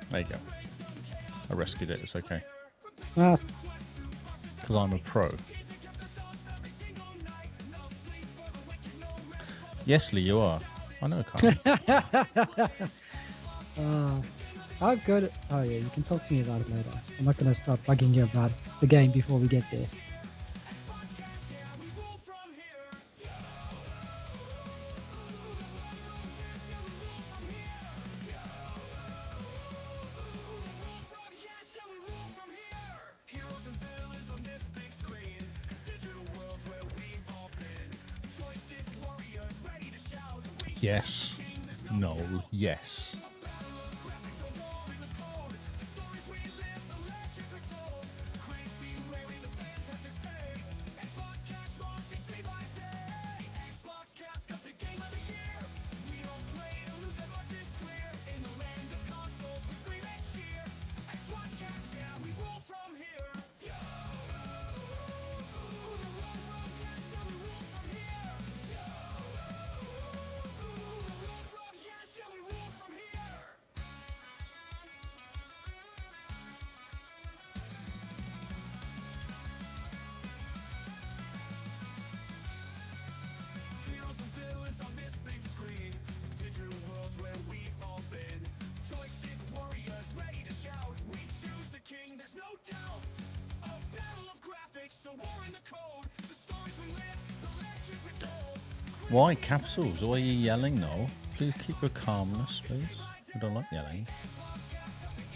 There you go. I rescued it. It's okay. Nice. Because I'm a pro. Yes, Lee, you are. I know, Carl. How good. Oh, yeah, you can talk to me about it later. I'm not going to start bugging you about the game before we get there. Yes. No. Yes. Why capsules? Why are you yelling? No. Please keep your calmness, please. We don't like yelling.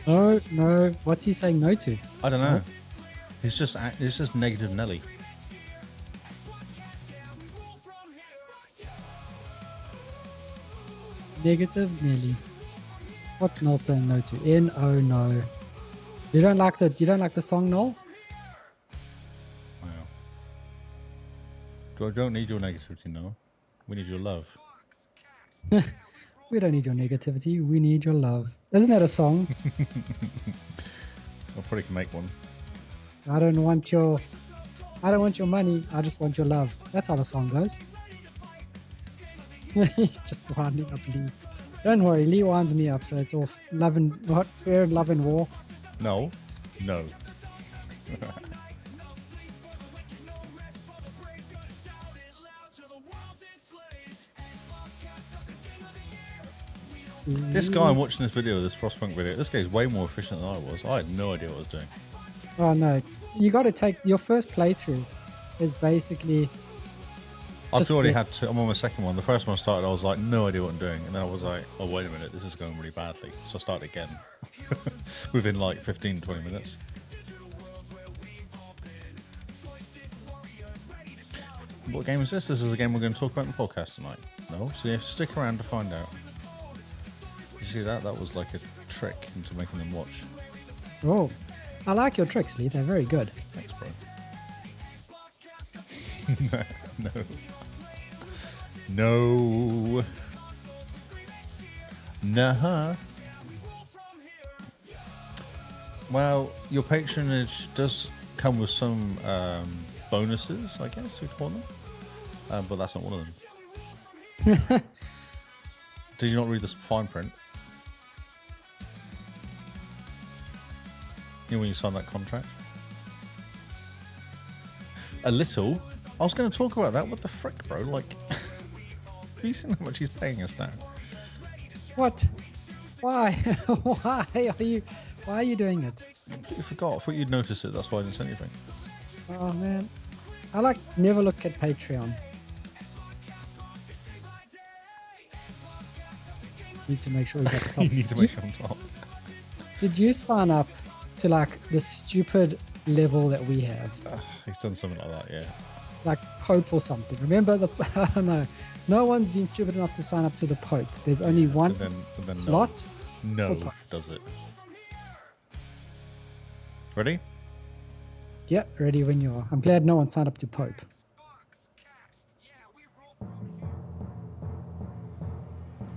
No. What's he saying no to? I don't know. It's just negative Nelly. Negative Nelly. What's Noel saying no to? N-O, no. You don't like the song, Noel? Wow. I don't need your negativity, no. We need your love. We don't need your negativity. We need your love. Isn't that a song? I probably can make one. I don't want your money. I just want your love. That's how the song goes. He's just winding up Lee. Don't worry, Lee winds me up, so it's all fair love and war. No. This guy, I'm watching this video, this Frostpunk video, this guy's way more efficient than I was. I had no idea what I was doing. Oh no, you got to take your first playthrough is basically. I've already had two. I'm on my second one. The first one I started, I was like, no idea what I'm doing. And then I was like, oh, wait a minute, this is going really badly. So I started again within like 15, 20 minutes. What game is this? This is a game we're going to talk about in the podcast tonight. No? So you have to stick around to find out. You see that? That was like a trick into making them watch. Oh, I like your tricks, Lee. They're very good. Thanks, bro. No. Nah. Well, your patronage does come with some bonuses, I guess you'd call them. But that's not one of them. Did you not read this fine print? You know when you sign that contract? A little. I was going to talk about that. What the frick, bro? Like, have you seen how much he's paying us now? What? Why? Why are you doing it? I completely forgot. I thought you'd notice it. That's why I didn't say anything. Oh man, I never look at Patreon. Need to make sure we got the top. You need to make sure on top. Did you sign up to like the stupid level that we have? He's done something like that, yeah. Like Pope or something. Remember I don't know. No one's been stupid enough to sign up to the Pope. There's only one slot. No, does it? Ready? Yeah, ready when you are. I'm glad no one signed up to Pope.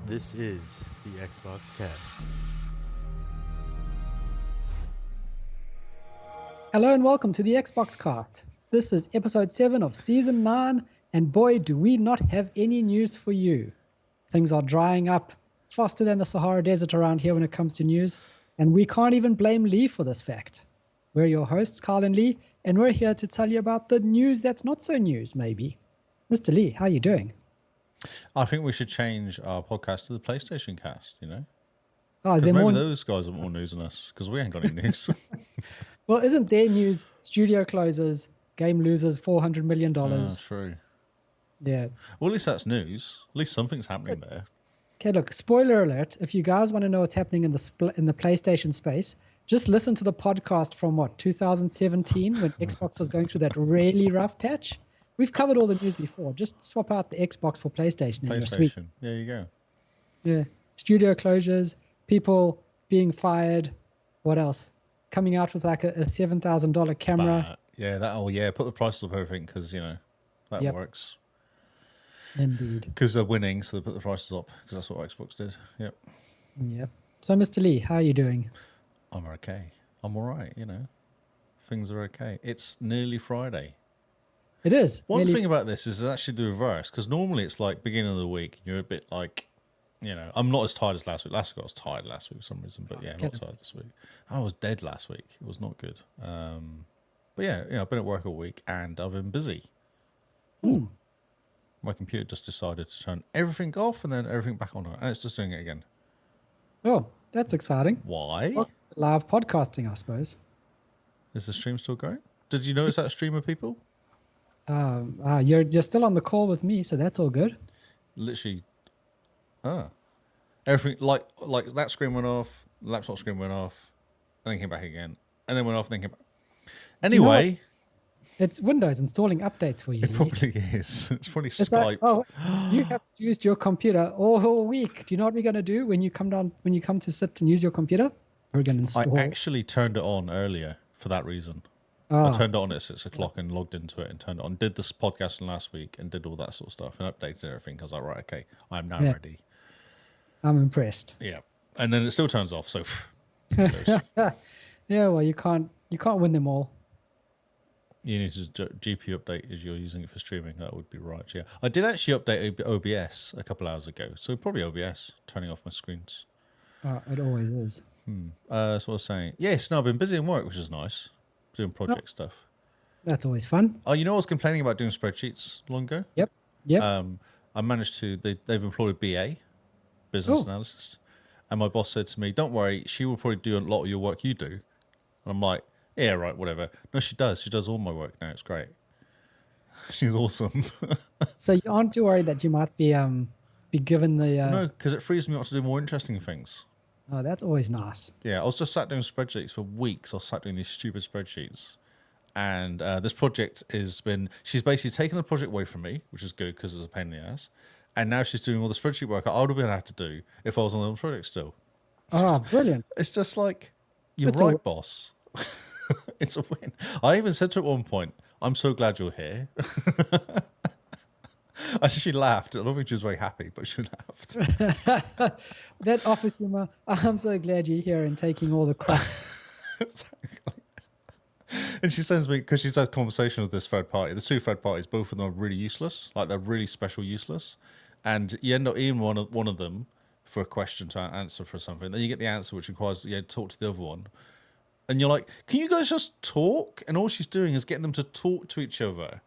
This is the XboxCast. Hello and welcome to the XboxCast. This is episode 7 of season 9, and boy, do we not have any news for you. Things are drying up faster than the Sahara Desert around here when it comes to news, And we can't even blame Lee for this fact. We're your hosts, Carl and Lee, and we're here to tell you about the news that's not so news, maybe. Mr. Lee, how are you doing? I think we should change our podcast to the PlayStation Cast, you know? Oh, because maybe those guys have more news than us, because we ain't got any news. Well, isn't their news studio closes, game loses $400 million? True. Yeah. Well, at least that's news. At least something's happening there. Okay, look, spoiler alert. If you guys want to know what's happening in the PlayStation space, just listen to the podcast from 2017 when Xbox was going through that really rough patch. We've covered all the news before. Just swap out the Xbox for PlayStation. PlayStation. There you go. Yeah. Studio closures, people being fired. What else? Coming out with like a $7,000 camera. Put the prices up everything because, that works. Indeed. Because they're winning, so they put the prices up because that's what Xbox did. Yep. Yep. So, Mr. Lee, how are you doing? I'm okay. I'm all right, Things are okay. It's nearly Friday. It is. One thing about this is actually the reverse, because normally it's like beginning of the week, and you're a bit like, I'm not as tired as last week. Last week I was tired last week for some reason, but I'm not tired this week. I was dead last week. It was not good. But I've been at work all week, and I've been busy. Ooh. My computer just decided to turn everything off and then everything back on, and it's just doing it again. Oh, that's exciting. Why? Well, live podcasting, I suppose. Is the stream still going? Did you notice that stream of people? You're still on the call with me, so that's all good. Literally, everything like that screen went off, the laptop screen went off, and then came back again, and then went off, and then came back. Anyway, it's Windows installing updates for you. It probably is. It's probably Skype. Like, you have used your computer all week. Do you know what we're going to do when you come to sit and use your computer? We're going to install. I actually turned it on earlier for that reason. I turned it on at 6 o'clock and logged into it and turned it on. Did this podcast last week and did all that sort of stuff and updated everything. I was like, right, okay, I'm now ready. I'm impressed. Yeah, and then it still turns off. So, yeah, well, you can't win them all. You need to GPU update as you're using it for streaming. That would be right. Yeah, I did actually update OBS a couple hours ago. So probably OBS turning off my screens. It always is. That's what I was saying. Yes, no, I've been busy in work, which is nice. Doing project stuff. That's always fun. Oh, I was complaining about doing spreadsheets long ago. Yep. I managed to. They've employed a BA, business analysis, and my boss said to me, "Don't worry, she will probably do a lot of your work you do." And I'm like, "Yeah, right, whatever." No, she does. She does all my work now. It's great. She's awesome. So you aren't too worried that you might be given the no, because it frees me up to do more interesting things. Oh, that's always nice. Yeah, I was just sat doing spreadsheets for weeks. I was sat doing these stupid spreadsheets. And this project she's basically taken the project away from me, which is good because it was a pain in the ass. And now she's doing all the spreadsheet work I would have been able to do if I was on the project still. Oh, brilliant. It's just like, you're right, boss. It's a win. I even said to her at one point, I'm so glad you're here. She laughed. I don't think she was very happy, but she laughed. That office humor. I'm so glad you're here and taking all the crap. Exactly. And she sends me, because she's had a conversation with this third party. The two third parties, both of them are really useless. Like, they're really special useless. And you end up emailing one of them for a question to answer for something. Then you get the answer, which requires you to talk to the other one. And you're like, can you guys just talk? And all she's doing is getting them to talk to each other.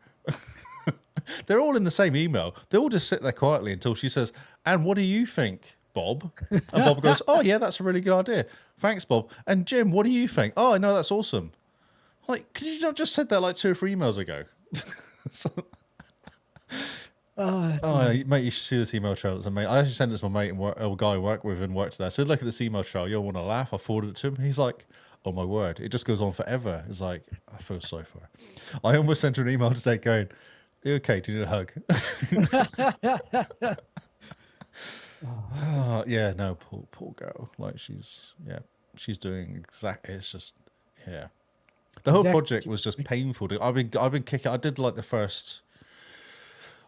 They're all in the same email. They all just sit there quietly until she says, and what do you think, Bob? And Bob goes, oh, yeah, that's a really good idea. Thanks, Bob. And Jim, what do you think? Oh, I know, that's awesome. Like, could you not just said that like 2 or 3 emails ago? Mate, you should see this email trail. It's amazing. I actually sent it to my mate and a guy I work with and worked there. I said, look at this email trail. You'll want to laugh. I forwarded it to him. He's like, oh, my word. It just goes on forever. It's like, I feel sorry for her. I almost sent her an email today going, are you okay? Do you need a hug? Yeah, no, poor girl. Like, she's doing exactly. It's just, yeah. The whole project was just painful. I've been kicking. I did like the first.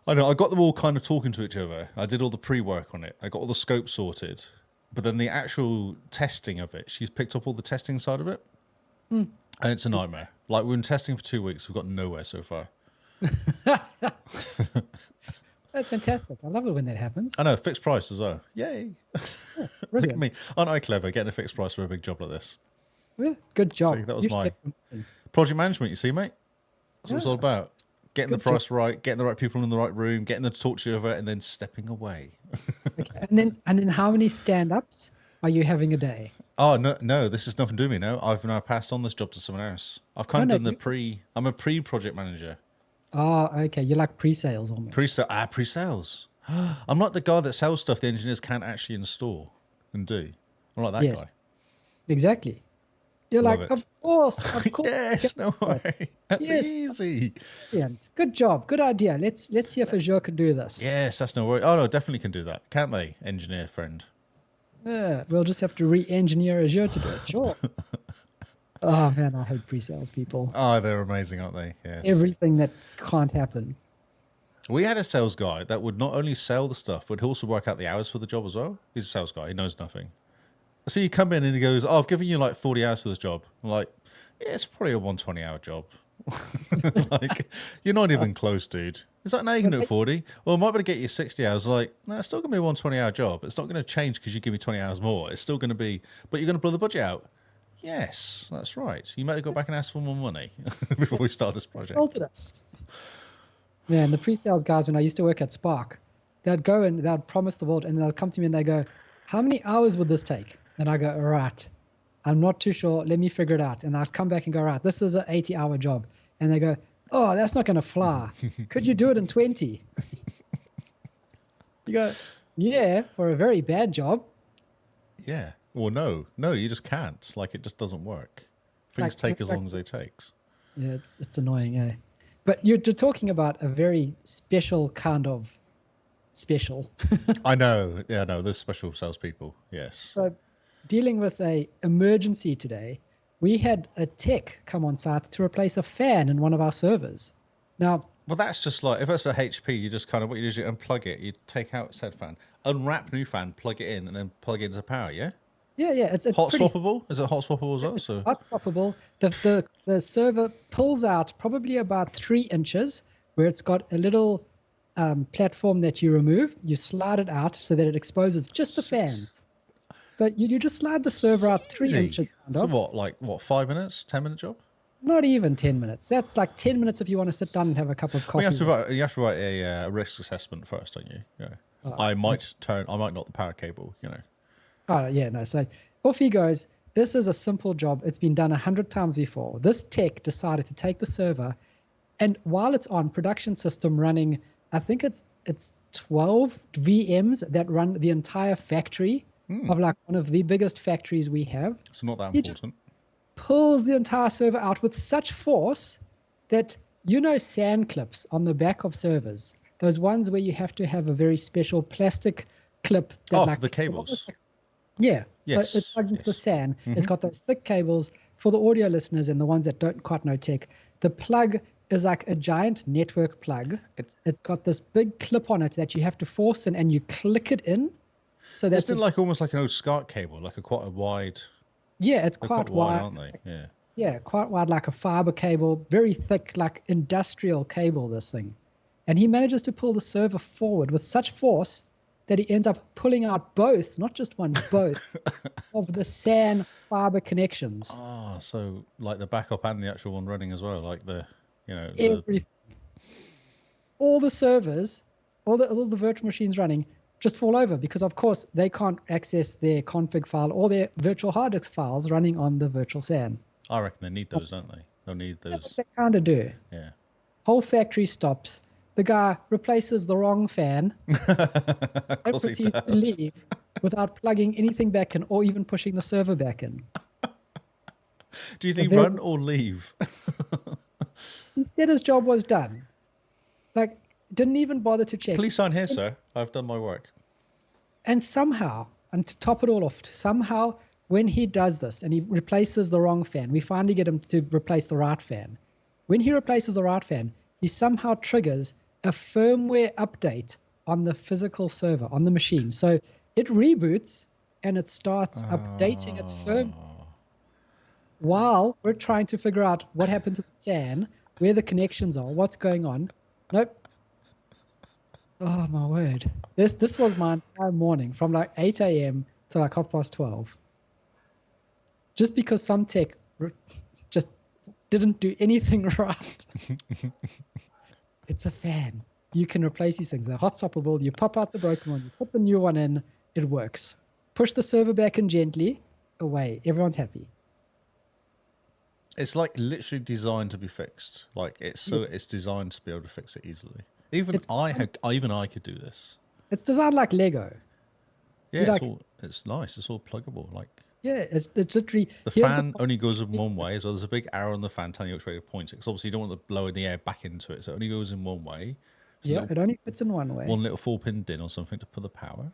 I got them all kind of talking to each other. I did all the pre-work on it. I got all the scope sorted, but then the actual testing of it, she's picked up all the testing side of it, and it's a nightmare. Like, we've been testing for 2 weeks. We've got nowhere so far. That's fantastic. I love it when that happens. I know, fixed price as well. Yay! Yeah, Look at brilliant. me. Aren't I clever? Getting a fixed price for a big job like this. Yeah, good job. See, that was You should my get promoted. project management. You see, mate. That's what it's all Yeah, about. Getting the good job. price right, getting the right people in the right room, getting them to talk to you over, and then stepping away. Okay. And then how many stand-ups are you having a day? Oh no! This is nothing to do with me. No, I've now passed on this job to someone else. I've kind of No, done the you- pre. I'm a pre-project manager. Oh, okay. You're like pre-sales almost. Pre-sales. I'm not the guy that sells stuff the engineers can't actually install and do. I'm not that Yes. guy. Exactly. You're Love like, it. of course. Yes, no way. That's Yes. easy. Brilliant. Good job. Good idea. Let's see if Azure can do this. Yes, that's no worry. Oh no, definitely can do that, can't they, engineer friend? Yeah, we'll just have to re-engineer Azure to do it. Sure. Oh man, I hate pre-sales people. Oh, they're amazing, aren't they? Yes. Everything that can't happen. We had a sales guy that would not only sell the stuff, but also work out the hours for the job as well. He's a sales guy. He knows nothing. So you come in and he goes, "Oh, I've given you like 40 hours for this job." I'm like, "Yeah, it's probably a 120-hour job." Like, you're not even close, dude. It's like, "No, you can do it 40. Well, I might be able to get you 60 hours." Like, no, it's still going to be a 120-hour job. It's not going to change because you give me 20 hours more. It's still going to be, but you're going to blow the budget out. Yes, that's right. You might have go back and ask for more money before we start this project. Insulted us. Man, the pre-sales guys, when I used to work at Spark, they'd go and they'd promise the world, and they'd come to me and they go, "How many hours would this take?" And I go, "All right, I'm not too sure. Let me figure it out." And I'd come back and go, "Right, this is an 80-hour job." And they go, "Oh, that's not going to fly. Could you do it in 20?" You go, "Yeah, for a very bad job." Yeah. Well, no, you just can't. Like, it just doesn't work. Things take as long as they takes. Yeah, it's annoying, eh? But you're talking about a very special kind of special. I know. Yeah, no, there's special salespeople. Yes. So, dealing with a emergency today, we had a tech come on site to replace a fan in one of our servers. Now, Well, that's just like, if it's a HP, you just kind of, what you do is you unplug it, you take out said fan, unwrap new fan, plug it in, and then plug it into power, yeah? yeah, it's Hot pretty swappable? Is it hot swappable as well? It's So hot swappable. The server pulls out probably about 3 inches, where it's got a little platform that you remove. You slide it out so that it exposes just the fans. So you just slide the server out 3 easy. inches. So what, 5 minutes, 10-minute job? Not even 10 minutes. That's like 10 minutes if you want to sit down and have a cup of coffee. Well, you have to write a risk assessment first, don't you? Yeah. I might knock the power cable, you know. Oh, yeah, no. So off he goes. This is a simple job. It's been done 100 times before. This tech decided to take the server, and while it's on production system running, I think it's 12 VMs that run the entire factory of like one of the biggest factories we have. It's not that He just important. pulls the entire server out with such force that, sand clips on the back of servers, those ones where you have to have a very special plastic clip that Oh, for the cables. Yeah. Yes, So it plugs into the yes. SAN. It's got those thick cables. For the audio listeners and the ones that don't quite know tech, the plug is like a giant network plug. It's got this big clip on it that you have to force in, and you click it in. So that's Isn't it like almost like an old SCART cable, like quite a wide? yeah, it's They're quite wide, aren't they? Yeah. Yeah, quite wide, like a fiber cable, very thick, like industrial cable. This thing, and he manages to pull the server forward with such force that he ends up pulling out both, not just one, both of the SAN fiber connections. Ah, so like the backup and the actual one running as well, like the Everything. All the servers, all the virtual machines running just fall over because, of course, they can't access their config file or their virtual hard disk files running on the virtual SAN. I reckon they need those, don't they? They'll need That's those. what they kind of do. Yeah. Whole factory stops. The guy replaces the wrong fan and course he proceeds to does. leave without plugging anything back in or even pushing the server back in. Do you think they're- run or leave? He said his job was done. Like, didn't even bother to check. Please sign here, sir. I've done my work. And somehow, and to top it all off, somehow when he does this and he replaces the wrong fan, we finally get him to replace the right fan. When he replaces the right fan, he somehow triggers a firmware update on the physical server, on the machine. So it reboots and it starts updating its firmware while we're trying to figure out what happened to the SAN, where the connections are, what's going on. Nope. Oh my word! This was my entire morning from like 8 a.m. to like 12:30, just because some tech just didn't do anything right. It's a fan. You can replace these things. They're hot swappable. You pop out the broken one, you put the new one in, it works. Push the server back in gently, away. Everyone's happy. It's like literally designed to be fixed. Like it's designed to be able to fix it easily. Even I could do this. It's designed like Lego. Yeah, it's nice. It's all pluggable. Like it's literally the fan only goes in one way, so there's a big arrow on the fan telling you which way to point it. Because obviously you don't want to blow in the air back into it, so it only goes in one way. It only fits in one way. One little 4-pin DIN or something to put the power.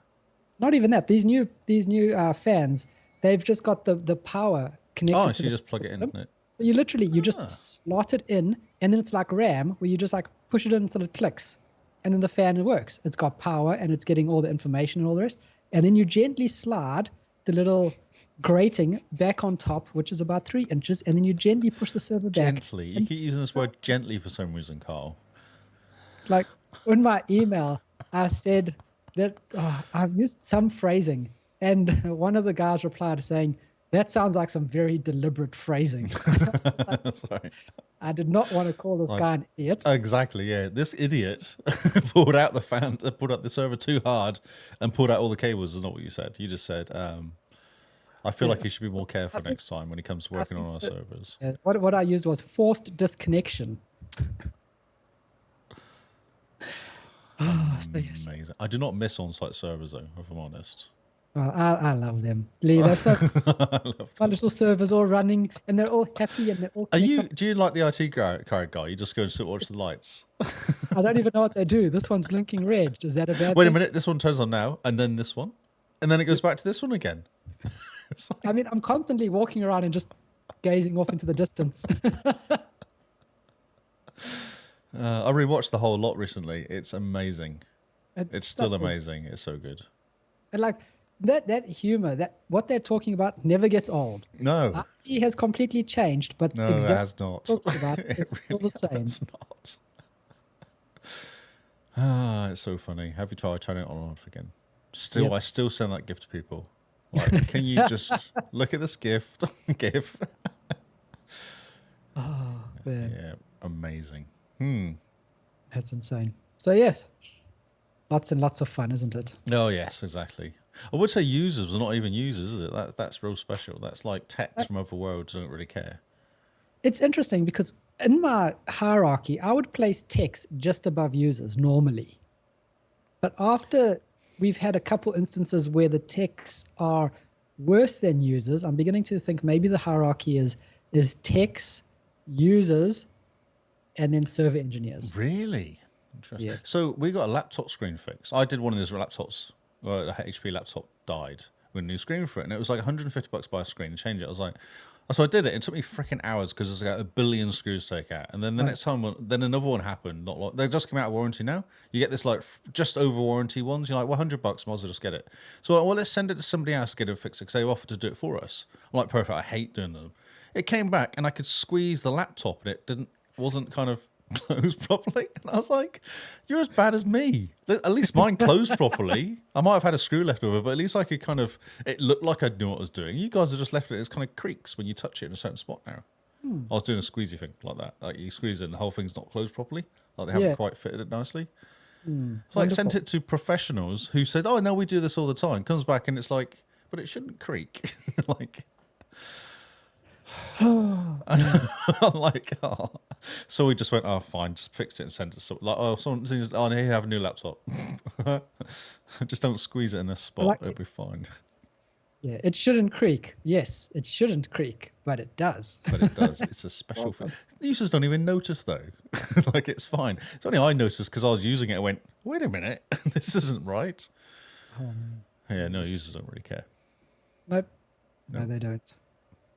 Not even that. These new fans, they've just got the power connected. Oh, so you just plug it in, isn't it? So you just slot it in, and then it's like RAM, where you just like push it in until it clicks, and then the fan works. It's got power, and it's getting all the information and all the rest. And then you gently slide the little grating back on top, which is about 3 inches, and then you gently push the server back. Gently. You keep using this word gently for some reason, Carl. Like in my email, I said that I've used some phrasing, and one of the guys replied saying, "That sounds like some very deliberate phrasing." Sorry. I did not want to call this guy an idiot. Exactly, yeah. This idiot pulled out the fan, pulled out the server too hard, and pulled out all the cables. Is not what you said. You just said, "I feel like you should be more careful next time when it comes to working on our servers." Yeah, what I used was forced disconnection. So yes. Amazing. I do not miss on-site servers though, if I'm honest. Well, I love them. Lee, they're so my little servers all running, and they're all happy, and they're all. Do you like the IT guy? You just go and sit watch the lights. I don't even know what they do. This one's blinking red. Is that a bad? Wait a minute. This one turns on now, and then this one, and then it goes back to this one again. I mean, I'm constantly walking around and just gazing off into the distance. I rewatched the whole lot recently. It's amazing. It's still amazing. It's so good. And like that humor, that what they're talking about never gets old. No. IT has completely changed, but no, it has not. About, it's still the same. It's not. Ah, it's so funny. Have you tried turning it on and off again? Still, I still send that gift to people. Like, can you just look at this gift? GIF. Oh, man. Yeah, amazing. That's insane. So yes, lots and lots of fun, isn't it? Oh yes, exactly. I would say users, but not even users, is it? That's real special. That's like techs from other worlds who don't really care. It's interesting because in my hierarchy, I would place techs just above users normally. But after we've had a couple instances where the techs are worse than users, I'm beginning to think maybe the hierarchy is techs, users, and then server engineers. Really? Interesting. Yes. So we got a laptop screen fix. I did one of those laptops. Well, the HP laptop died with a new screen for it, and it was like $150 buy a screen and change it. I was like, so I did it. It took me freaking hours because there's like a billion screws to take out. And then the next time, then another one happened. Not like they just came out of warranty now. You get this like just over warranty ones. You're like, well, $100, might as well just get it. So well, let's send it to somebody else to get it fixed because they offered to do it for us. I'm like, perfect. I hate doing them. It came back and I could squeeze the laptop and it wasn't kind of closed properly. And I was like, you're as bad as me. At least mine closed properly. I might have had a screw left over, but at least I could kind of, it looked like I knew what I was doing. You guys have just left it, it's kind of creaks when you touch it in a certain spot now. I was doing a squeezy thing like that. Like you squeeze it and the whole thing's not closed properly. Like they haven't quite fitted it nicely. It's like sent it to professionals who said, oh, no, we do this all the time. Comes back and it's like, but it shouldn't creak. Like, I'm like, oh. So we just went, oh, fine, just fixed it and sent it. So, like, oh, someone says, oh, here you have a new laptop. Just don't squeeze it in a spot, it'll be fine. Yeah, it shouldn't creak. Yes, it shouldn't creak, but it does. But it does. It's a special thing. Users don't even notice, though. Like, it's fine. It's only I noticed because I was using it and went, wait a minute, this isn't right. Yeah, no, users don't really care. Nope. No, they don't.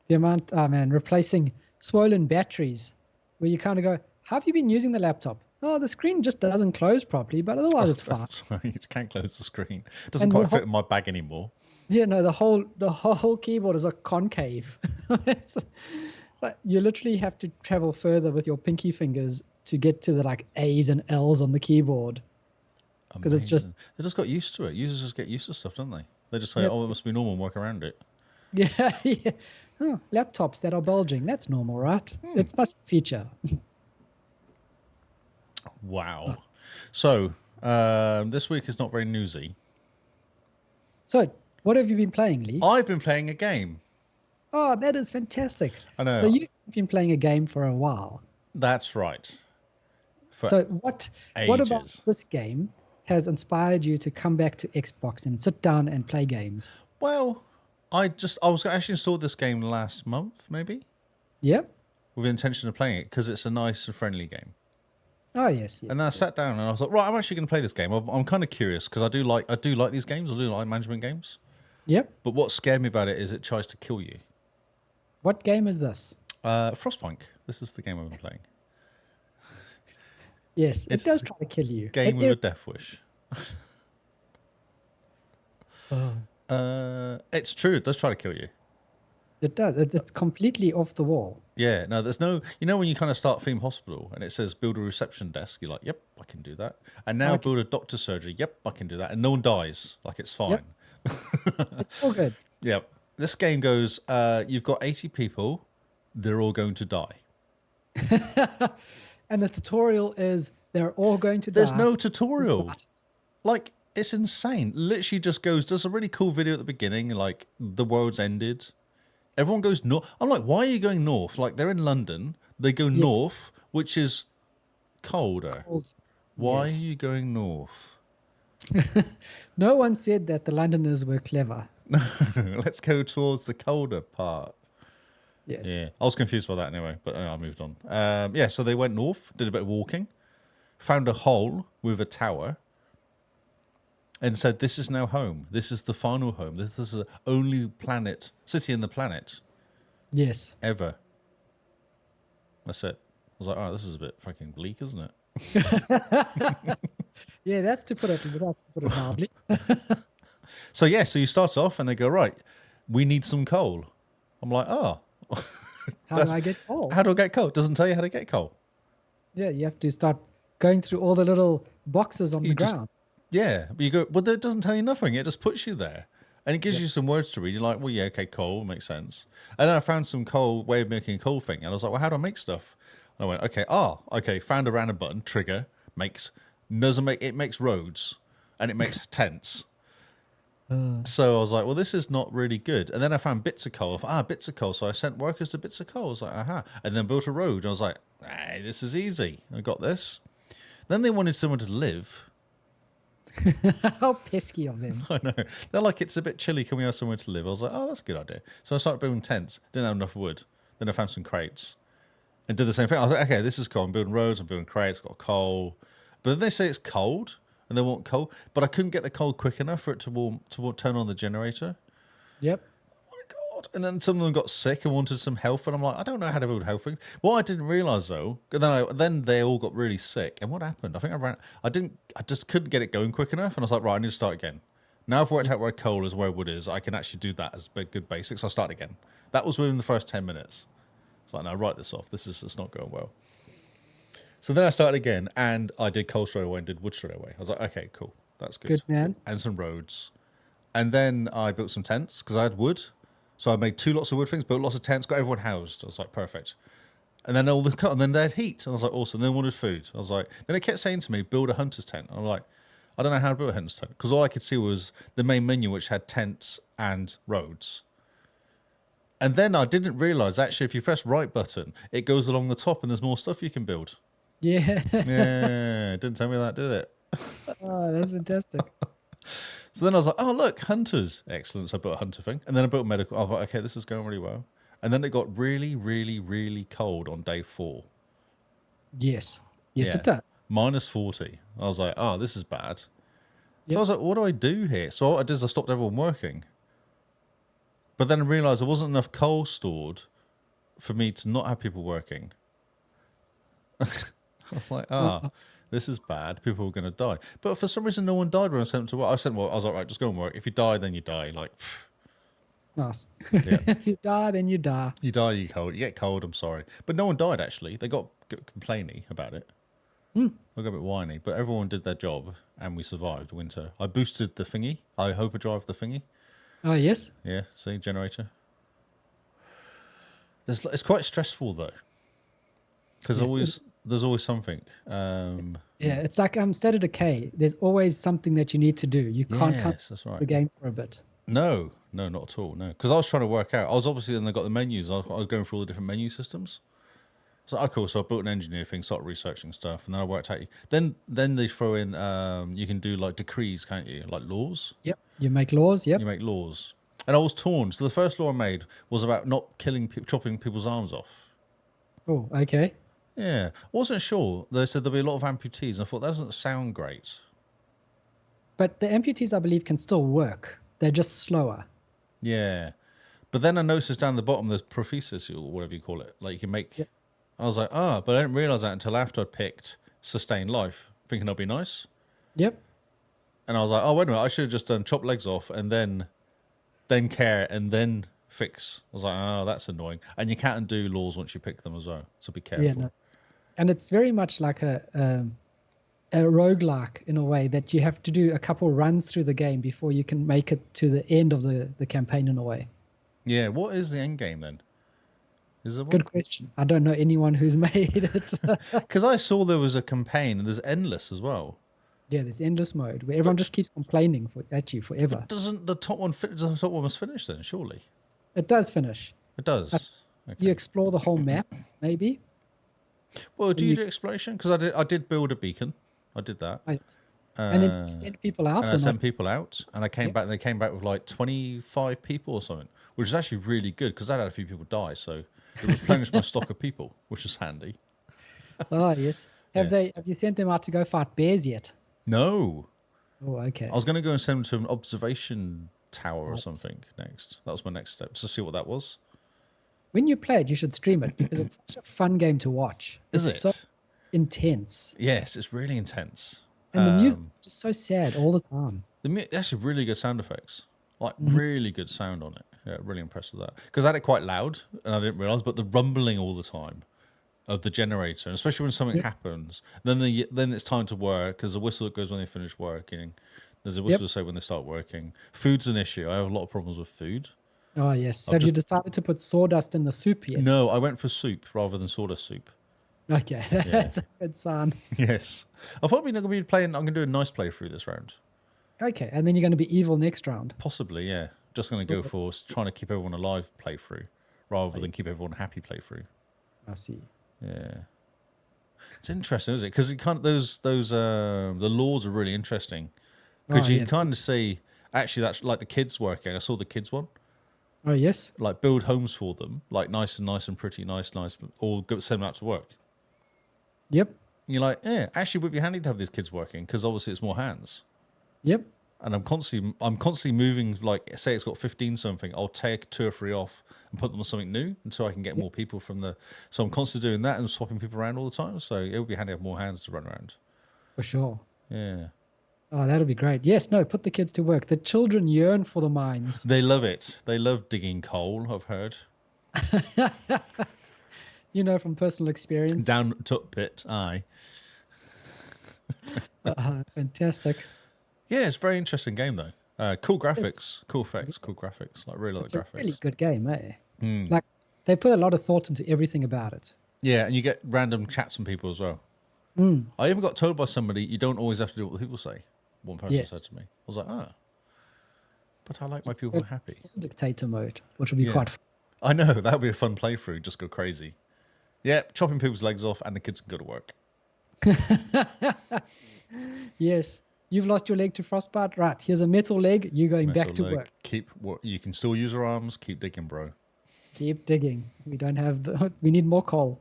The amount, replacing swollen batteries where you kind of go, how have you been using the laptop? Oh, the screen just doesn't close properly, but otherwise it's fine. Right. You just can't close the screen. It doesn't quite fit in my bag anymore. Yeah, no, the whole keyboard is a concave. Like you literally have to travel further with your pinky fingers to get to the like A's and L's on the keyboard. because it's just They just got used to it. Users just get used to stuff, don't they? They just say, Yep. "Oh, it must be normal," and work around it. yeah, yeah. Oh, laptops that are bulging. That's normal, right? It's must feature. Wow. So this week is not very newsy. So, what have you been playing, Lee? I've been playing a game. Oh, that is fantastic. I know. So you've been playing a game for a while. That's right. For So what about ages. this game has inspired you to come back to Xbox and sit down and play games? Well, I was actually installed this game last month, maybe, Yep. with the intention of playing it because it's a nice and friendly game. Oh yes. And then I sat down and I was like, right, I'm actually going to play this game. I'm kind of curious because I do like these games. I do like management games. Yep. But what scared me about it is it tries to kill you. What game is this? Frostpunk. This is the game I've been playing. Yes, It's it does try to kill you. Game with a death wish. Oh, It's true. It does try to kill you. it does. It's completely off the wall. Yeah. No, there's no. You know when you kind of start Theme Hospital and it says build a reception desk, you're like, yep, I can do that. And now Okay. build a doctor's surgery. Yep, I can do that. And no one dies. Like it's fine. Yep. It's all good. Yep. This game goes. You've got 80 people. They're all going to die. And the tutorial is they're all going to There's die. no tutorial. Like, it's insane. Literally just goes, there's a really cool video at the beginning, like, the world's ended. Everyone goes north. I'm like, why are you going north? Like, they're in London. They go north, which is colder. Cold. Why Yes. are you going north? No one said that the Londoners were clever. Let's go towards the colder part. Yes. Yeah, I was confused by that anyway, but I moved on. Yeah, so they went north, did a bit of walking, found a hole with a tower, and said, "This is now home. This is the final home. This is the only city in the planet Yes. ever." That's it. I was like, "Oh, this is a bit fucking bleak, isn't it?" Yeah, that's to put it mildly. So yeah, so you start off, and they go, "Right, we need some coal." I'm like, "Oh, How do I get coal? how do I get coal?" Doesn't tell you how to get coal. Yeah, you have to start going through all the little boxes on the just- ground. Yeah, but you go, well, it doesn't tell you nothing. It just puts you there. And it gives you some words to read. You're like, well, yeah, okay, coal, makes sense. And then I found some way of making a coal thing. And I was like, well, how do I make stuff? And I went, okay, found a random button, trigger, it makes roads, and it makes tents. So I was like, well, this is not really good. And then I found bits of coal. I thought, bits of coal. So I sent workers to bits of coal. I was like, aha. And then built a road. And I was like, hey, this is easy. I got this. Then they wanted someone to live. How pesky of them. I know. They're like, it's a bit chilly. Can we have somewhere to live? I was like, oh, that's a good idea. So I started building tents. Didn't have enough wood. Then I found some crates and did the same thing. I was like, okay, this is cool. I'm building roads. I'm building crates. Got coal. But then they say it's cold and they want coal. But I couldn't get the coal quick enough for it to turn on the generator. Yep. God. And then some of them got sick and wanted some health. And I'm like, I don't know how to build health things. What I didn't realize though, then they all got really sick. And what happened? I think I just couldn't get it going quick enough. And I was like, right, I need to start again. Now I've worked out where coal is, where wood is. I can actually do that as good basics. I'll start again. That was within the first 10 minutes. It's like, no, write this off. It's not going well. So then I started again and I did coal straight away and did wood straight away. I was like, okay, cool. That's good. Good man. And some roads. And then I built some tents because I had wood. So I made lots of wood things, built lots of tents, got everyone housed. I was like, perfect. And then and then they had heat. And I was like, awesome. Then wanted food. I was like, then it kept saying to me, build a hunter's tent. And I'm like, I don't know how to build a hunter's tent because all I could see was the main menu, which had tents and roads. And then I didn't realize actually, if you press right button, it goes along the top and there's more stuff you can build. Yeah. Yeah, it didn't tell me that, did it? Oh, that's fantastic. So then I was like, oh, look, hunters. Excellent. So I built a hunter thing. And then I built medical. I was like, okay, this is going really well. And then it got really, really, really cold on day 4. Yes. Yes, Yeah. it does. Minus 40. I was like, oh, this is bad. So Yep. I was like, what do I do here? So what I did is I stopped everyone working. But then I realized there wasn't enough coal stored for me to not have people working. I was like, this is bad. People are going to die. But for some reason, no one died when I sent them to work. I was like, right, just go and work. If you die, then you die. Like, Nice. Yeah. If you die, then you die. you die, you cold. You get cold, I'm sorry. But no one died, actually. They got complaining about it. I got a bit whiny, but everyone did their job and we survived winter. I boosted the thingy. I hyperdrive the thingy. Oh, yes. Yeah, see, generator. It's quite stressful though, because Yes, there's always something. Yeah, it's like State of Decay. There's always something that you need to do. You can't come Yes, that's to right. the game for a bit. No, not at all. No, because I was trying to work out. I was obviously then they got the menus. I was going through all the different menu systems. So oh, cool. So I built an engineer thing, started researching stuff, and then I worked out. Then they throw in you can do like decrees, can't you? Like laws. Yep. You make laws. Yep. You make laws. And I was torn. So the first law I made was about not killing, chopping people's arms off. Oh, okay. Yeah, I wasn't sure. They said there'll be a lot of amputees. And I thought that doesn't sound great. But the amputees, I believe, can still work. They're just slower. Yeah, but then I noticed down the bottom there's prophesis or whatever you call it. Like you can make. Yep. I was like, but I didn't realize that until after I picked sustain life, thinking that'd be nice. Yep. And I was like, oh wait a minute, I should have just done chop legs off and then care and then fix. I was like, oh, that's annoying. And you can't undo laws once you pick them as well, so be careful. Yeah. No. And it's very much like a roguelike in a way that you have to do a couple runs through the game before you can make it to the end of the campaign in a way. Yeah, what is the end game then? Is there one? Good question. I don't know anyone who's made it. Because I saw there was a campaign and there's endless as well. Yeah, there's endless mode where everyone just keeps complaining at you forever. Doesn't the top one the top one must finish then? Surely It does finish. it does. Okay. You explore the whole map, maybe. Well, do you do exploration? Because I did build a beacon. I did that. Right. And then you send people out. And I sent people out, and I came back. And they came back with like 25 people or something, which is actually really good because I had a few people die, so it replenished my stock of people, which is handy. Oh yes. Have Yes. you sent them out to go fight bears yet? No, Oh, okay. I was going to go and send them to an observation tower or something next. That was my next step, to see what that was. When you play it, you should stream it because it's such a fun game to watch. Is It's it? so intense. Yes, it's really intense. And the music is just so sad all the time. Actually really good sound effects, like really good sound on it. Yeah, really impressed with that because I had it quite loud and I didn't realize, but the rumbling all the time of the generator, and especially when something happens, then it's time to work because the whistle goes when they finish working. There's a whistle to say when they start working. Food's an issue. I have a lot of problems with food. Oh yes. Have you decided to put sawdust in the soup yet? No, I went for soup rather than sawdust soup. Okay, that's a good sign. Yes, I thought we're not going to be playing. I'm going to do a nice playthrough this round. Okay, and then you're going to be evil next round. Possibly, yeah. Just going to go for trying to keep everyone alive playthrough rather than keep everyone happy playthrough. I see. Yeah, it's interesting, isn't it? Because it kind of the laws are really interesting because you kind of see actually that's like the kids working. I saw the kids one. Oh yes. Like build homes for them, like nice and pretty, nice, or go send them out to work. Yep. And you're like, yeah, actually, it would be handy to have these kids working because obviously it's more hands. Yep. And I'm constantly moving. Like, say it's got 15 something, I'll take 2 or 3 off and put them on something new until I can get more people from the. So I'm constantly doing that and swapping people around all the time. So it would be handy to have more hands to run around. For sure. Yeah, Oh, that'll be great. Yes, no, put the kids to work. The children yearn for the mines. they love it. They love digging coal. I've heard You know from personal experience. down tut pit. Aye. Fantastic. Yeah, it's a very interesting game though. Cool graphics, cool effects, cool graphics. Like really like It's the a graphics. really good game, eh? Like they put a lot of thought into everything about it. Yeah, and you get random chats from people as well. I even got told by somebody you don't always have to do what the people say. One person Yes. said to me. I was like, but I like my people happy. Full dictator mode, which will be quite fun. I know, that would be a fun playthrough. Just go crazy. Yeah, chopping people's legs off and the kids can go to work. Yes. You've lost your leg to frostbite. Right. Here's a metal leg. You're going back to Metal leg, work. You can still use your arms. Keep digging, bro. Keep digging. We don't have we need more coal.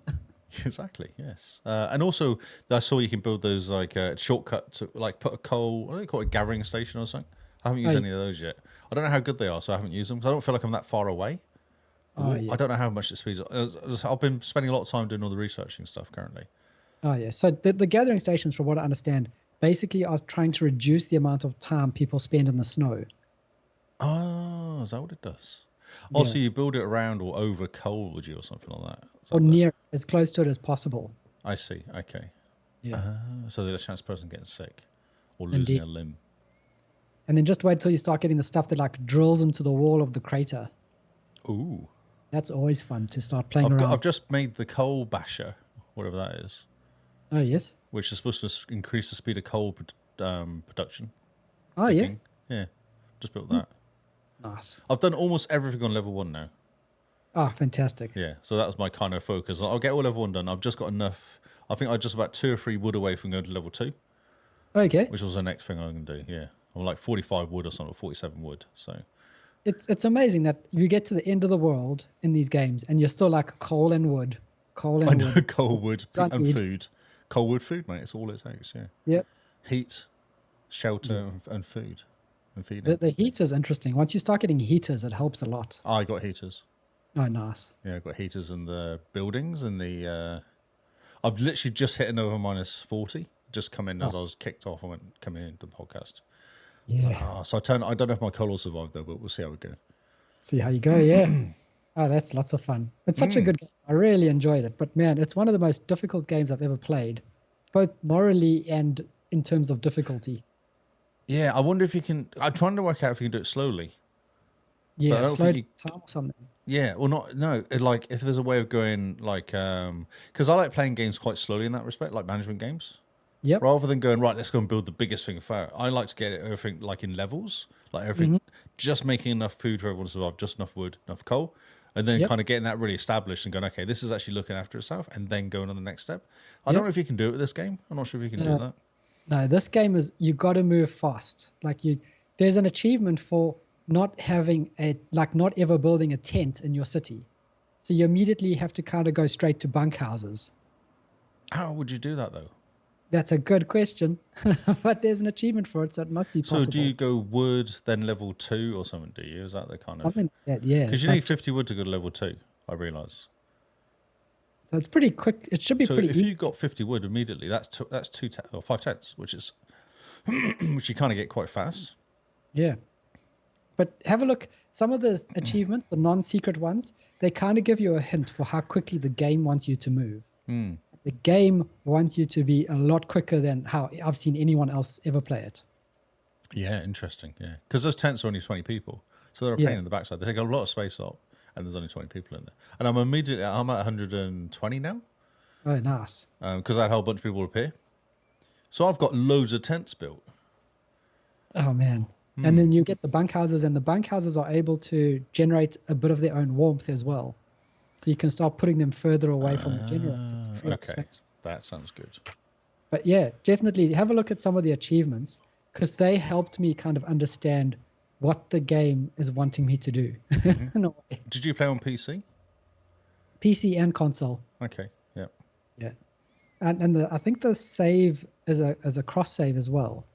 Exactly, yes. And also, I saw you can build those like shortcut to like put a coal, what do they call it, a gathering station or something? I haven't used any of those yet. I don't know how good they are, so I haven't used them because I don't feel like I'm that far away. I don't know how much it speeds up. I've been spending a lot of time doing all the researching stuff currently. Oh, yeah. So the gathering stations, from what I understand, basically are trying to reduce the amount of time people spend in the snow. Oh, is that what it does? Also, you build it around or over coal, would you, or something like that? Or near, as close to it as possible. I see. Okay. Yeah. So there's a chance of the person getting sick or losing Indeed. a limb. And then just wait till you start getting the stuff that like drills into the wall of the crater. Ooh. That's always fun to start playing around. I've just made the coal basher, whatever that is, Oh, yes. which is supposed to increase the speed of coal production. Oh, yeah. Picking. Yeah. Just built that. Nice. I've done almost everything on level 1 now. Oh, fantastic. Yeah. So that was my kind of focus. I'll get all level 1 done. I've just got enough. I think I'm just about 2 or 3 wood away from going to level 2, Okay. which was the next thing I'm going to do. Yeah. I'm like 45 wood or something, 47 wood. So It's amazing that you get to the end of the world in these games and you're still like coal and wood. Coal I and know wood. coal wood Don't and need- food. Coal wood food, mate. It's all it takes. Yeah. Yep. Heat, shelter, and food. And feeding. The heat is interesting. Once you start getting heaters, it helps a lot. I got heaters. Oh, nice. Yeah, I've got heaters in the buildings and the. I've literally just hit another -40. Just come in as I was kicked off. I went coming into the podcast. Yeah. So I don't know if my coal will survive though, but we'll see how we go. See how you go. Yeah. Oh, that's lots of fun. It's such a good game. I really enjoyed it. But man, it's one of the most difficult games I've ever played, both morally and in terms of difficulty. Yeah, I wonder if you can. I'm trying to work out if you can do it slowly. Yeah, I don't slow think time or something. Yeah, well, like if there's a way of going like, because I like playing games quite slowly in that respect, like management games. Yep. Rather than going right, let's go and build the biggest thing first. I like to get everything like in levels, like everything, just making enough food for everyone to survive, just enough wood, enough coal, and then kind of getting that really established and going, okay, this is actually looking after itself, and then going on the next step. I don't know if you can do it with this game. I'm not sure if you can do that. No, this game is you got to move fast. There's an achievement for not ever building a tent in your city, so you immediately have to kind of go straight to bunkhouses. How would you do that though? That's a good question, but there's an achievement for it, so it must be possible. So do you go wood, then level 2 or something, do you? Is that the kind of... Something like that, yeah. Because you need 50 wood to go to level 2, I realise. So it's pretty quick. It should be pretty if easy. you got 50 wood immediately, that's 5 tents, which is... which you kind of get quite fast. Yeah. But have a look. Some of the achievements, the non-secret ones, they kind of give you a hint for how quickly the game wants you to move. The game wants you to be a lot quicker than how I've seen anyone else ever play it. Yeah, interesting. Yeah, because those tents are only 20 people, so they're a pain in the backside. They take a lot of space up, and there's only 20 people in there. And I'm at 120 now. Oh, nice. Because I had a whole bunch of people appear. So I've got loads of tents built. Oh man. And then you get the bunkhouses, and the bunkhouses are able to generate a bit of their own warmth as well. So you can start putting them further away from the generator to free up space. That sounds good. But yeah, definitely have a look at some of the achievements, because they helped me kind of understand what the game is wanting me to do. In a way. Did you play on PC? PC and console. Okay, yeah. Yeah. And I think the save is a cross save as well,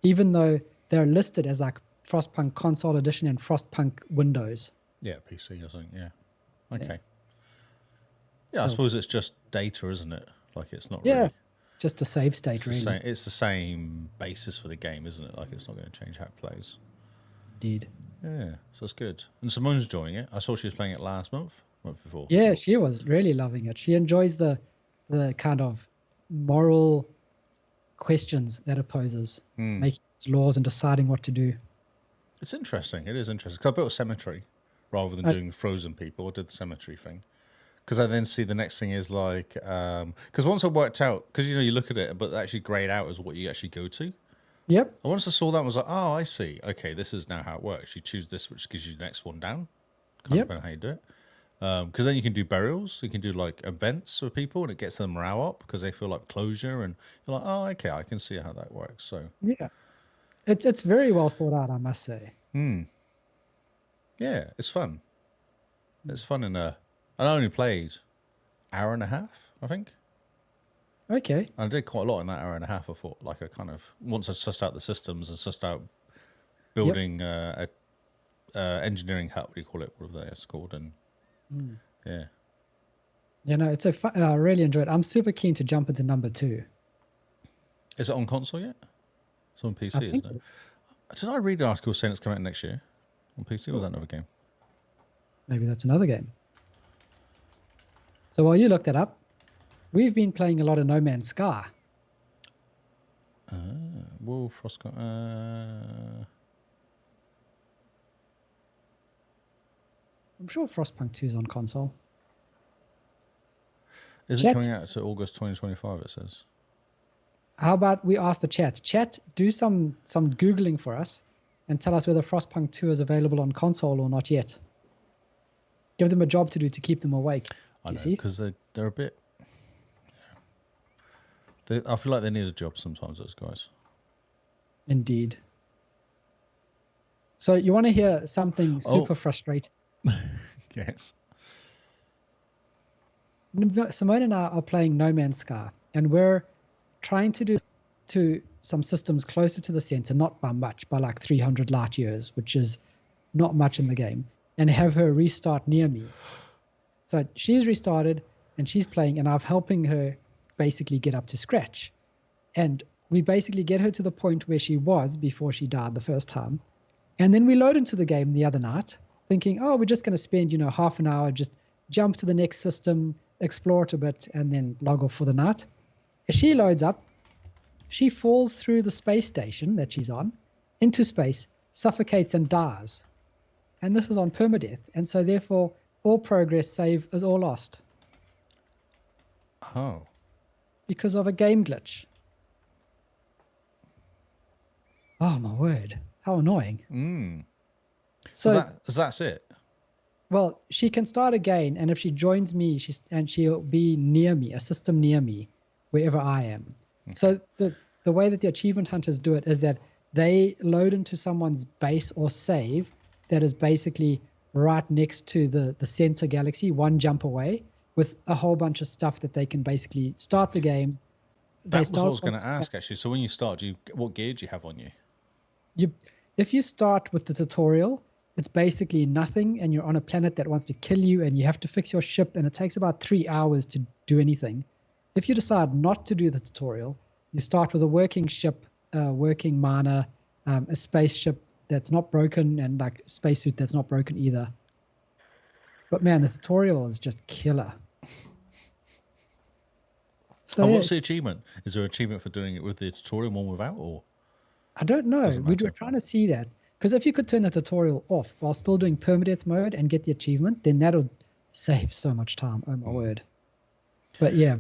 even though they're listed as like Frostpunk Console Edition and Frostpunk Windows. Yeah, PC or something, yeah. Okay. Yeah, I suppose it's just data, isn't it? Like it's not really... just a save state, really. It's the same basis for the game, isn't it? Like it's not going to change how it plays. Indeed. Yeah, so it's good. And Simone's enjoying it. I saw she was playing it last month before. Yeah, she was really loving it. She enjoys the kind of moral questions that it poses, making its laws and deciding what to do. It's interesting. It is interesting. 'Cause I built a cemetery rather than doing frozen people. I did the cemetery thing. Because I then see the next thing is like... Because once I worked out... Because, you look at it, but actually grayed out as what you actually go to. Yep. And once I saw that, I was like, oh, I see. Okay, this is now how it works. You choose this, which gives you the next one down. Kind of depending on how you do it. Because then you can do burials. You can do like events for people, and it gets them morale up because they feel like closure. And you're like, oh, okay, I can see how that works. So yeah, it's very well thought out, I must say. Yeah, it's fun. It's fun I only played hour and a half, I think. Okay. And I did quite a lot in that hour and a half. I thought, like, I kind of once I sussed out the systems and sussed out building a engineering hut, what do you call it? Whatever it's called, and yeah. It's I really enjoyed it. I'm super keen to jump into number 2. Is it on console yet? It's on PC, isn't it? Did I read an article saying it's coming out next year on PC? Or was that another game? Maybe that's another game. So while you look that up, we've been playing a lot of No Man's Sky. Whoa, Frostpunk. I'm sure Frostpunk 2 is on console. Is Chat. it coming out to August 2025, it says? How about we ask the chat? Chat, do some Googling for us and tell us whether Frostpunk 2 is available on console or not yet. Give them a job to do to keep them awake. I Do you know, see? because they're a bit... I feel like they need a job sometimes, those guys. Indeed. So you want to hear something super frustrating? Yes. Simone and I are playing No Man's Sky, and we're trying to do to some systems closer to the center, not by much, by like 300 light years, which is not much in the game, and have her restart near me. So she's restarted, and she's playing, and I'm helping her basically get up to scratch. And we basically get her to the point where she was before she died the first time. And then we load into the game the other night, thinking, oh, we're just going to spend, half an hour, just jump to the next system, explore it a bit, and then log off for the night. As she loads up, she falls through the space station that she's on into space, suffocates and dies. And this is on permadeath. And so therefore, all progress save is all lost. Oh. Because of a game glitch. Oh, my word. How annoying. So that's it? Well, she can start again, and if she joins me, she'll be near me, a system near me, wherever I am. Okay. So the way that the achievement hunters do it is that they load into someone's base or save that is basically right next to the center galaxy, one jump away, with a whole bunch of stuff that they can basically start the game. That was what I was going to ask, actually. So when you start, what gear do you have on you? If you start with the tutorial, it's basically nothing, and you're on a planet that wants to kill you, and you have to fix your ship, and it takes about 3 hours to do anything. If you decide not to do the tutorial, you start with a working ship, working mana, a spaceship that's not broken, and like a spacesuit that's not broken either. But man, the tutorial is just killer. So what's the achievement? Is there an achievement for doing it with the tutorial, one without, or? I don't know. We were trying to see that. Because if you could turn the tutorial off while still doing permadeath mode and get the achievement, then that'll save so much time. Oh, my word. But yeah,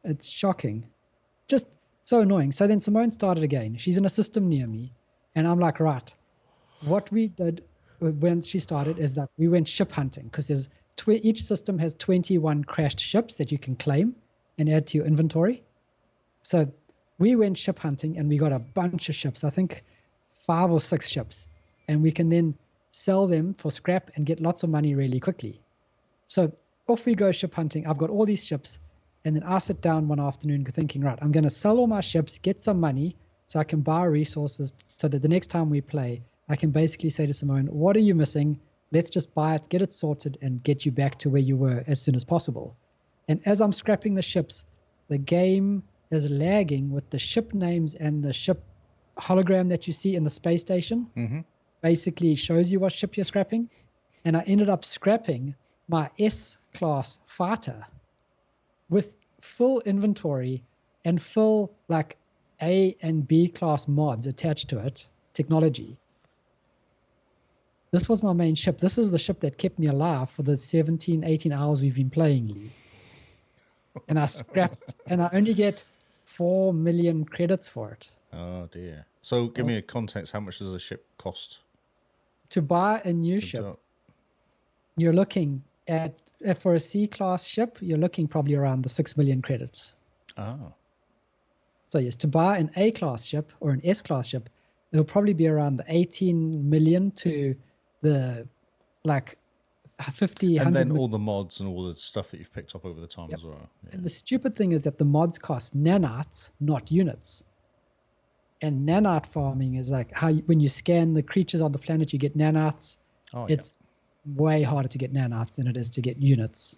it's shocking. Just so annoying. So then Simone started again. She's in a system near me. And I'm like, right. What we did when she started is that we went ship hunting, because each system has 21 crashed ships that you can claim and add to your inventory. So we went ship hunting and we got a bunch of ships. I think 5 or 6 ships, and we can then sell them for scrap and get lots of money really quickly. So off we go ship hunting. I've got all these ships, and then I sit down one afternoon thinking, right, I'm going to sell all my ships, get some money so I can buy resources so that the next time we play, I can basically say to Simone, what are you missing? Let's just buy it, get it sorted, and get you back to where you were as soon as possible. And as I'm scrapping the ships, the game is lagging with the ship names, and the ship hologram that you see in the space station basically shows you what ship you're scrapping. And I ended up scrapping my S-class fighter with full inventory and full like A and B class mods attached to it, technology. This was my main ship. This is the ship that kept me alive for the 17, 18 hours we've been playing, Lee. And I scrapped, and I only get 4 million credits for it. Oh dear. So give me a context. How much does a ship cost? To buy a new ship, you're looking at, for a C-class ship, you're looking probably around the 6 million credits. Oh. So yes, to buy an A-class ship or an S-class ship, it'll probably be around the 18 million to the like 50, and 100 then million. all the mods and all the stuff that you've picked up over the time as well. Yeah. And the stupid thing is that the mods cost nanites, not units. And nanite farming is like how when you scan the creatures on the planet, you get nanites. It's way harder to get nanites than it is to get units.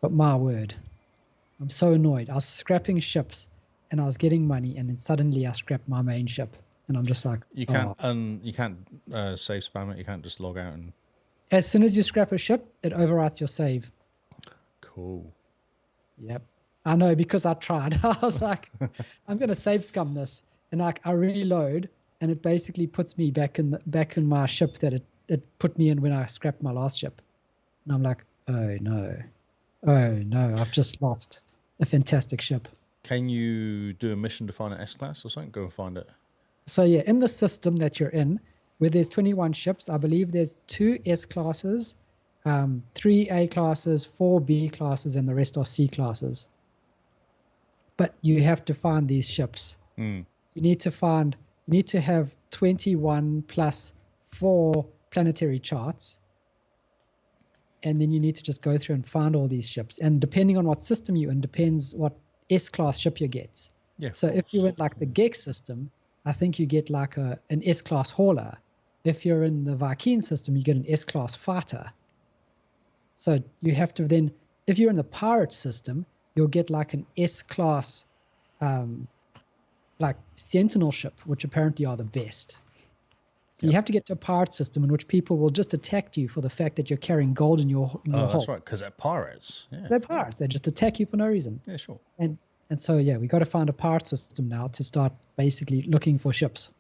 But my word, I'm so annoyed. I was scrapping ships and I was getting money, and then suddenly I scrapped my main ship, and I'm just like, you can't save spam it. You can't just log out and. As soon as you scrap a ship, it overwrites your save. Cool. Yep. I know, because I tried. I was like, I'm going to save scum this. And like I reload, and it basically puts me back in my ship that it put me in when I scrapped my last ship. And I'm like, oh no, I've just lost a fantastic ship. Can you do a mission to find an S-class or something? Go and find it. So yeah, in the system that you're in, where there's 21 ships, I believe there's 2 S classes, 3 A classes, 4 B classes, and the rest are C classes. But you have to find these ships. Mm. You need to have 21 plus 4 planetary charts. And then you need to just go through and find all these ships. And depending on what system you're in, depends what S-class ship you get. Yeah. So if you're in like the Gex system, I think you get like an S-class hauler. If you're in the Viking system, you get an S-class fighter. So you have to then, if you're in the pirate system, you'll get like an S-class like sentinel ship, which apparently are the best. So you have to get to a pirate system in which people will just attack you for the fact that you're carrying gold in your hull. That's right, because they're pirates. Yeah. They're pirates. They just attack you for no reason. Yeah, sure. And so, yeah, we got to find a pirate system now to start basically looking for ships.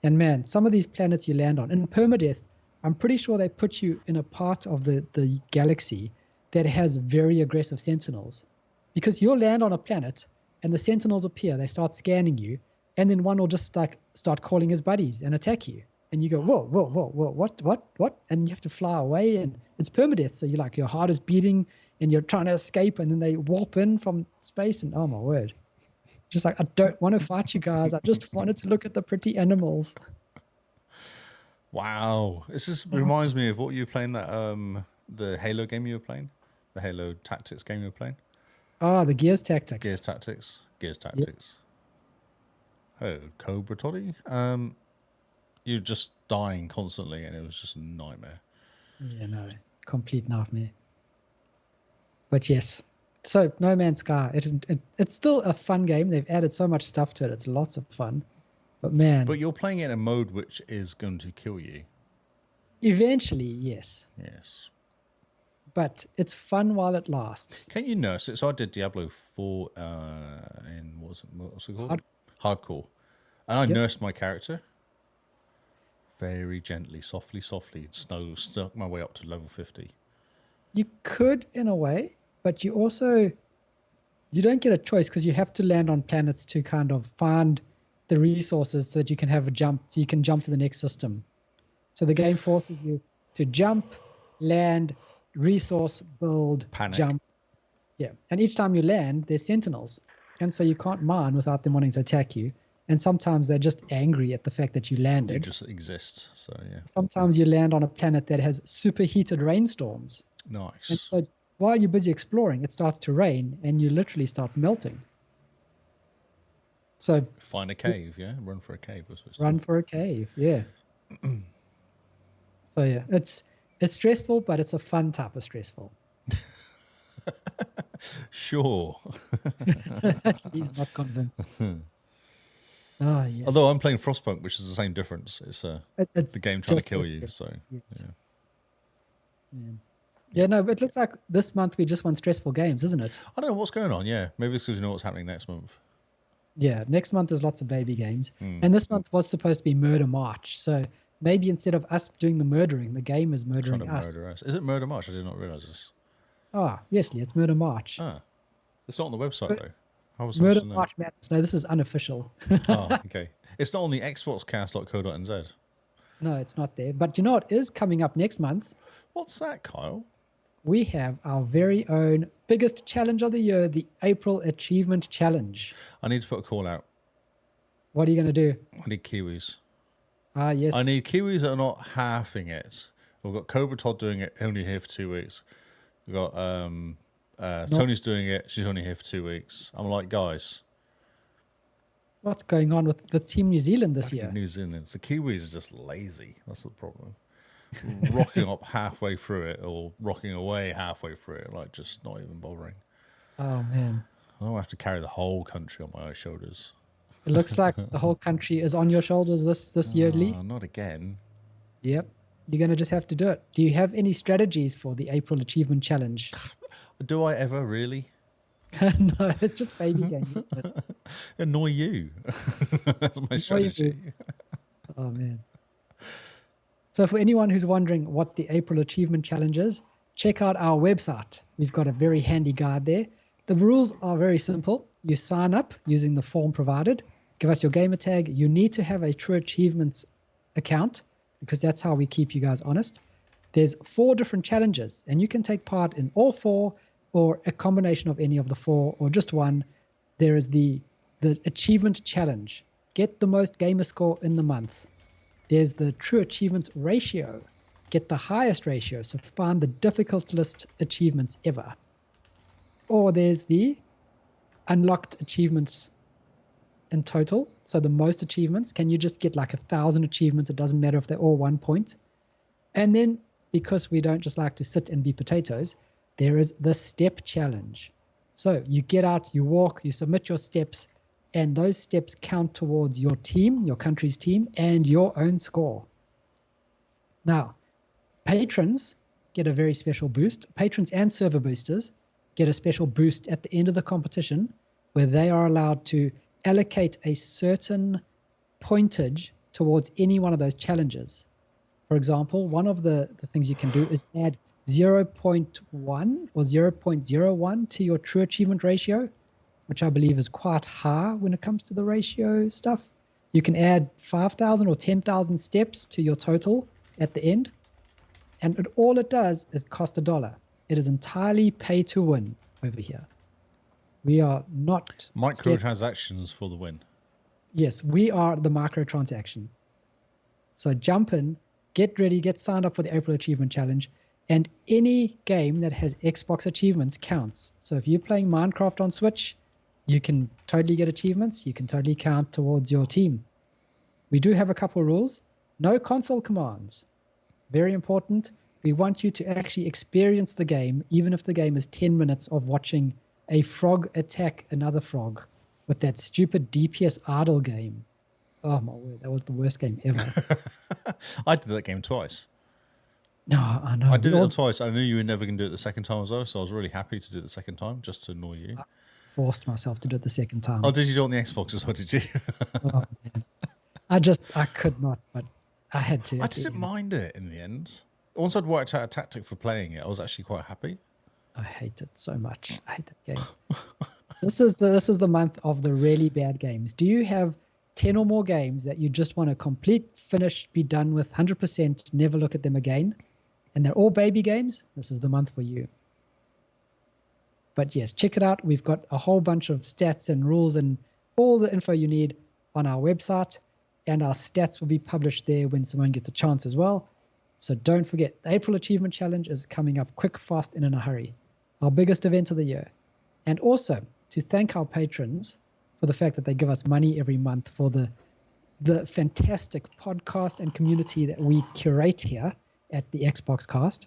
And man, some of these planets you land on, in permadeath, I'm pretty sure they put you in a part of the galaxy that has very aggressive sentinels. Because you'll land on a planet and the sentinels appear, they start scanning you, and then one will just like start calling his buddies and attack you. And you go, whoa, what? And you have to fly away, and it's permadeath. So you're like, your heart is beating and you're trying to escape, and then they warp in from space, and oh my word. Just like, I don't want to fight you guys. I just wanted to look at the pretty animals. Wow. This just reminds me of what you were playing, that the Halo game you were playing? The Halo Tactics game you were playing? Oh, the Gears Tactics. Gears Tactics. Oh, Cobra Toddy? You're just dying constantly, and it was just a nightmare. Yeah, no, complete nightmare. But yes, so No Man's Sky, it's still a fun game. They've added so much stuff to it. It's lots of fun. But man. But you're playing it in a mode which is going to kill you. Eventually, yes. Yes. But it's fun while it lasts. Can you nurse it? So I did Diablo 4 in, what's it called? Hardcore. And I nursed my character very gently, softly, stuck my way up to level 50. You could, in a way, but you don't get a choice, because you have to land on planets to kind of find the resources so that you can have a jump, so you can jump to the next system. So the game forces you to jump, land, resource, build, panic. Jump. Yeah. And each time you land, there's sentinels. And so you can't mine without them wanting to attack you. And sometimes they're just angry at the fact that you landed. You just exist. So, yeah. Sometimes you land on a planet that has superheated rainstorms. Nice. And so while you're busy exploring, it starts to rain and you literally start melting. So find a cave, yeah? Run for a cave. Run for a cave, yeah. So yeah, it's stressful, but it's a fun type of stressful. Sure. He's not convinced. Oh, yes. Although I'm playing Frostpunk, which is the same difference. It's the game trying to kill you. So yes. Yeah, no, but it looks like this month we just want stressful games, isn't it? I don't know what's going on. Yeah, maybe it's because you know what's happening next month. Yeah, next month there's lots of baby games, and this month was supposed to be Murder March. So maybe instead of us doing the murdering, the game is murdering us. Murder us. Is it Murder March? I did not realize this. Ah, yes, Lee, it's Murder March. Ah, it's not on the website though. Murder March Madness. No, this is unofficial. Oh, okay. It's not on the XboxCast.co.nz. No, it's not there. But you know what is coming up next month? What's that, Kyle? We have our very own biggest challenge of the year, the April Achievement Challenge. I need to put a call out. What are you going to do? I need Kiwis. Ah, yes. I need Kiwis that are not halving it. We've got Cobra Todd doing it, only here for 2 weeks. We've got Tony's doing it, she's only here for 2 weeks. I'm like, guys. What's going on with Team New Zealand this year? New Zealand. The Kiwis are just lazy. That's the problem. Rocking up halfway through it or rocking away halfway through it, like just not even bothering. Oh, man. I don't have to carry the whole country on my own shoulders. It looks like the whole country is on your shoulders this year, Lee. Not again. Yep. You're going to just have to do it. Do you have any strategies for the April Achievement Challenge? Do I ever really? No, it's just baby games. Isn't it? Annoy you. That's my strategy. Oh, man. So for anyone who's wondering what the April Achievement Challenge is, check out our website. We've got a very handy guide there. The rules are very simple. You sign up using the form provided. Give us your gamer tag. You need to have a True Achievements account because that's how we keep you guys honest. There's 4 different challenges, and you can take part in all 4 or a combination of any of the 4 or just one. There is the Achievement Challenge. Get the most gamer score in the month. There's the True Achievements Ratio. Get the highest ratio, so find the difficultest achievements ever. Or there's the Unlocked Achievements in total. So the most achievements. Can you just get like 1,000 achievements? It doesn't matter if they're all 1 point. And then, because we don't just like to sit and be potatoes, there is the Step Challenge. So you get out, you walk, you submit your steps, and those steps count towards your team, your country's team, and your own score. Now, patrons get a very special boost. Patrons and server boosters get a special boost at the end of the competition where they are allowed to allocate a certain pointage towards any one of those challenges. For example, one of the things you can do is add 0.1 or 0.01 to your True Achievement Ratio, which I believe is quite high when it comes to the ratio stuff. You can add 5,000 or 10,000 steps to your total at the end. And all it does is cost $1. It is entirely pay to win over here. We are not... Microtransactions for the win. Yes, we are the microtransaction. So jump in, get ready, get signed up for the April Achievement Challenge, and any game that has Xbox achievements counts. So if you're playing Minecraft on Switch, you can totally get achievements. You can totally count towards your team. We do have a couple of rules. No console commands. Very important. We want you to actually experience the game, even if the game is 10 minutes of watching a frog attack another frog with that stupid DPS idle game. Oh my word, that was the worst game ever. I did that game twice. No, I know. I did it twice. I knew you were never going to do it the second time as well, so I was really happy to do it the second time, just to annoy you. I forced myself to do it the second time. Oh, did you do it on the Xbox as well, did you? Oh, man. I could not, but I had to. I didn't mind it in the end. Once I'd worked out a tactic for playing it, I was actually quite happy. I hate it so much. I hate that game. This is the month of the really bad games. Do you have 10 or more games that you just want to complete, finish, be done with 100%, never look at them again? And they're all baby games? This is the month for you. But yes, check it out. We've got a whole bunch of stats and rules and all the info you need on our website. And our stats will be published there when someone gets a chance as well. So don't forget, the April Achievement Challenge is coming up quick, fast, and in a hurry. Our biggest event of the year. And also to thank our patrons for the fact that they give us money every month for the fantastic podcast and community that we curate here at the XboxCast.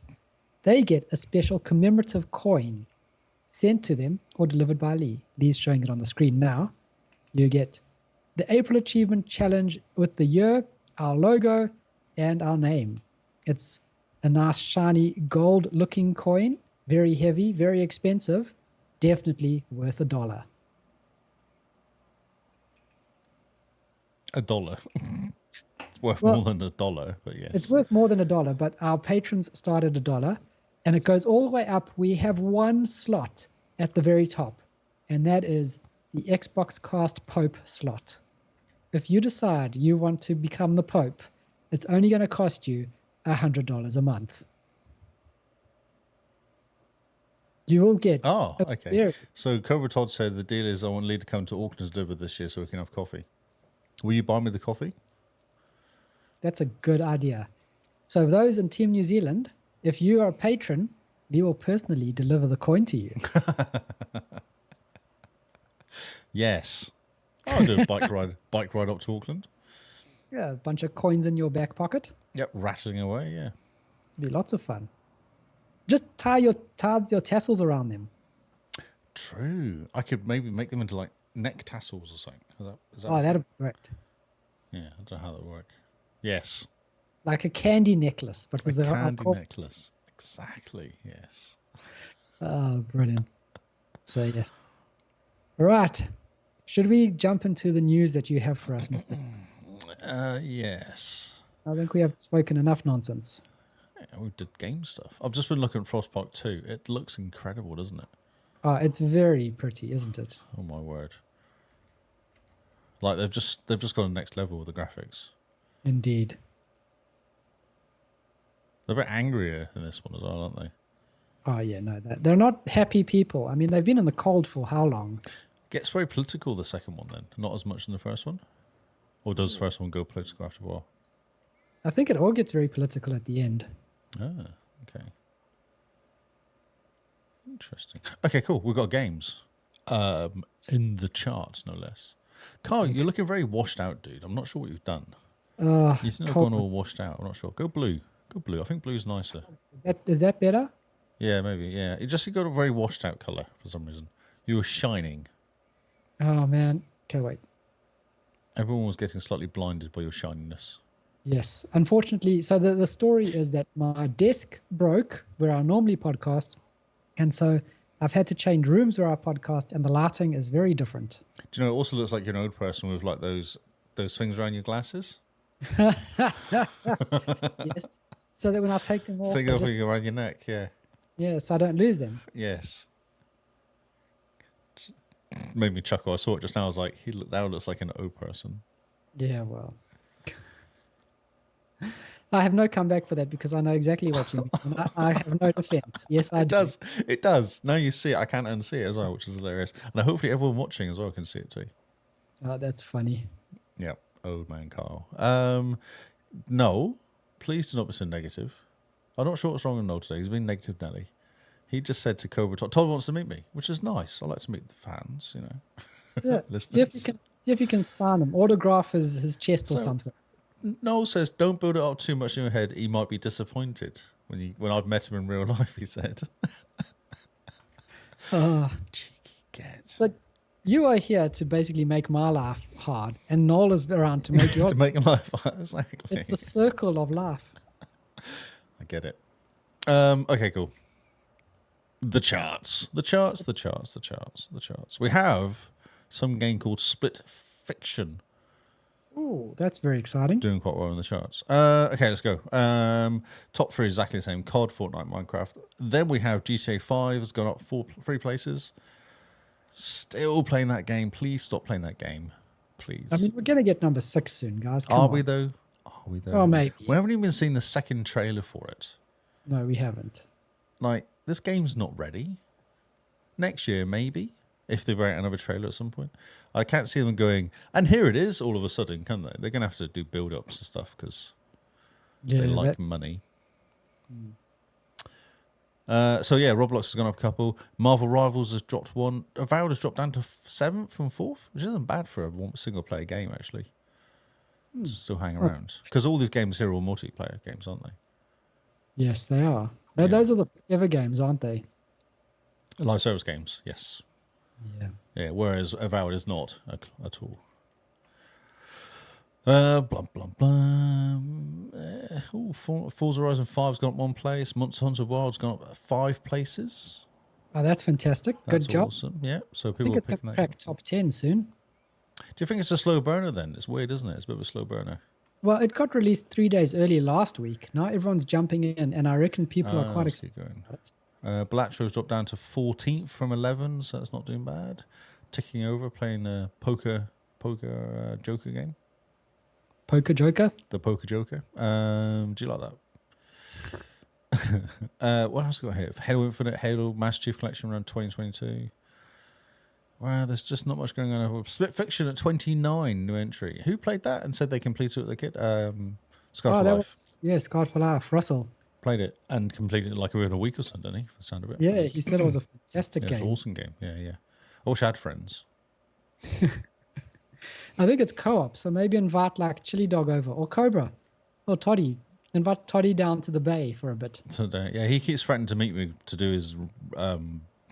They get a special commemorative coin sent to them or delivered by Lee. Lee's showing it on the screen now. You get the April Achievement Challenge with the year, our logo, and our name. It's a nice shiny gold looking coin, very heavy, very expensive, definitely worth $1. $1. It's worth more than $1, but yes. It's worth more than $1, but our patrons start at $1 and it goes all the way up. We have one slot at the very top, and that is the XboxCast Pope slot. If you decide you want to become the Pope, it's only going to cost you $100 a month. You will get... Oh, okay. So Cobra Todd said the deal is I want Lee to come to Auckland's this year so we can have coffee. Will you buy me the coffee? That's a good idea. So those in Team New Zealand, if you are a patron, Lee will personally deliver the coin to you. Yes. I'll do a bike ride up to Auckland. Yeah, a bunch of coins in your back pocket. Yep, rattling away, yeah. Be lots of fun. Just tie your tassels around them. True. I could maybe make them into like neck tassels or something. Is that that'd be great. Yeah, I don't know how that would work. Yes. Like a candy necklace, but with a candy necklace. Exactly, yes. Oh, brilliant. So, yes. Right. Should we jump into the news that you have for us, Mr.? Yes. I think we have spoken enough nonsense. Yeah, we did game stuff. I've just been looking at Frostpunk 2. It looks incredible, doesn't it? It's very pretty, isn't it? Oh my word! Like they've just gone to the next level with the graphics. Indeed. They're a bit angrier in this one as well, aren't they? Oh yeah, no, they're not happy people. I mean, they've been in the cold for how long? It gets very political, the second one, then. Not as much in the first one? Or does the first one go political after a while? I think it all gets very political at the end. Ah, okay. Interesting. Okay, cool. We've got games. In the charts, no less. Carl, you're looking very washed out, dude. I'm not sure what you've done. You seem to have gone all washed out. I'm not sure. Go blue. Go blue. I think blue's nicer. Is that better? Yeah, maybe. Yeah. You got a very washed out colour for some reason. You were shining. Oh, man. Okay, wait. Everyone was getting slightly blinded by your shininess. Yes. Unfortunately, so the story is that my desk broke where I normally podcast. And so I've had to change rooms where I podcast, and the lighting is very different. Do you know, it also looks like you're an old person with like those things around your glasses? Yes. So that when I take them off... So they go around your neck, yeah. Yeah, so I don't lose them. Yes. Made me chuckle. I saw it just now. I was like, that looks like an old person. Yeah, well. I have no comeback for that because I know exactly what you mean. I have no defense. Yes, I do. It does. Now you see it, I can't unsee it as well, which is hilarious. And hopefully everyone watching as well can see it too. Oh, that's funny. Yeah, old man Carl. No, please do not be so negative. I'm not sure what's wrong with Noel today. He's been negative, Nelly. He just said to Cobra Todd wants to meet me, which is nice. I like to meet the fans, you know. Yeah, see if you can sign him. Autograph his chest or something. Noel says, don't build it up too much in your head. He might be disappointed when I've met him in real life, he said. Cheeky get. But you are here to basically make my life hard, and Noel is around to make yours. To make life hard, exactly. It's the circle of life. I get it. Okay, cool. The charts. We have some game called Split Fiction. Oh, that's very exciting. Doing quite well in the charts. Okay, let's go. Top three exactly the same. COD, Fortnite, Minecraft. Then we have GTA 5 has gone up 3 places. Still playing that game. Please stop playing that game. Please. I mean, we're going to get number 6 soon, guys. Are we though? Oh, maybe. We haven't even seen the second trailer for it. No, we haven't. Like, this game's not ready. Next year, maybe. If they bring out another trailer at some point. I can't see them going, and here it is all of a sudden, can they? They're going to have to do build-ups and stuff because they like money. So, yeah, Roblox has gone up a couple. Marvel Rivals has dropped 1. Avowed has dropped down to 7th from 4th, which isn't bad for a single-player game, actually. Still hang around. Because all these games here are all multiplayer games, aren't they? Yes, they are. Those are the forever games, aren't they? Live service games, yes. Yeah. Yeah, whereas Avowed is not at all. Blum, blum, blum. Forza Horizon 5's gone up 1 place. Monster Hunter Wild's gone up 5 places. Oh, that's fantastic. That's good job. Awesome. Yeah, so I people think are it's picking going to that. crack top 10 soon. Do you think it's a slow burner then? It's weird, isn't it? It's a bit of a slow burner. Well, it got released 3 days early last week. Now everyone's jumping in, and I reckon people are quite excited about it. Blatcho's dropped down to 14th from 11, so that's not doing bad. Ticking over, playing a poker Joker game. Poker Joker? The Poker Joker. Do you like that? What else have we got here? Halo Infinite, Halo Master Chief Collection around 2022. Wow, there's just not much going on. Split Fiction at 29, new entry. Who played that and said they completed it with their kid? Scarred for Life. Scarred for Life. Russell. Played it and completed it like within a week or something, didn't he? For the sound of it. Yeah, he said it was a fantastic game. It was an awesome game. Yeah. I wish I had friends. I think it's co-op, so maybe invite like Chili Dog over or Cobra or Toddy. Invite Toddy down to the bay for a bit. Today, yeah, he keeps threatening to meet me to do his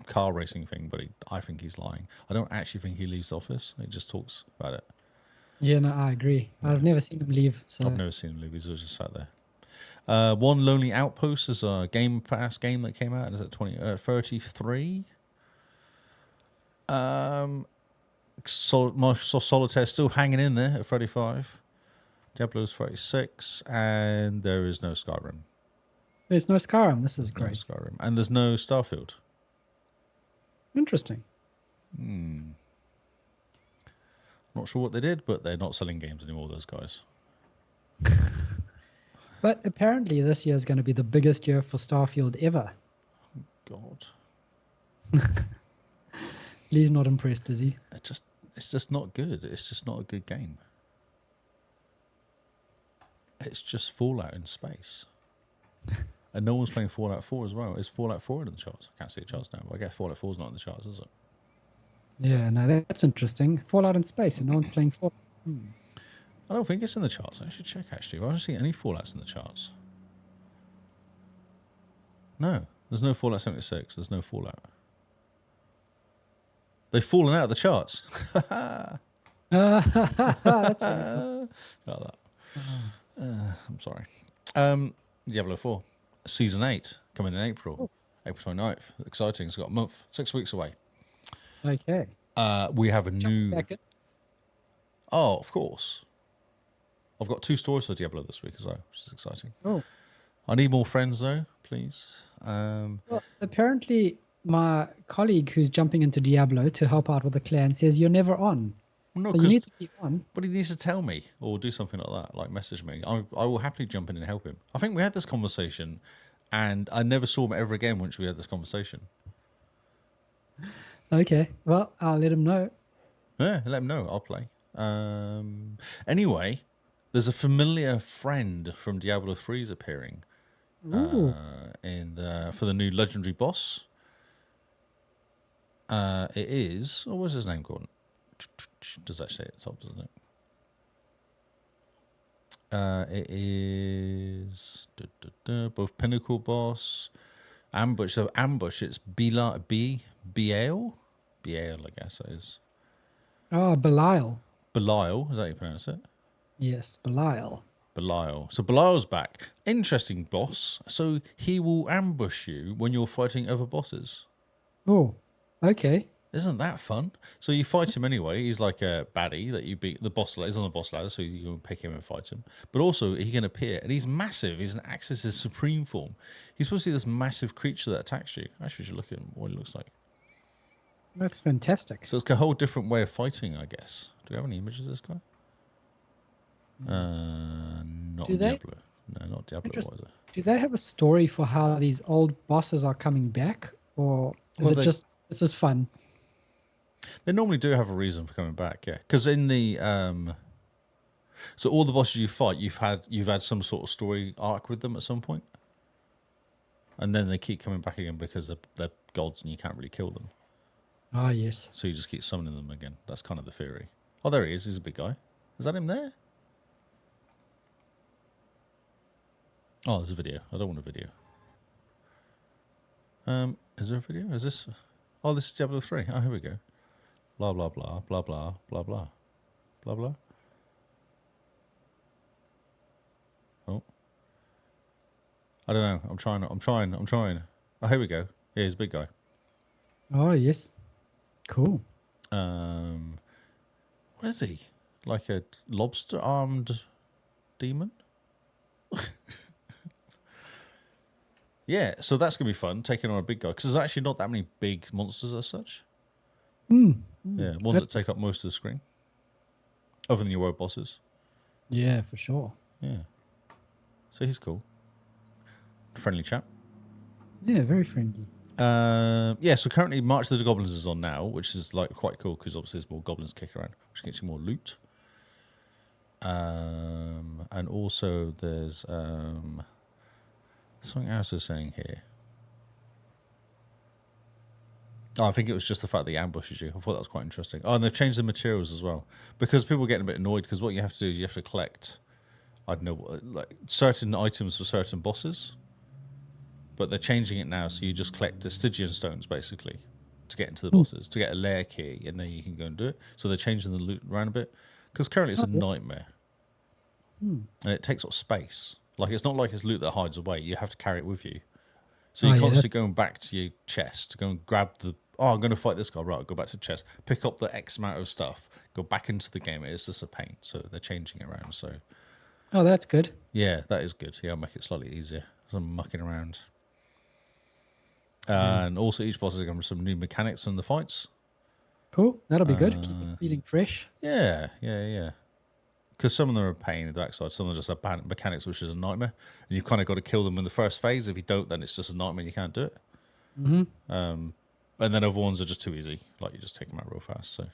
car racing thing, but I think he's lying. I don't actually think he leaves office. He just talks about it. Yeah, no, I agree. I've never seen him leave. So I've never seen him leave. He's always just sat there. One Lonely Outpost is a Game Pass game that came out. Is it 33? Microsoft Solitaire still hanging in there at 35. Diablo's 36, and there is no Skyrim. There's no Skyrim. This is No great. Skyrim, and there's no Starfield. Interesting. Not sure what they did, but they're not selling games anymore, those guys. But apparently this year is going to be the biggest year for Starfield ever. God. Lee's not impressed, is he? It's just not good. It's just not a good game. It's just Fallout in space. And no one's playing Fallout 4 as well. Is Fallout 4 in the charts? I can't see the charts now, but I guess Fallout 4 is not in the charts, is it? Yeah, no, that's interesting. Fallout in space, and no one's playing Fallout. I don't think it's in the charts. I should check, actually. I haven't seen any Fallouts in the charts. No, there's no Fallout 76. There's no Fallout. They've fallen out of the charts. That's Like that. I'm sorry. Diablo 4, Season 8, coming in April. April 29th. Exciting. It's got a month. 6 weeks away. okay. We have a new... Back in. Oh, of course. I've got 2 stories for Diablo this week as well, which is exciting. Oh. I need more friends, though, please. Well, apparently my colleague who's jumping into Diablo to help out with the clan says you're never on. No, So you need to be on. but he needs to tell me or do something like that, like message me. I will happily jump in and help him. I think we had this conversation, and I never saw him ever again once we had this conversation. Okay. Well, I'll let him know. Yeah, let him know. I'll play. Anyway, there's a familiar friend from Diablo 3 is appearing Ooh. for the new legendary boss. It is... Oh, what's his name called? Does that say it top, doesn't it? It is both Pinnacle boss, Ambush. So Ambush, it's Bial, I guess that is. Oh, Belial. Belial, is that how you pronounce it? Yes, Belial. Belial. So Belial's back. Interesting boss. So he will ambush you when you're fighting other bosses. Oh, okay. Isn't that fun? So you fight him anyway. He's like a baddie that you beat. The boss is on the boss ladder, so you can pick him and fight him. But also, he can appear, and he's massive. He's an Axis' supreme form. He's supposed to be this massive creature that attacks you. Actually, we should look at him, what he looks like. That's fantastic. So it's a whole different way of fighting, I guess. Do we have any images of this guy? Not Do they? Diablo. No, not Diablo. What is it? Do they have a story for how these old bosses are coming back? Or is Well, it just, this is fun? They normally do have a reason for coming back, yeah. Because in the so all the bosses you fight, you've had some sort of story arc with them at some point, and then they keep coming back again because they're gods and you can't really kill them. Ah, yes. So you just keep summoning them again. That's kind of the theory. Oh, there he is. He's a big guy. Is that him there? Oh, there's a video. I don't want a video. Is there a video? Is this? Oh, this is Diablo 3. Oh, here we go. Blah, blah, blah, blah, blah, blah, blah, blah, blah. Oh. I don't know. I'm trying. Oh, here we go. Yeah, he's a big guy. Oh, yes. Cool. What is he? Like a lobster-armed demon? Yeah, so that's going to be fun, taking on a big guy, because there's actually not that many big monsters as such. Yeah, ones that take up most of the screen. Other than your world bosses. Yeah, for sure. Yeah. So he's cool. Friendly chap. Yeah, very friendly. Yeah, so currently March of the Goblins is on now, which is like quite cool, because obviously there's more goblins kicking around, which gets you more loot. And also there's something else they're saying here. Oh, I think it was just the fact that he ambushes you. I thought that was quite interesting. Oh, and they've changed the materials as well. Because people are getting a bit annoyed, because what you have to do is you have to collect, I don't know, like certain items for certain bosses. But they're changing it now, so you just collect the Stygian stones, basically, to get into the bosses, to get a lair key, and then you can go and do it. So they're changing the loot around a bit. Because currently it's a nightmare. And it takes up space. Like, it's not like it's loot that hides away. You have to carry it with you. So you're constantly going back to your chest to go and grab the I'm going to fight this guy. Right, I'll go back to chess, pick up the X amount of stuff, go back into the game. It's just a pain. So they're changing it around. So Oh, that's good. yeah, that is good. Yeah, I'll make it slightly easier. So I'm mucking around. Yeah. And also each boss is going to have some new mechanics in the fights. Cool. That'll be good. Keep it feeling fresh. Yeah. Because some of them are a pain in the backside. Some of them just have bad mechanics, which is a nightmare. And you've kind of got to kill them in the first phase. If you don't, then it's just a nightmare. You can't do it. Mm-hmm. And then other ones are just too easy. Like you just take them out real fast. So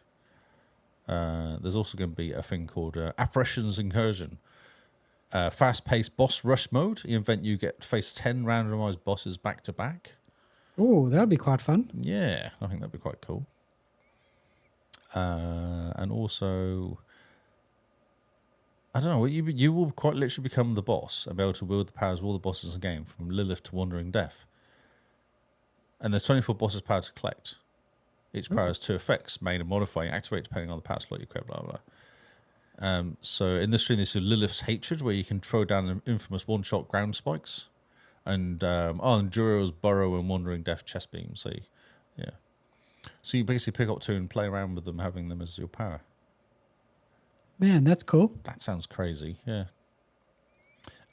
there's also going to be a thing called Apparitions Incursion. Fast-paced boss rush mode. In the event you get to face 10 randomized bosses back to back. Oh, that'll be quite fun. Yeah, I think that'd be quite cool. And also, I don't know, you will quite literally become the boss and be able to wield the powers of all the bosses in the game, from Lilith to Wandering Death. And there's 24 bosses power to collect. Each power has 2 effects, main and modifying, activate depending on the power slot you equip, blah, blah. So in this stream, this is Lilith's Hatred, where you can throw down an infamous one-shot ground spikes. And Endurio's Burrow and Wandering Death chest beam. So, yeah. So you basically pick up 2 and play around with them, having them as your power. Man, that's cool. That sounds crazy, yeah.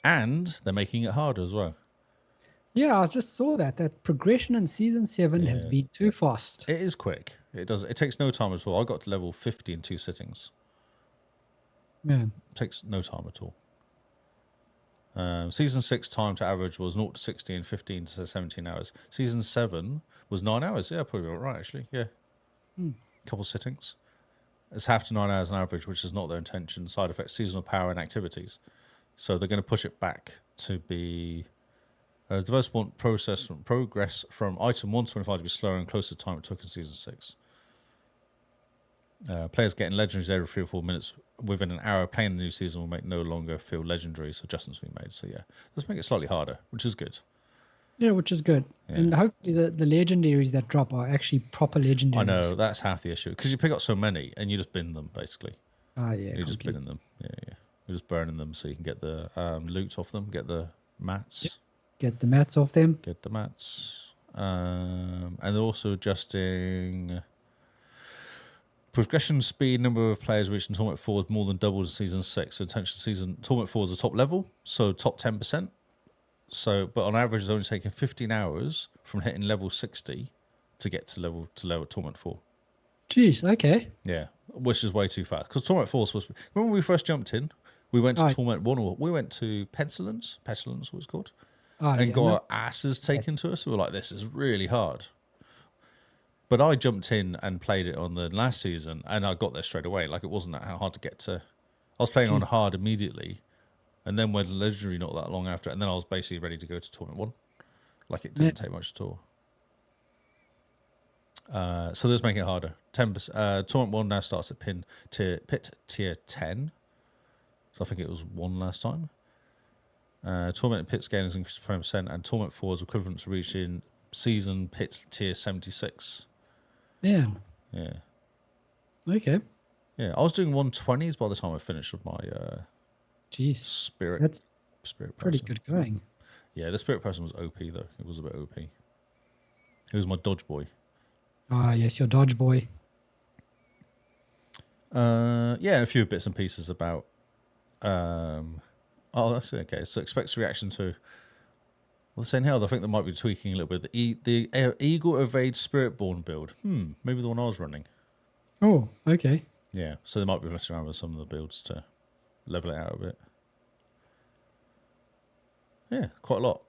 And they're making it harder as well. Yeah, I just saw that progression in season 7 has been too fast. It is quick. It does. It takes no time at all. I got to level 50 in 2 sittings. Man. It takes no time at all. Season 6 time to average was 0 to 60 in 15 to 17 hours. Season 7 was 9 hours. Yeah, probably about right, actually. Yeah. Couple sittings. It's half to 9 hours on average, which is not their intention. Side effects, seasonal power, and activities. So they're going to push it back to be... developers want progress from item 125 to be slower and closer to time it took in Season 6. Players getting legendaries every 3 or 4 minutes within an hour playing the new season will make no longer feel legendary, so adjustments will be made. So yeah, let's make it slightly harder, which is good. Yeah, which is good. Yeah. And hopefully the legendaries that drop are actually proper legendaries. I know, that's half the issue. Because you pick up so many and you just bin them, basically. Ah, yeah. You're just binning them. Yeah. You're just burning them so you can get the loot off them, get the mats. Yep. Get the mats off them. Get the mats. And they're also adjusting... Progression speed, number of players reaching Tournament 4 is more than doubled in Season 6. So intention Tournament 4 is the top level, so top 10%. So, but on average, it's only taking 15 hours from hitting level 60 to get to level Tournament 4. Jeez, okay. Yeah, which is way too fast. Because Tournament 4 is supposed to be... Remember when we first jumped in? We went to Tournament 1, or we went to Pestilence, what it's called, and got our asses taken to us. We were like, this is really hard. But I jumped in and played it on the last season, and I got there straight away. Like, it wasn't that hard to get to. I was playing on hard immediately, and then went legendary not that long after, and then I was basically ready to go to Tournament 1. Like, it didn't take much at all. So this making it harder. 10%. Tournament 1 now starts at pit tier 10. So I think it was 1 last time. Tournament pit scale is increased 20%, and Tournament 4 is equivalent to reaching season pit tier 76. Yeah. Yeah. Okay. Yeah, I was doing 120s by the time I finished with my spirit. That's spirit pretty person. Good going. Yeah, the spirit person was OP though. It was a bit OP. It was my dodge boy. Ah, yes, your dodge boy. Yeah, a few bits and pieces about. That's okay. So expects reaction to. Well, saying hell, I think they might be tweaking a little bit. The Eagle Evade Spiritborn build. Maybe the one I was running. Oh, okay. Yeah, so they might be messing around with some of the builds to level it out a bit. Yeah, quite a lot.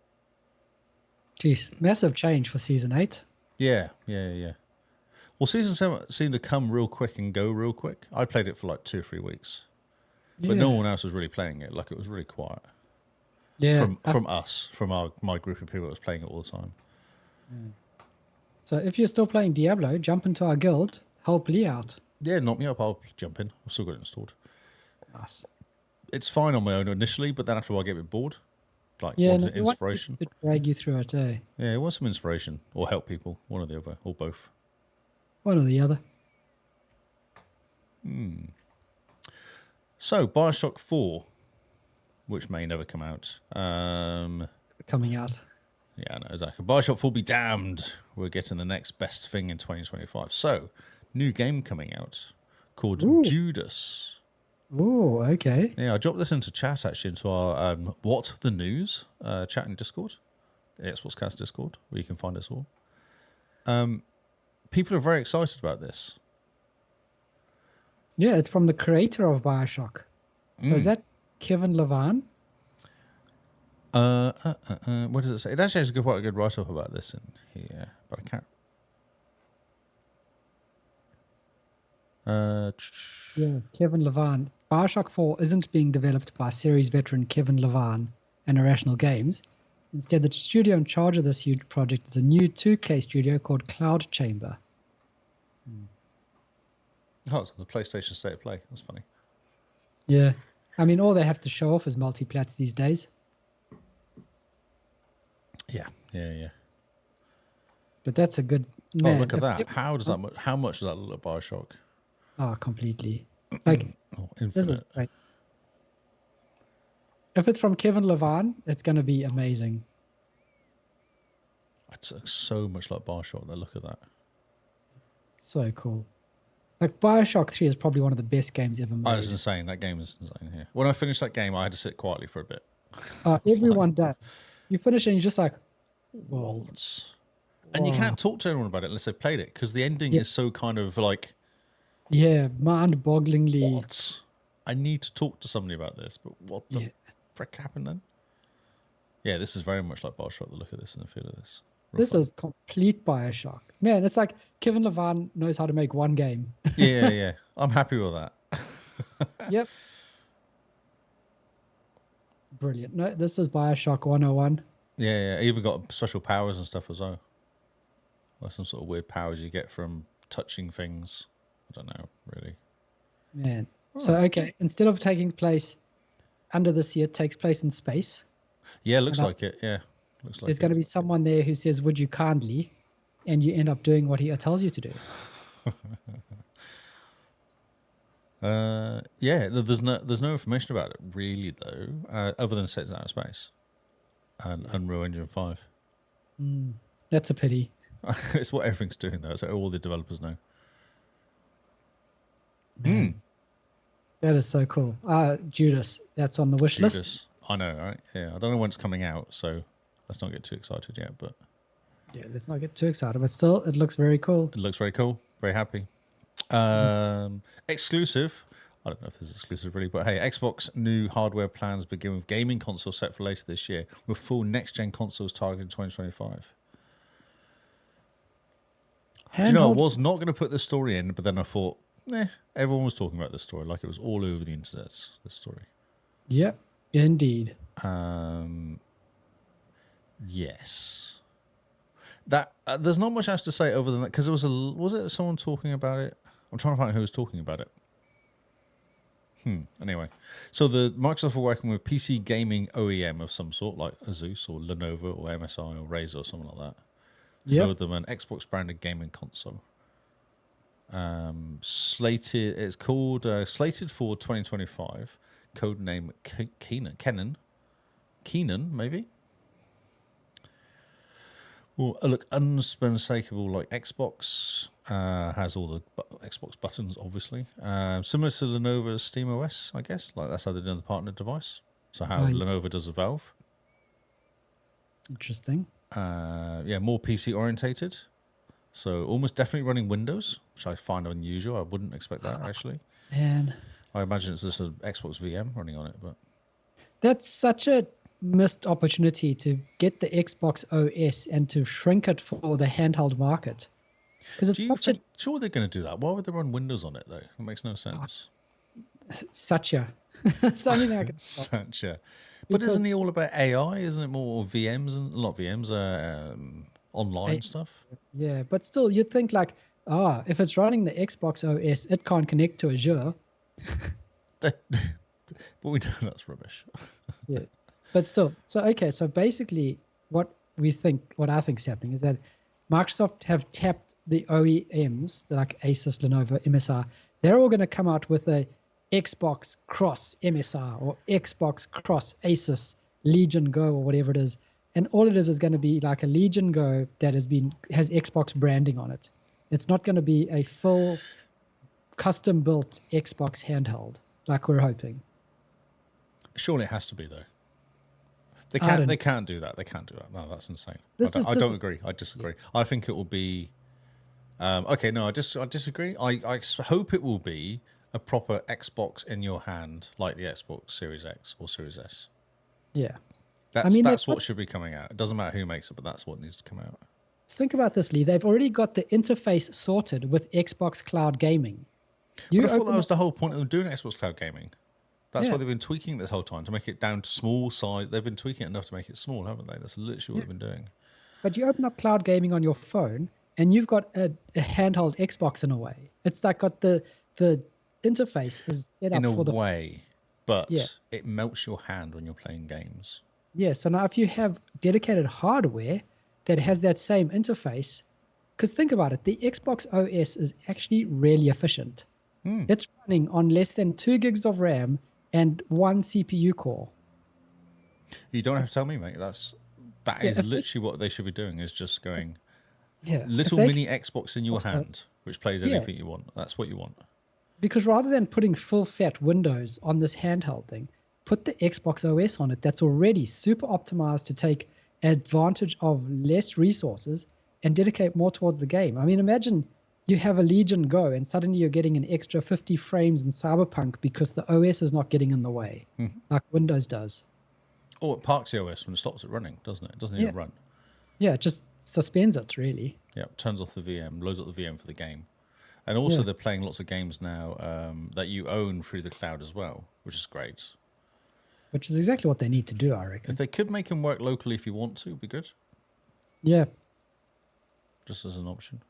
Jeez, massive change for Season 8. Yeah. Well, Season 7 seemed to come real quick and go real quick. I played it for like 2 or 3 weeks. But no one else was really playing it. Like, it was really quiet. Yeah. From my group of people that was playing it all the time. So if you're still playing Diablo, jump into our guild, help Lee out. Yeah, knock me up, I'll jump in. I've still got it installed. Nice. It's fine on my own initially, but then after a while I get a bit bored. Like, inspiration. To drag you through it, eh? Yeah, it wants some inspiration. Or help people. One or the other. Or both. One or the other. So, Bioshock 4, which may never come out. Coming out. Yeah, I know, exactly. Bioshock 4 be damned. We're getting the next best thing in 2025. So, new game coming out called Ooh. Judas. Oh, okay. Yeah, I dropped this into chat, actually, into our What the News chat in Discord, the XboxCast Discord, where you can find us all. People are very excited about this. Yeah, it's from the creator of Bioshock. So is that Kevin Levine? What does it say? It actually has quite a good write-up about this in here, but I can't. Yeah, Kevin Levine. Bioshock 4 isn't being developed by series veteran Kevin Levine and Irrational Games. Instead, the studio in charge of this huge project is a new 2K studio called Cloud Chamber. Oh, it's on the PlayStation State of Play. That's funny. Yeah. I mean, all they have to show off is multiplats these days. Yeah. But that's a good... Man, oh, look at that. How much does that look like Bioshock? Oh, completely. Like, this is great. If it's from Kevin Levine, it's going to be amazing. It's so much like Bioshock. Look at that. So cool. Like, Bioshock 3 is probably one of the best games ever made. Oh, it's insane. That game is insane here. When I finished that game, I had to sit quietly for a bit. Everyone does. You finish and you're just like, whoa. And you can't talk to anyone about it unless they've played it, because the ending is so kind of like... Yeah, mind-bogglingly. What? I need to talk to somebody about this, but what the frick happened then? Yeah, this is very much like Bioshock, the look of this and the feel of this. This is complete Bioshock. Man, it's like Kevin Levine knows how to make one game. Yeah. I'm happy with that. Yep. Brilliant. No, this is Bioshock 101. Yeah. Even got special powers and stuff as well. Like some sort of weird powers you get from touching things. I don't know, really. Man. So, okay, instead of taking place under the sea, it takes place in space. Yeah, looks like it. Yeah. Looks like there's going to be someone there who says, would you kindly? And you end up doing what he tells you to do. Yeah, there's no information about it really though, other than set in outer space and Unreal Engine 5. That's a pity. It's what everything's doing though, so all the developers know. That is so cool. Judas, that's on the wish list. I know, right? Yeah, I don't know when it's coming out, so let's not get too excited yet. But yeah, let's not get too excited. But still, it looks very cool. It looks very cool. Very happy. Exclusive. I don't know if this is exclusive really, but hey, Xbox new hardware plans begin with gaming console set for later this year, with full next-gen consoles targeted in 2025. Do you know, I was not going to put this story in, but then I thought, everyone was talking about this story, like it was all over the internet, this story. Yep, indeed. Yes. That there's not much else to say other than that, because was it someone talking about it? I'm trying to find out who was talking about it. Anyway, so the Microsoft are working with PC gaming OEM of some sort, like Asus or Lenovo or MSI or Razer or something like that, to build them an Xbox branded gaming console. It's called slated for 2025. Codename Keenan, maybe. Well, look, unmistakable like Xbox has all the Xbox buttons, obviously. Similar to Lenovo's SteamOS, I guess. Like that's how they do the partner device. So how Lenovo does with Valve. Interesting. More PC orientated. So almost definitely running Windows, which I find unusual. I wouldn't expect that actually. Man, I imagine it's just an Xbox VM running on it, but that's such a missed opportunity to get the Xbox OS and to shrink it for the handheld market. Because it's sure they're going to do that. Why would they run Windows on it though? It makes no sense. Satya. It's the only thing I can Satya. But isn't he all about AI? Isn't it more VMs and not VMs, online stuff? Yeah, but still, you'd think like, if it's running the Xbox OS, it can't connect to Azure. But we know that's rubbish. Yeah, but still, so basically, what I think is happening is that Microsoft have tapped the OEMs, like Asus, Lenovo, MSI. They're all going to come out with a Xbox cross MSI or Xbox cross Asus Legion Go or whatever it is. and all it is going to be like a Legion Go that has Xbox branding on it. It's not going to be a full custom built Xbox handheld like we're hoping. Surely it has to be though. They can't do that. They can't do that. No, that's insane. I don't agree. I disagree. I think it will be. Okay, no, I disagree. I hope it will be a proper Xbox in your hand, like the Xbox Series X or Series S. Yeah. That's what should be coming out. It doesn't matter who makes it, but that's what needs to come out. Think about this, Lee. They've already got the interface sorted with Xbox Cloud Gaming. But I thought that was the whole point of them doing Xbox Cloud Gaming. That's why they've been tweaking this whole time, to make it down to small size. They've been tweaking it enough to make it small, haven't they? That's literally what they've been doing. But you open up Cloud Gaming on your phone, and you've got a handheld Xbox in a way. It's like got the interface is set up for the way, but it melts your hand when you're playing games. Yeah, so now if you have dedicated hardware that has that same interface, because think about it, the Xbox OS is actually really efficient. It's running on less than 2 gigs of RAM and 1 CPU core. You don't have to tell me, mate. That is literally what they should be doing, is just going little mini Xbox in your hand, which plays anything you want. That's what you want. Because rather than putting full fat Windows on this handheld thing, put the Xbox OS on it that's already super optimized to take advantage of less resources and dedicate more towards the game. I mean, imagine you have a Legion Go and suddenly you're getting an extra 50 frames in Cyberpunk because the OS is not getting in the way, like Windows does. Or it parks the OS when it stops it running, doesn't it? It doesn't even run. Yeah, it just suspends it, really. Yeah, turns off the VM, loads up the VM for the game. And also they're playing lots of games now that you own through the cloud as well, which is great. Which is exactly what they need to do, I reckon. If they could make them work locally if you want to, it'd be good. Yeah. Just as an option.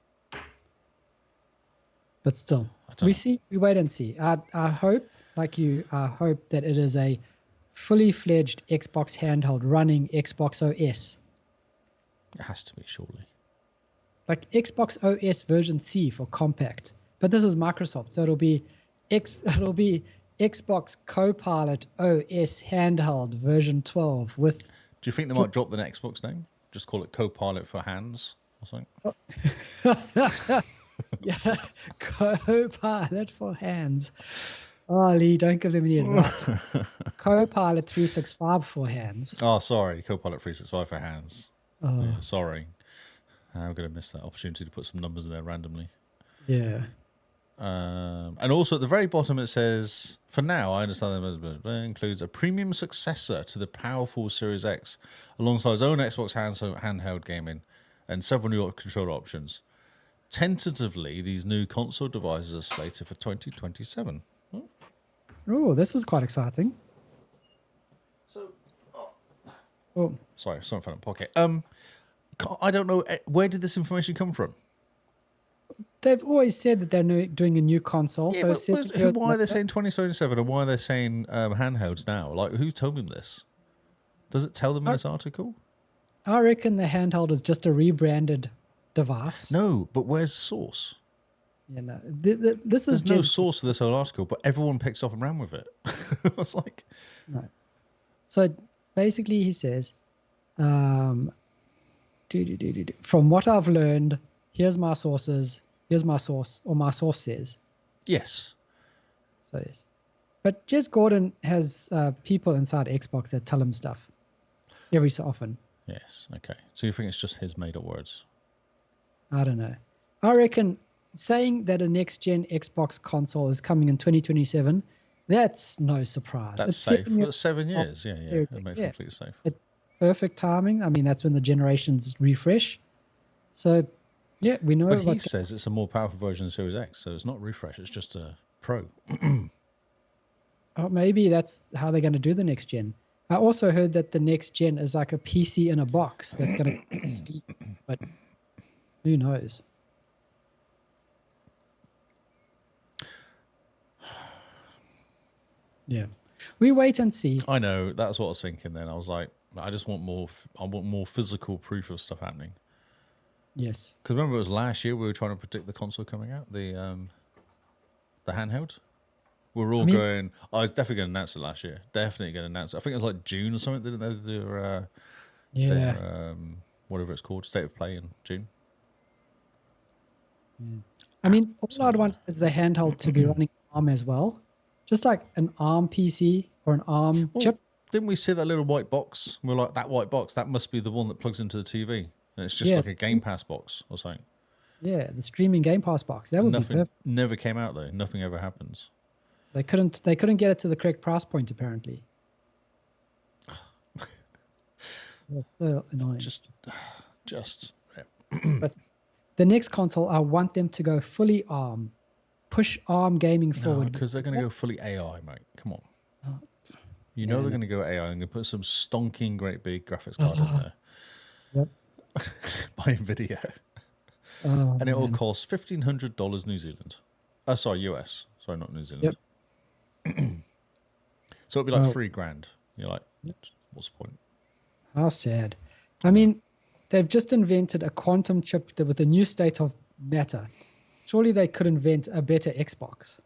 But still, we wait and see. I hope, like you, I hope that it is a fully fledged Xbox handheld running Xbox OS. It has to be, surely. Like Xbox OS version C for compact. But this is Microsoft, so it'll be Xbox Copilot OS handheld version 12 with... Do you think they might drop the Xbox name? Just call it Copilot for hands or something? Yeah, Copilot for hands. Oh, Lee, don't give them any advice. Copilot 365 for hands. Oh, sorry. Copilot 365 for hands. Oh. Yeah, sorry. I'm going to miss that opportunity to put some numbers in there randomly. Yeah. And also at the very bottom it says, for now, I understand that includes a premium successor to the powerful Series X, alongside its own Xbox handheld gaming and several new controller options. Tentatively, these new console devices are slated for 2027. Oh, this is quite exciting. Sorry, something fell in my pocket. I don't know, where did this information come from? They've always said that they're doing a new console. Yeah, so why are they saying 2027 and why are they saying handhelds now? Like, who told them this? Does it tell them in this article? I reckon the handheld is just a rebranded device. No, but where's the source? You know, this is There's no source to this whole article, but everyone picks up and ran with it. I was like... No. So basically he says, from what I've learned, here's my sources, here's my source, or my source says. Yes. So yes. But Jez Gordon has people inside Xbox that tell him stuff every so often. Yes, okay. So you think it's just his made-up words? I don't know. I reckon saying that a next-gen Xbox console is coming in 2027, that's no surprise. That's safe. That's 7 years. Yeah, yeah. That makes it completely safe. It's perfect timing. I mean, that's when the generations refresh. So, yeah, we know. But he says it's a more powerful version of Series X, so it's not refresh. It's just a Pro. Oh, maybe that's how they're going to do the next gen. I also heard that the next gen is like a PC in a box that's going to steep, but who knows? Yeah, we wait and see. I know, that's what I was thinking. Then I was like, I just want more. I want more physical proof of stuff happening. Yes, because remember it was last year we were trying to predict the console coming out, the handheld. We were all going, I was definitely going to announce it last year. Definitely going to announce it. I think it was like June or something. They did their Yeah. their whatever it's called, State of Play in June. I mean, all I'd want is the handheld to be running ARM as well. Just like an ARM PC or an ARM chip. Didn't we see that little white box? We're like, that white box, that must be the one that plugs into the TV. And it's just like a Game Pass box or something. Yeah, the streaming Game Pass box. That would be perfect. Never came out though. Nothing ever happens. They couldn't get it to the correct price point apparently. That's so annoying. Just But the next console, I want them to go fully ARM, push ARM gaming forward. Because they're going to go fully AI, mate. Come on. You know they're going to go AI and going to put some stonking great big graphics card in there. Yep. By NVIDIA. And it will cost $1,500 New Zealand. Sorry, US. Sorry, not New Zealand. Yep. So it'll be like $3,000. You're like, what's the point? How sad. I mean, they've just invented a quantum chip with a new state of matter. Surely they could invent a better Xbox.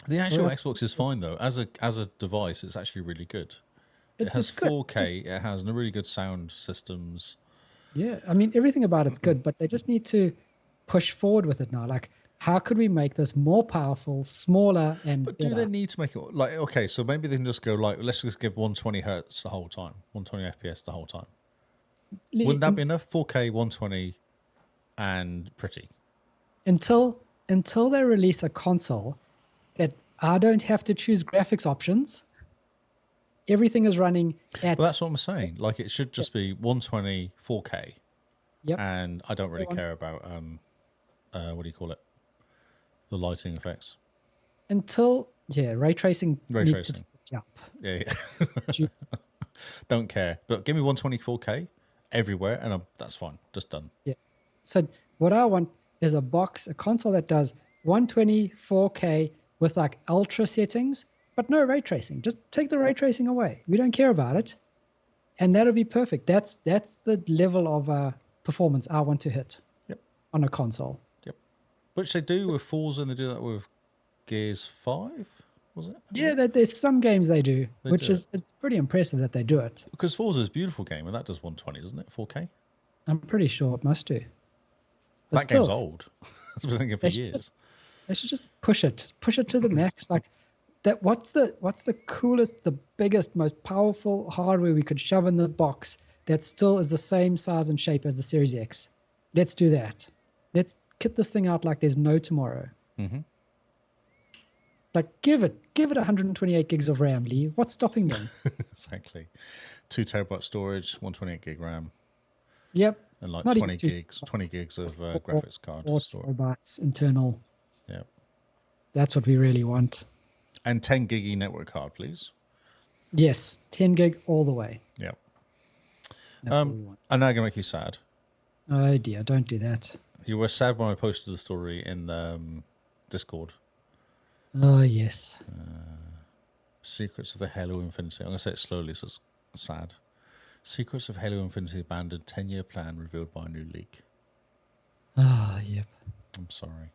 The actual Xbox is fine though. As a device, it's actually really good. It has 4K. It has really good sound systems. Yeah, I mean everything about it's good, but they just need to push forward with it now. Like, how could we make this more powerful, smaller, and But better? do they need to make it like okay? So maybe they can just go like, let's just give 120 hertz the whole time, 120 FPS the whole time. Wouldn't that be enough? 4K, 120, and pretty. Until they release a console that I don't have to choose graphics options. Everything is running at... Well, that's what I'm saying. Like, it should just be 120, 4K. Yep. And I don't really care about, what do you call it? The lighting effects. Until, ray tracing needs to jump. Yeah. Don't care. But give me 120, 4K everywhere, and that's fine. Just done. Yeah. So what I want is a console that does 120, 4K with like ultra settings, but no ray tracing. Just take the ray tracing away. We don't care about it. And that'll be perfect. That's the level of performance I want to hit on a console. Yep. Which they do with Forza, and they do that with Gears 5, was it? Yeah, there's some games they do, it's pretty impressive that they do it. Because Forza is a beautiful game, and that does 120, doesn't it? 4K? I'm pretty sure it must do. But that game's old. I've been thinking for years. They should just push it to the max. Like that. What's the coolest, the biggest, most powerful hardware we could shove in the box that still is the same size and shape as the Series X? Let's do that. Let's kit this thing out like there's no tomorrow. Mm-hmm. Like give it 128 gigs of RAM, Lee. What's stopping them? Exactly. 2 terabyte storage, 128 gig RAM. Yep. And like Not 20 gigs of graphics card storage. Terabytes internal. Yeah. That's what we really want. And 10 gig network card, please. Yes, 10 gig all the way. Yeah. That's what we want. I'm now going to make you sad. Oh dear, don't do that. You were sad when I posted the story in the Discord. Oh yes. Secrets of the Halo Infinity. I'm going to say it slowly so it's sad. Secrets of Halo Infinity abandoned 10-year plan revealed by a new leak. Ah, yep. I'm sorry.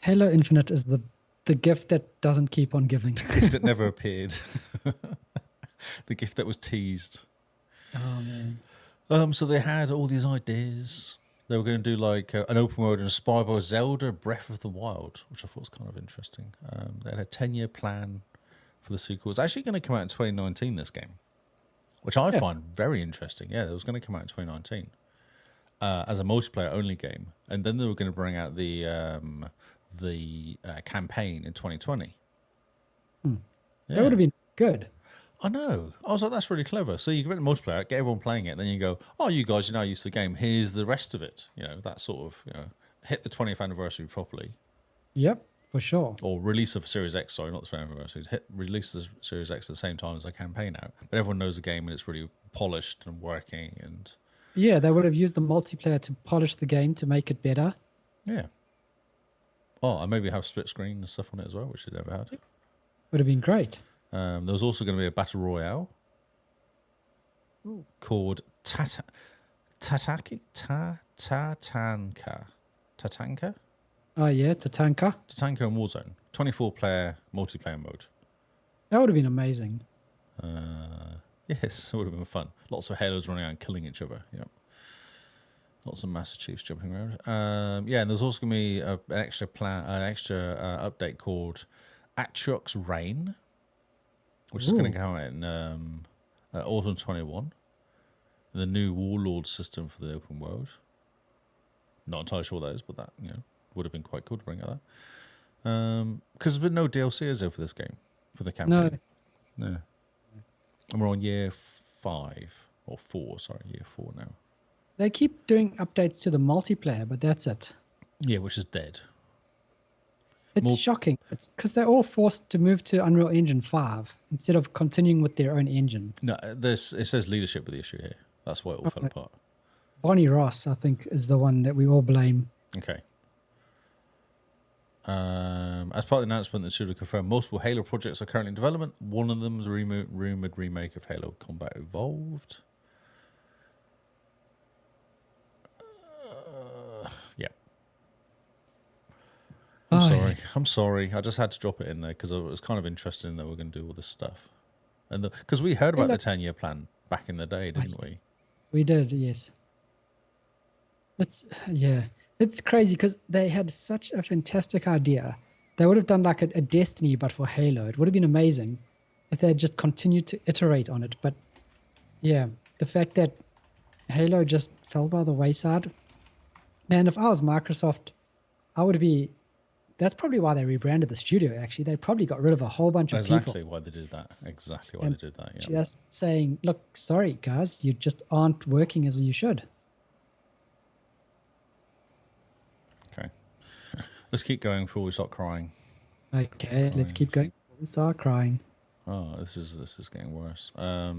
Halo Infinite is the gift that doesn't keep on giving. The gift that never appeared. The gift that was teased. Oh man. So they had all these ideas. They were going to do like an open world inspired by Zelda Breath of the Wild, which I thought was kind of interesting. They had a 10-year plan for the sequel. It's actually going to come out in 2019, this game, which I find very interesting. Yeah, it was going to come out in 2019 as a multiplayer only game. And then they were going to bring out the campaign in 2020. Yeah. That would have been good. I know. I was like, that's really clever. So you get the multiplayer, get everyone playing it, then you go, oh, you guys, you're now used to the game. Here's the rest of it. You know, that sort of, hit the 20th anniversary properly. Yep, for sure. Or release of Series X, sorry, not the 20th anniversary. Release the Series X at the same time as the campaign out. But everyone knows the game and it's really polished and working. And yeah, they would have used the multiplayer to polish the game to make it better. Yeah. Oh, and maybe have split screen and stuff on it as well, which they never had. Would have been great. There was also going to be a battle royale called Tatanka. Oh yeah, Tatanka. Tatanka and Warzone. 24-player multiplayer mode. That would have been amazing. Yes, it would have been fun. Lots of Halos running around killing each other. Yeah. Lots of Master Chiefs jumping around. Yeah, and there's also going to be an extra update called Atriox Rain, which is going to come out in autumn 21. The new Warlord system for the open world. Not entirely sure what that is, but that would have been quite cool to bring out that. Because there's been no DLC as for this game for the campaign. No. And we're on year 5 or 4. Sorry, year 4 now. They keep doing updates to the multiplayer, but that's it. Yeah, which is dead. It's shocking. It's because they're all forced to move to Unreal Engine 5 instead of continuing with their own engine. No, it says leadership with the issue here. That's why it all fell apart. Bonnie Ross, I think, is the one that we all blame. Okay. As part of the announcement, the studio confirmed multiple Halo projects are currently in development. One of them is the rumored remake of Halo Combat Evolved. Yeah. I'm sorry. I just had to drop it in there because it was kind of interesting that we're going to do all this stuff. And because we heard about the 10-year plan back in the day, didn't we? We did, yes. It's crazy because they had such a fantastic idea. They would have done like a Destiny, but for Halo. It would have been amazing if they had just continued to iterate on it. But yeah, the fact that Halo just fell by the wayside. Man, if I was Microsoft, I would be... That's probably why they rebranded the studio, actually. They probably got rid of a whole bunch of people. Exactly why they did that. Yeah. Just saying, look, sorry, guys, you just aren't working as you should. Okay. Let's keep going before we start crying. Okay, let's keep going before we start crying. Oh, this is getting worse. Yeah,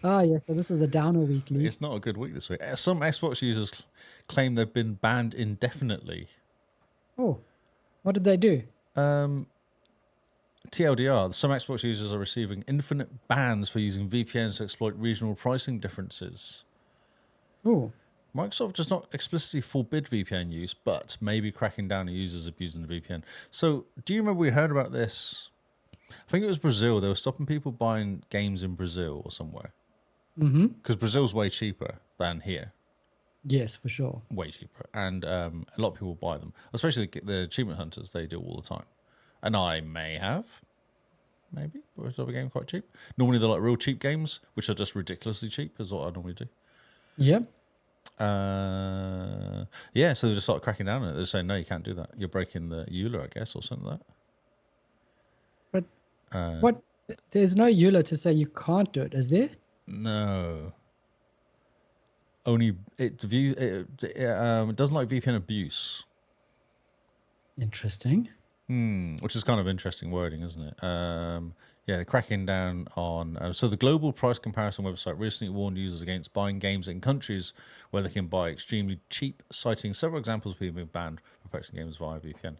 so this is a downer weekly. It's not a good week this week. Some Xbox users claim they've been banned indefinitely. Oh, what did they do? TLDR, some Xbox users are receiving infinite bans for using VPNs to exploit regional pricing differences. Oh. Microsoft does not explicitly forbid VPN use, but may be cracking down on users abusing the VPN. So, do you remember we heard about this? I think it was Brazil. They were stopping people buying games in Brazil or somewhere. Mm-hmm. Because Brazil's way cheaper than here. Yes, for sure. Way cheaper. And a lot of people buy them. Especially the achievement hunters. They do all the time. And I may have. Maybe. Or is a game quite cheap? Normally they're like real cheap games, which are just ridiculously cheap, is what I normally do. Yep. Yeah, so they just start cracking down on it. They're saying, no, you can't do that. You're breaking the EULA, I guess, or something like that. But what? There's no EULA to say you can't do it, is there? No. Only it doesn't like VPN abuse. Interesting. Which is kind of interesting wording, isn't it? Yeah, they're cracking down on... so the global price comparison website recently warned users against buying games in countries where they can buy extremely cheap, citing several examples of people being banned for purchasing games via VPN.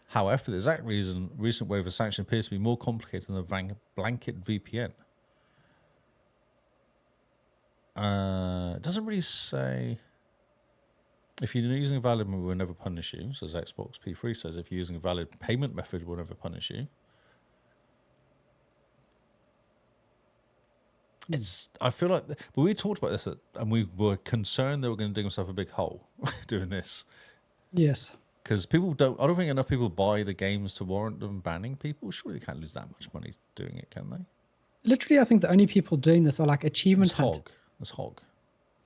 However, for the exact reason, recent wave of sanction appears to be more complicated than a blanket VPN. It doesn't really say... If you're using a valid method, we'll never punish you, says Xbox. P3 says if you're using a valid payment method, we'll never punish you. I feel like... But we talked about this, and we were concerned they were going to dig themselves a big hole doing this. Yes. Because people don't... I don't think enough people buy the games to warrant them banning people. Surely they can't lose that much money doing it, can they? Literally, I think the only people doing this are like achievement hunters. It's Hog.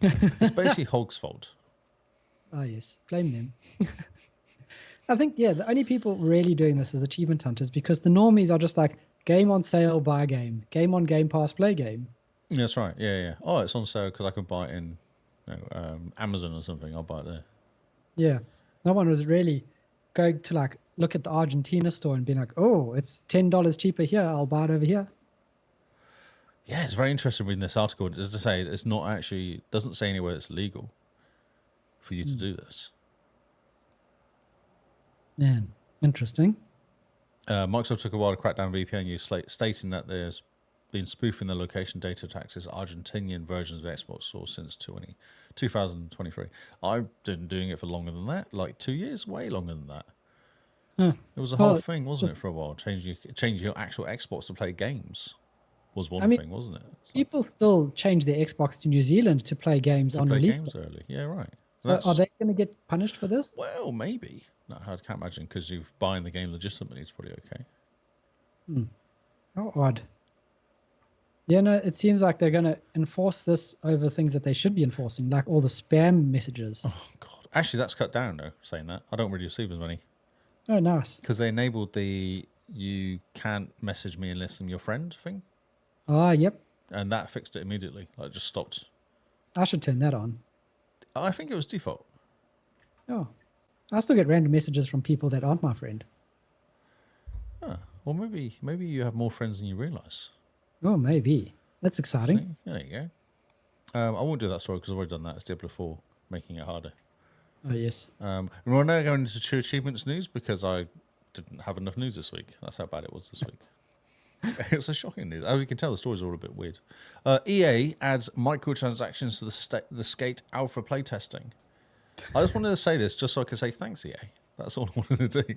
It's basically Hog's fault. Oh, yes. Blame them. I think, yeah, the only people really doing this is achievement hunters because the normies are just like, game on sale, buy a game. Game on Game Pass, play game. That's right. Yeah. Oh, it's on sale because I can buy it in Amazon or something. I'll buy it there. Yeah. No one was really going to like look at the Argentina store and be like, oh, it's $10 cheaper here. I'll buy it over here. Yeah, it's very interesting reading this article. As to say, it's not actually... doesn't say anywhere it's legal for you to do this. Yeah, interesting. Microsoft took a while to crack down VPN use, stating that there's been spoofing the location data taxes Argentinian versions of Xbox Source since 2023. I've been doing it for longer than that, like 2 years, way longer than that. Huh. It was a whole Well, thing, wasn't just, it, for a while? Changing your actual Xbox to play games was I one mean, thing, wasn't it? It's like people still change their Xbox to New Zealand to play games to on play release games day. early. Yeah, right. So are That's they going to get punished for this? well, maybe. No, I can't imagine because you're buying the game legitimately. It's probably okay. How odd. Yeah, no, it seems like they're going to enforce this over things that they should be enforcing, like all the spam messages. Oh God, actually, that's cut down though. Saying that, I don't really receive as many Oh, nice. because they enabled the you can't message me unless I'm your friend thing, Ah, yep. and that fixed it immediately. Like, just stopped. I should turn that on. I think it was default. Oh, I still get random messages from people that aren't my friend. Huh. Well, maybe you have more friends than you realise. Oh, maybe. That's exciting. See? There you go. I won't do that story because I've already done that. It's Diablo 4, making it harder. Oh, yes. We're now going into True Achievements news because I didn't have enough news this week. That's how bad it was this week. It's a shocking news. As you can tell, the stories are all a bit weird. EA adds microtransactions to the Skate Alpha playtesting. I just wanted to say this just so I could say thanks, EA. That's all I wanted to do.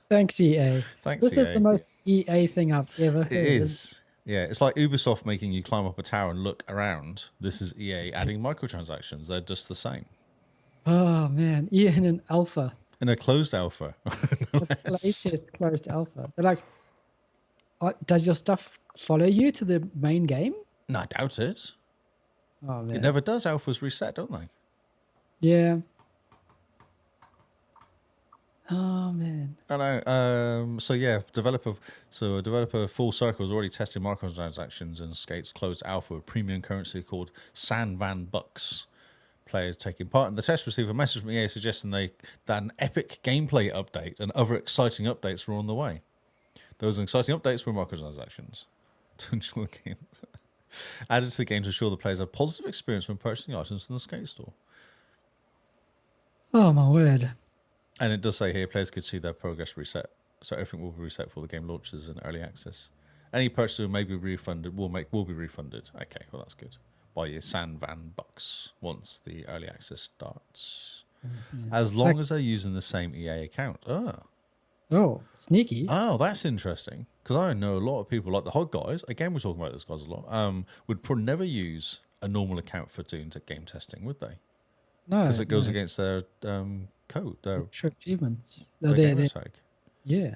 Thanks, EA. Thanks, This EA. is the most EA thing I've ever heard. It is. Yeah, it's like Ubisoft making you climb up a tower and look around. This is EA adding microtransactions. They're just the same. Oh, man. EA in an alpha. In a closed alpha. Playtest closed alpha. They're like, does your stuff follow you to the main game? No, I doubt it. Oh, man. It never does. Alphas reset, don't they? Yeah. Oh, man. I know. So yeah, a developer Full Circle is already testing microtransactions in Skate's closed alpha with premium currency called Sandvan Bucks. Players taking part in the test received a message from EA suggesting that an epic gameplay update and other exciting updates were on the way. Those exciting updates were microtransactions to ensure games added to the game to ensure the players have a positive experience when purchasing items in the Skate store. Oh, my word. And it does say here players could see their progress reset, so everything will be reset before the game launches in early access. Any purchaser may be refunded will be refunded. Okay, well that's good. By your Sandvan Bucks once the early access starts, as long as they're using the same EA account. Oh, sneaky. That's interesting because I know a lot of people like the Hog guys. Again, we're talking about those guys a lot. Would probably never use a normal account for doing game testing, would they? No, Because it goes against their code, their True achievements. gamer tag. Yeah.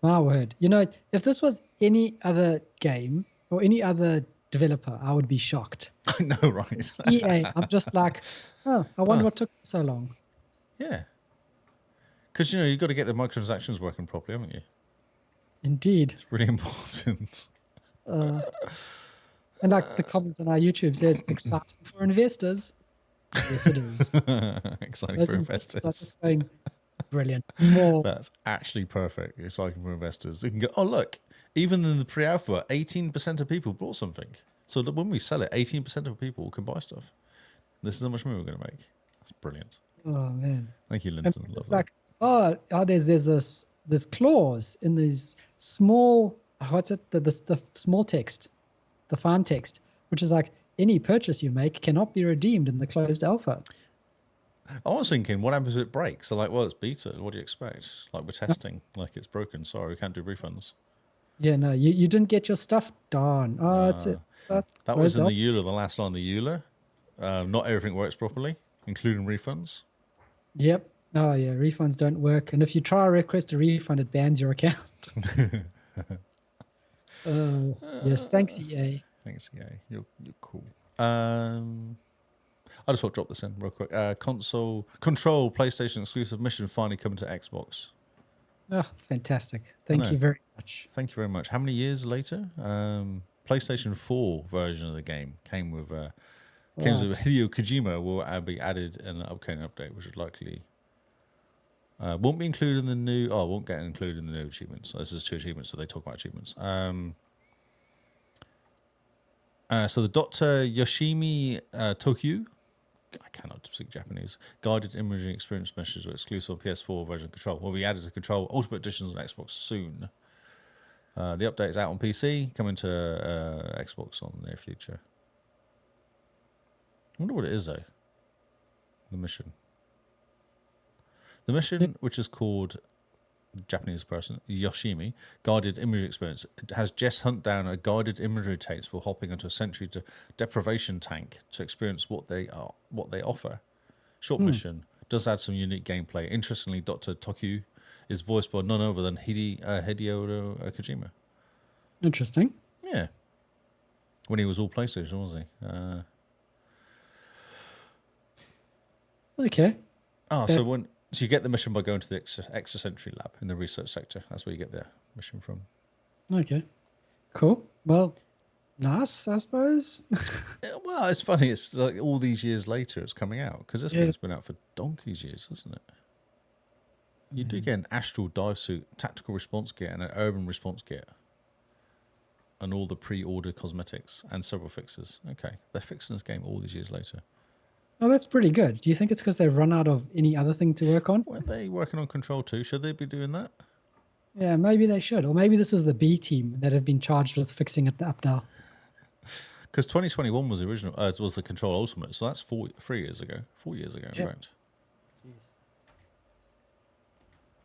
My word. You know, if this was any other game or any other developer, I would be shocked. I know, right? It's EA. I'm just like, I wonder what took so long. Yeah. Because, you've got to get the microtransactions working properly, haven't you? Indeed. It's really important. And like the comment on our YouTube says, exciting for investors. Yes, it is. Exciting Those for investors are investors. just going, brilliant. More. That's actually perfect. Exciting for investors. You can go, oh, look, even in the pre-alpha, 18% of people bought something. So that when we sell it, 18% of people can buy stuff. This is how much money we're going to make. That's brilliant. Oh, man. Thank you, And Linton. it's Lovely. like, there's this clause in these small, what's it? The small text, the fine text, which is like, any purchase you make cannot be redeemed in the closed alpha. I was thinking, what happens if it breaks? They're like, well, it's beta. What do you expect? Like, we're testing. Like, it's broken. Sorry, we can't do refunds. Yeah, no, you didn't get your stuff. Darn. Oh, it's it. That was in the EULA, the last line of the EULA. Not everything works properly, including refunds. Yep. Oh, yeah, refunds don't work. And if you try to request a refund, it bans your account. Yes, thanks, EA. Thanks, EA. You're cool. I just want to drop this in real quick. Control PlayStation exclusive mission finally coming to Xbox. Oh, fantastic. Thank you very much. Thank you very much. How many years later? PlayStation 4 version of the game came with Hideo Kojima will be added in an upcoming update, which is likely won't be included in the new. Won't get included in the new achievements. So this is 2 achievements, so they talk about achievements. So the Dr. Yoshimi Tokyu, I cannot speak Japanese, guided imaging experience measures with exclusive PS4 version control will be added to Control Ultimate Editions on Xbox soon. The update is out on PC, coming to Xbox on the near future. I wonder what it is, though. The mission, which is called Japanese person, Yoshimi, guided imagery experience. It has Jess hunt down a guided imagery tapes for hopping into a century deprivation tank to experience what they offer. Short mission, does add some unique gameplay. Interestingly, Dr. Tokyu is voiced by none other than Hideo Kojima. Interesting. Yeah. When he was all PlayStation, wasn't he? Okay. So you get the mission by going to the extrasensory lab in the research sector. That's where you get the mission from. Okay. Cool. Well, nice, I suppose. Well, it's funny. It's like all these years later, it's coming out because this game's been out for donkey's years, hasn't it? You do get an astral dive suit, tactical response gear, and an urban response gear, and all the pre-order cosmetics and several fixes. Okay, they're fixing this game all these years later. Oh, that's pretty good. Do you think it's because they've run out of any other thing to work on? Were they working on Control 2? Should they be doing that? Yeah, maybe they should. Or maybe this is the B team that have been charged with fixing it up now. Because 2021 was the original, was the Control Ultimate, so that's 4 years ago. 4 years ago, in fact.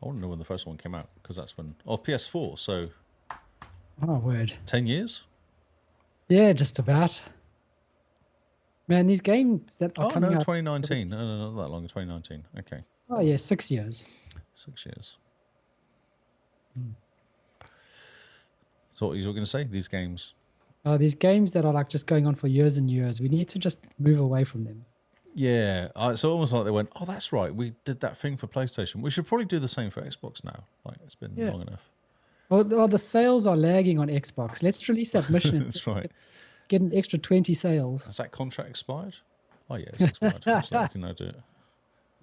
I want to know when the first one came out, because that's when... Oh, PS4, so... Oh, word. 10 years? Yeah, just about. Man, these games that are coming out... 2019. No, not that long, 2019. Okay. Oh, yeah, 6 years. 6 years. So what are you going to say? These games? These games that are like just going on for years and years, we need to just move away from them. Yeah, it's almost like they went, oh, that's right, we did that thing for PlayStation. We should probably do the same for Xbox now. Like, it's been long enough. Well, the sales are lagging on Xbox. Let's release that mission. That's right. Get an extra 20 sales. Has that contract expired? Oh, yeah, it's expired. So we can now do it.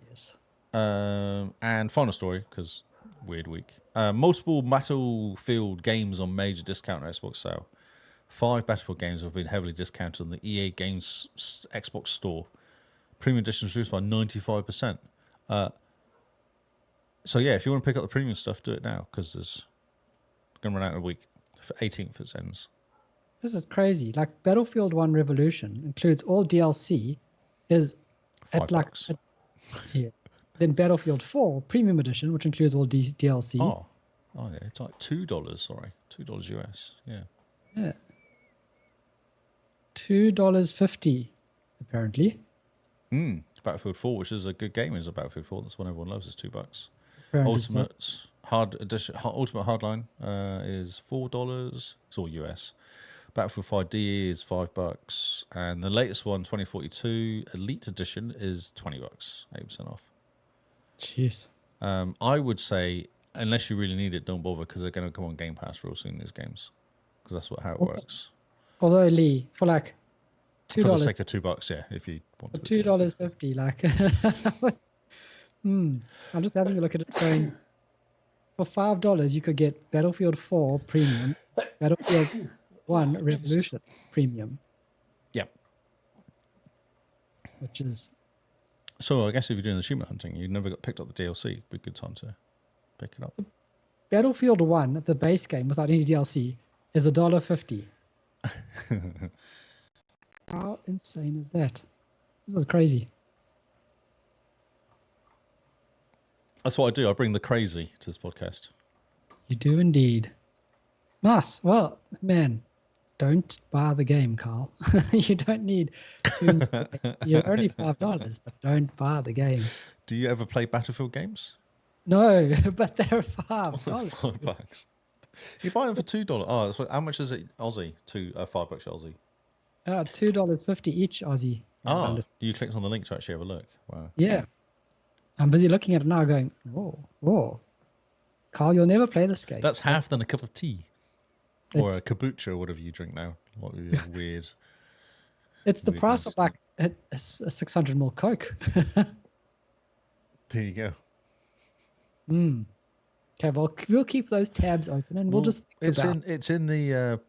Yes. And final story, because weird week. Multiple Battlefield games on major discount on Xbox sale. 5 Battlefield games have been heavily discounted on the EA Games Xbox store. Premium editions reduced by 95%. So yeah, if you want to pick up the premium stuff, do it now, because it's going to run out in a week. For 18th it ends. This is crazy. Like Battlefield 1 Revolution includes all DLC, is at like then Battlefield 4 Premium Edition, which includes all DLC. Oh yeah, it's like $2. Sorry, $2 US. Yeah. Yeah. $2.50 apparently. Battlefield 4, which is a good game, is a Battlefield 4. That's one everyone loves. Is $2. Apparently Ultimate Hard Edition, Ultimate Hardline is $4. It's all US. Battlefield 5 DE is $5, and the latest one, 2042 Elite Edition, is $20, 8% off. Jeez. I would say, unless you really need it, don't bother, because they're going to come on Game Pass real soon. These games, because that's how it works. Although Lee, for like $2, for the sake of $2, yeah, if you want to. $2.50, like. I'm just having a look at it. Going for $5, you could get Battlefield 4 Premium, Battlefield 1 Revolution Premium. Yep. Which is. So I guess if you're doing the achievement hunting, you never got picked up the DLC. It'd be a good time to pick it up. Battlefield 1, the base game without any DLC, is $1.50. How insane is that? This is crazy. That's what I do. I bring the crazy to this podcast. You do indeed. Nice. Well, man, don't buy the game, Carl. You don't need to. You're only $5, but don't buy the game. Do you ever play Battlefield games? No, but they're $5. $5. You buy them for $2. Oh, so how much is it Aussie? $5 Aussie. $2.50 each Aussie. Oh, you clicked on the link to actually have a look. Wow. Yeah. I'm busy looking at it now going, whoa. Carl, you'll never play this game. That's half than a cup of tea. Or a kombucha or whatever you drink now. What weird. It's the price of like a 600ml Coke. There you go. Okay, well, we'll keep those tabs open and we'll just think it's in the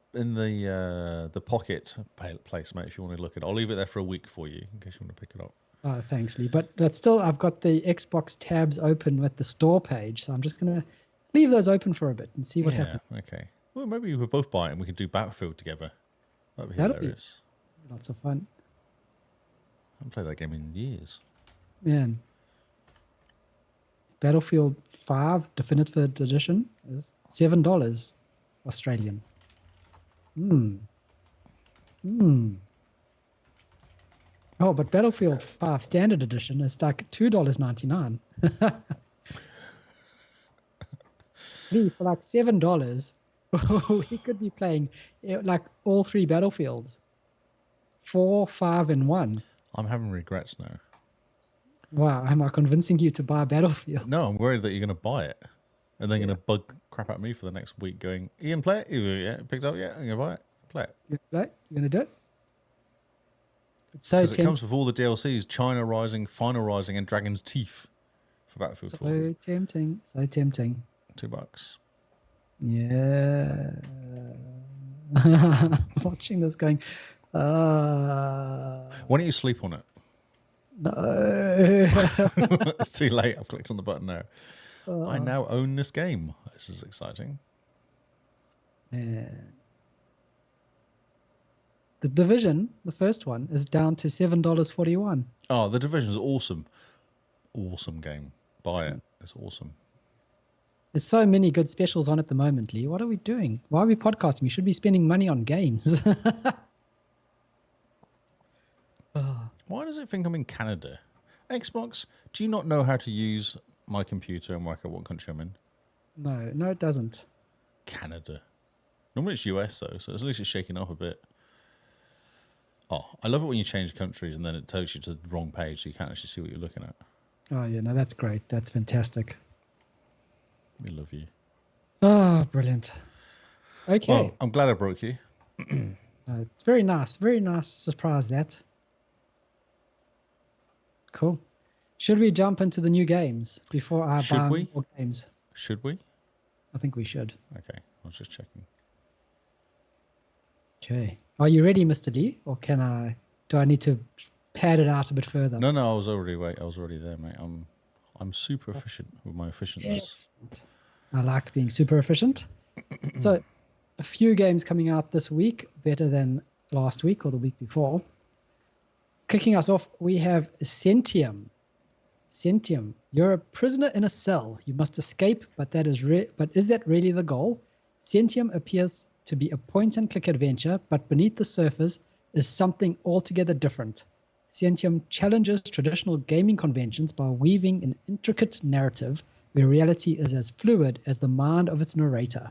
pocket place, mate, if you want to look at it. I'll leave it there for a week for you in case you want to pick it up. Oh, thanks, Lee. But still, I've got the Xbox tabs open with the store page, so I'm just going to leave those open for a bit and see what happens. Okay. Well, maybe we both buy it and we can do Battlefield together. That'd be hilarious. Lots of fun. I haven't played that game in years. Man. Battlefield 5 Definitive Edition is $7 Australian. Oh, but Battlefield 5 Standard Edition is like $2.99. Lee, for like $7, we could be playing like all 3 Battlefields. 4, 5, and 1. I'm having regrets now. Wow, am I convincing you to buy Battlefield? No, I'm worried that you're going to buy it. And they're going to bug crap at me for the next week going, Ian, play it? Yeah, picked up, yeah, I'm going to buy it. Play it. You going to do it? It's so Because it comes with all the DLCs, China Rising, Final Rising, and Dragon's Teeth for Battlefield 4. So tempting. So tempting. $2. Yeah. Watching this going, Why don't you sleep on it? no. It's too late. I've clicked on the button now. I now own this game. This is exciting. Yeah. The Division, the first one, is down to $7.41. Oh, The Division is awesome. Awesome game. Buy it. It's awesome. There's so many good specials on at the moment, Lee. What are we doing? Why are we podcasting? We should be spending money on games. Why does it think I'm in Canada? Xbox, do you not know how to use my computer and work out what country I'm in? No, it doesn't. Canada. Normally it's US though, so at least it's shaking off a bit. Oh, I love it when you change countries and then it takes you to the wrong page so you can't actually see what you're looking at. Oh, yeah, no, that's great. That's fantastic. We love you. Oh, brilliant. Okay. Well, I'm glad I broke you. It's very nice. Very nice surprise, that. Cool. Should we jump into the new games before I buy more games? Should we? I think we should. Okay, I was just checking. Okay. Are you ready, Mr. D? Or do I need to pad it out a bit further? No, I was already there, mate. I'm super efficient with my efficientness. Excellent. I like being super efficient. So, a few games coming out this week, better than last week or the week before. Kicking us off, we have Centium. Centium, you're a prisoner in a cell. You must escape, but is that really the goal? Centium appears to be a point-and-click adventure, but beneath the surface is something altogether different. Centium challenges traditional gaming conventions by weaving an intricate narrative where reality is as fluid as the mind of its narrator.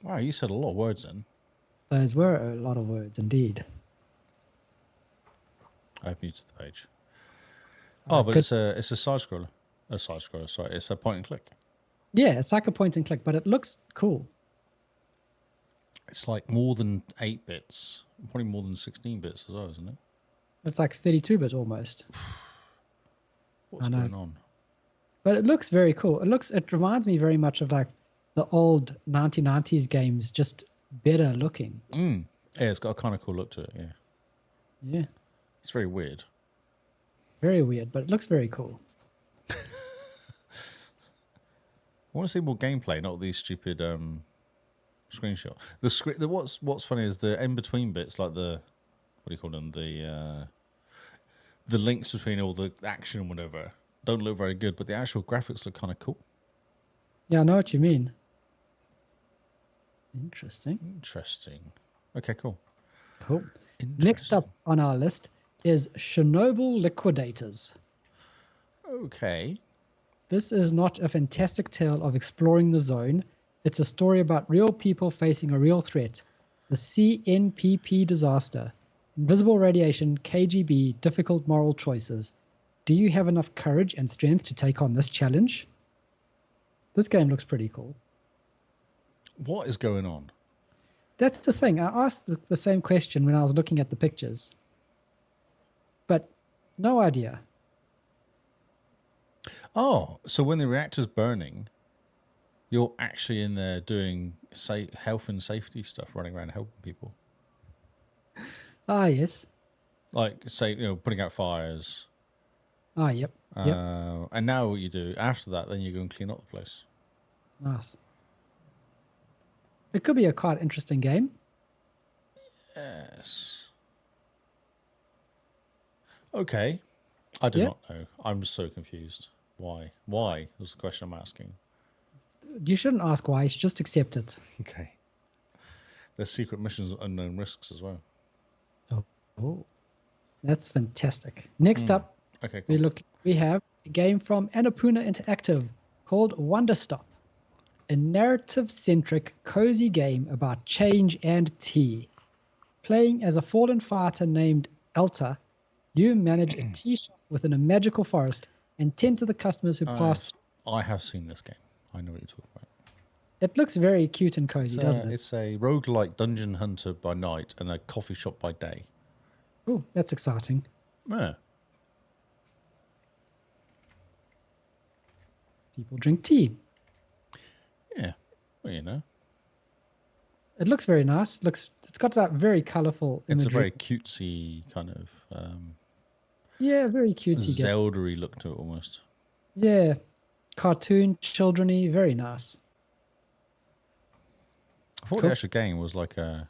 Wow, you said a lot of words then. Those were a lot of words, indeed. I've muted the page. Oh, but it's a side scroller. Sorry, it's a point and click. Yeah, it's like a point and click, but it looks cool. It's like more than 8 bits, probably more than 16 bits as well, isn't it? It's like 32-bit almost. What's going on? But it looks very cool. It reminds me very much of like the old 1990s games, just better looking. Yeah, it's got a kind of cool look to it. Yeah. Yeah. It's very weird. Very weird, but it looks very cool. I want to see more gameplay, not these stupid screenshots. What's funny is the in between bits, like the what do you call them? The links between all the action and whatever don't look very good, but the actual graphics look kind of cool. Yeah, I know what you mean. Interesting. Okay, cool. Next up on our list is Chernobyl Liquidators. Okay. This is not a fantastic tale of exploring the zone. It's a story about real people facing a real threat. The CNPP disaster. Invisible radiation, KGB, difficult moral choices. Do you have enough courage and strength to take on this challenge? This game looks pretty cool. What is going on? That's the thing. I asked the same question when I was looking at the pictures. But no idea. Oh, so when the reactor's burning, you're actually in there doing health and safety stuff, running around helping people. Ah, yes. Like, putting out fires. Ah, yep. And now what you do after that, then you go and clean up the place. Nice. It could be a quite interesting game. Yes. Okay. I do not know. I'm so confused. Why? Why was the question I'm asking. You shouldn't ask why. You should just accept it. Okay. There's secret missions, unknown risks as well. Oh, that's fantastic. Next up, Okay, cool. we have a game from Annapurna Interactive called Wonder Stop, a narrative-centric, cozy game about change and tea. Playing as a fallen fighter named Elta, you manage a tea shop within a magical forest and tend to the customers who pass. I have seen this game. I know what you're talking about. It looks very cute and cozy, doesn't it? It's a roguelike dungeon hunter by night and a coffee shop by day. Oh, that's exciting. Yeah. People drink tea. Yeah. Well, you know. It looks very nice. It's got that very colourful imagery. It's a very cutesy kind of yeah, very cutesy game. Zelda-y look to it almost. Yeah. Cartoon, children-y, very nice. I thought the actual game was like a...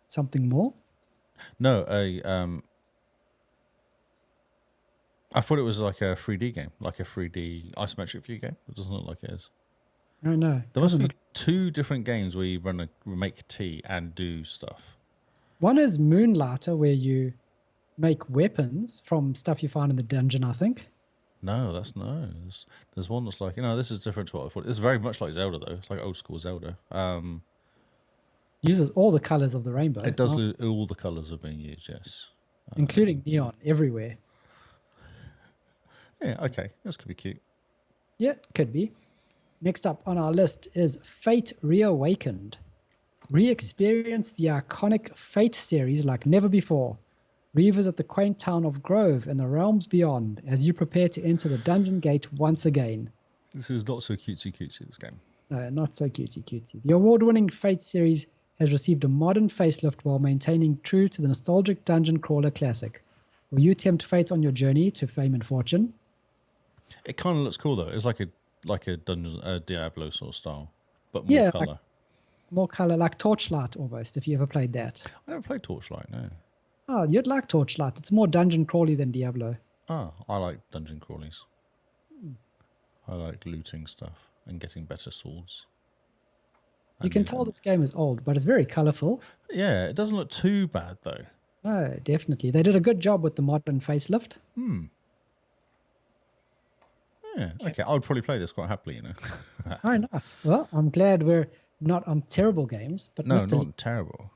Something more? No, I thought it was like a 3D game, like a 3D isometric view game. It doesn't look like it is. Oh, no. There must be two different games where you make tea and do stuff. One is Moonlighter, where you make weapons from stuff you find in the dungeon, I think. No, there's one that's like, this is different to what I thought. It's very much like Zelda, though. It's like old school Zelda. Uses all the colours of the rainbow. It does. All the colours are being used, yes. Including neon everywhere. Yeah, okay. This could be cute. Yeah, could be. Next up on our list is Fate Reawakened. Re-experience the iconic Fate series like never before. Revisit the quaint town of Grove and the realms beyond as you prepare to enter the dungeon gate once again. This is not so cutesy, this game. No, not so cutesy. The award-winning Fate series has received a modern facelift while maintaining true to the nostalgic dungeon crawler classic. Will you tempt fate on your journey to fame and fortune? It kind of looks cool though. It's like a dungeon, Diablo sort of style, but more color. Like, more color, like Torchlight almost. If you ever played that. I never played Torchlight. No. Oh, you'd like Torchlight. It's more dungeon crawly than Diablo. Ah, I like dungeon crawlies. I like looting stuff and getting better swords. You can tell this game is old, but it's very colorful. Yeah, it doesn't look too bad though. No, definitely. They did a good job with the modern facelift. Yeah, okay. I would probably play this quite happily, Oh, nice. Well, I'm glad we're not on terrible games, but no, not terrible.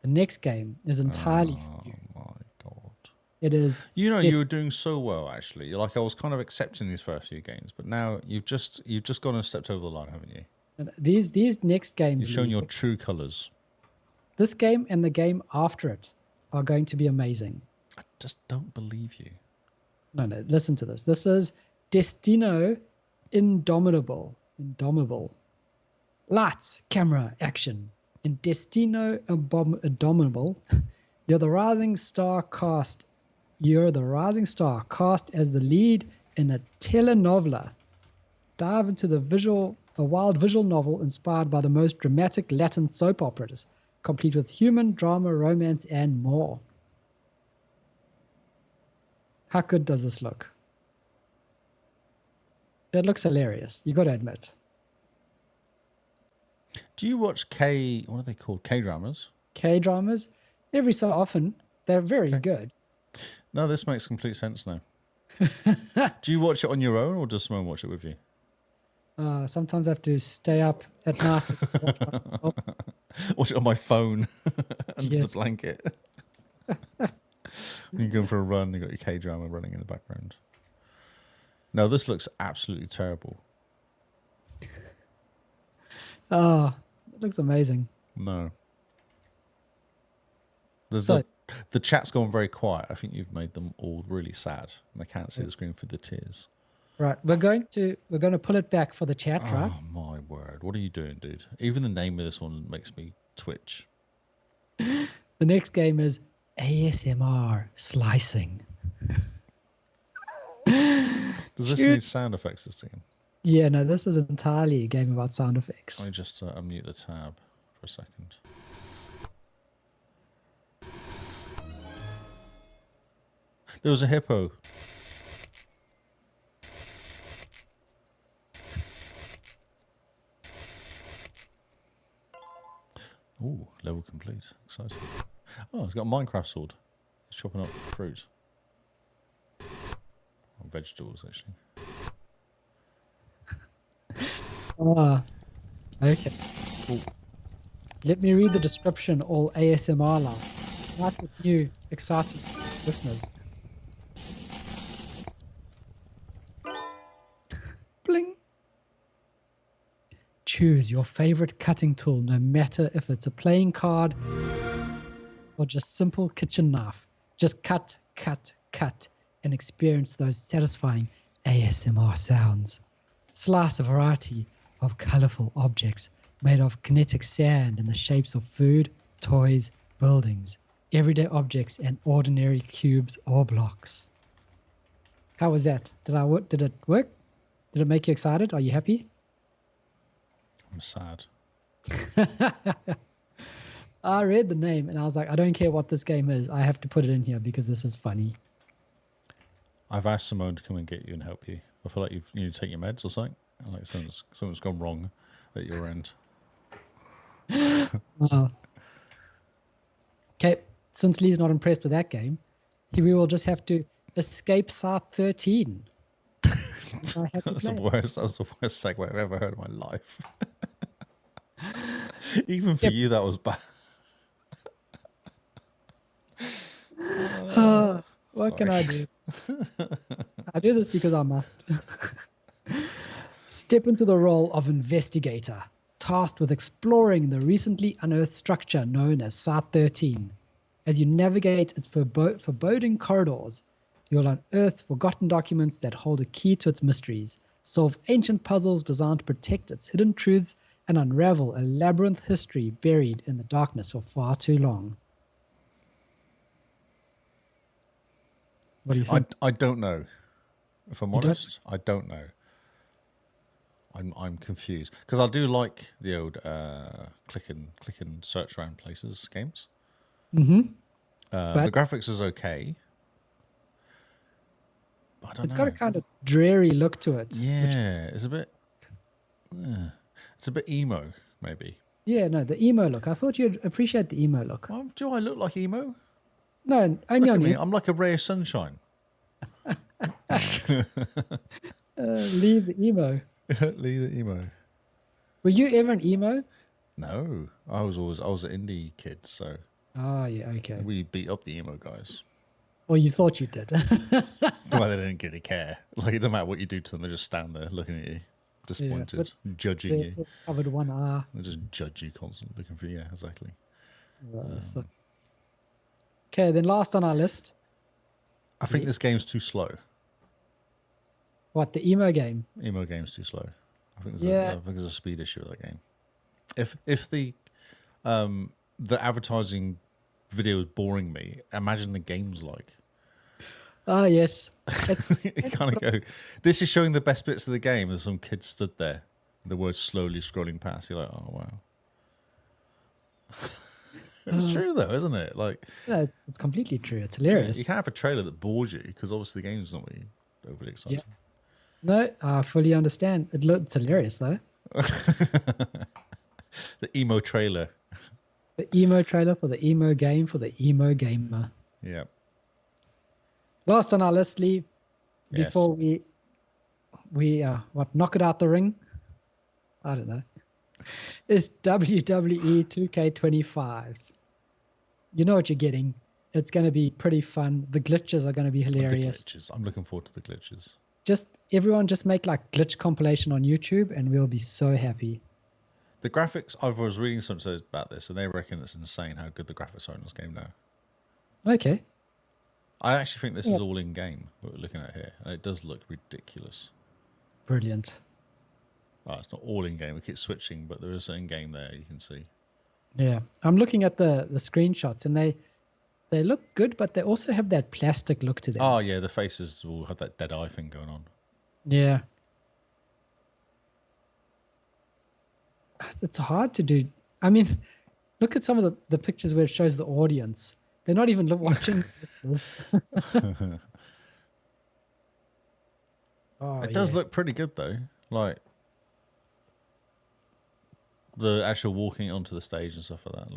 The next game is entirely for you. Oh my god! It is. You were doing so well actually. Like I was kind of accepting these first few games, but now you've just gone and stepped over the line, haven't you? These next games. You've shown your true colours. This game and the game after it are going to be amazing. I just don't believe you. No, listen to this. This is Destino Indomitable. Lights, camera, action. In Destino Indomitable, you're the rising star cast as the lead in a telenovela. Dive into a wild visual novel inspired by the most dramatic Latin soap operas, complete with human drama, romance, and more. How good does this look? It looks hilarious, you got to admit. Do you watch what are they called? K-dramas? K-dramas? Every so often. They're very good. No, this makes complete sense now. Do you watch it on your own or does someone watch it with you? Sometimes I have to stay up at night. Watch it on my phone under Yes. the blanket. When you're going for a run, you've got your K-drama running in the background. No, this looks absolutely terrible. Oh, it looks amazing. No. The chat's gone very quiet. I think you've made them all really sad, and they can't see the screen for the tears. Right, we're going to pull it back for the chat, right? Oh my word! What are you doing, dude? Even the name of this one makes me twitch. The next game is ASMR slicing. Does this need sound effects this game? Yeah, no, this is entirely a game about sound effects. Let me just unmute the tab for a second. There was a hippo. Ooh, level complete. Exciting. Oh, it's got a Minecraft sword. It's chopping up fruit. Or vegetables, actually. Ah, okay. Ooh. Let me read the description, all ASMR line. Not with new, exciting listeners. Bling. Choose your favorite cutting tool, no matter if it's a playing card or just simple kitchen knife. Just cut, cut, cut, and experience those satisfying ASMR sounds. Slice a variety of colorful objects made of kinetic sand in the shapes of food, toys, buildings, everyday objects, and ordinary cubes or blocks. How was that? Did it work? Did it make you excited? Are you happy? I'm sad. I read the name and I was like, I don't care what this game is. I have to put it in here because this is funny. I've asked Simone to come and get you and help you. I feel like you need to take your meds or something. Like something's gone wrong at your end. Okay, since Lee's not impressed with that game, we will just have to escape Site 13. That was the worst segue I've ever heard in my life. Even for you, that was bad. What can I do? I do this because I must. Step into the role of investigator, tasked with exploring the recently unearthed structure known as Site 13. As you navigate its foreboding corridors, you'll unearth forgotten documents that hold a key to its mysteries, solve ancient puzzles designed to protect its hidden truths, and unravel a labyrinth history buried in the darkness for far too long. What do you think? I don't know. If I'm honest, I don't know. I'm confused because I do like the old click and search around places games. Mm-hmm. The graphics is okay. But I don't know. It's got a kind of dreary look to it. Yeah, it's a bit. It's a bit emo, maybe. Yeah, no, the emo look. I thought you'd appreciate the emo look. Well, do I look like emo? No, only on me. the I'm like a ray of sunshine. Leave the emo. Leave the emo. Were you ever an emo? No, I was an indie kid, so. Oh, yeah, okay. We beat up the emo guys. Or you thought you did. Well, they didn't really care. Like, it doesn't matter what you do to them, they just stand there looking at you, disappointed, judging you. Covered one eye. They just judge you constantly, looking for you. Yeah, exactly. Okay, then last on our list. I think this game's too slow. What, the emo game? Emo game's too slow. I think there's a speed issue with that game. If the advertising video is boring me, imagine the game's like. Ah, yes. You kind of go, this is showing the best bits of the game. There's some kid stood there. The words slowly scrolling past. You're like, oh, wow. It's true, though, isn't it? Like, yeah, it's completely true. It's hilarious. You can't have a trailer that bores you because obviously the game's not really overly exciting. Yeah. No, I fully understand. It's hilarious, though. The emo trailer. The emo trailer for the emo game for the emo gamer. Yeah. Last on our list, Lee, before we knock it out the ring? I don't know. Is WWE 2K25. You know what you're getting. It's going to be pretty fun. The glitches are going to be hilarious. The glitches. I'm looking forward to the glitches. Everyone just make like glitch compilation on YouTube and we'll be so happy. The graphics, I was reading something about this and they reckon it's insane how good the graphics are in this game now. Okay. I actually think this is all in game, what we're looking at here. And it does look ridiculous. Brilliant. Oh, it's not all in game. We keep switching, but there is an in game there you can see. Yeah. I'm looking at the screenshots and they look good, but they also have that plastic look to them. Oh, yeah. The faces will have that dead eye thing going on. Yeah. It's hard to do. I mean, look at some of the pictures where it shows the audience. They're not even watching this. It does look pretty good, though. Like, The actual walking onto the stage and stuff like that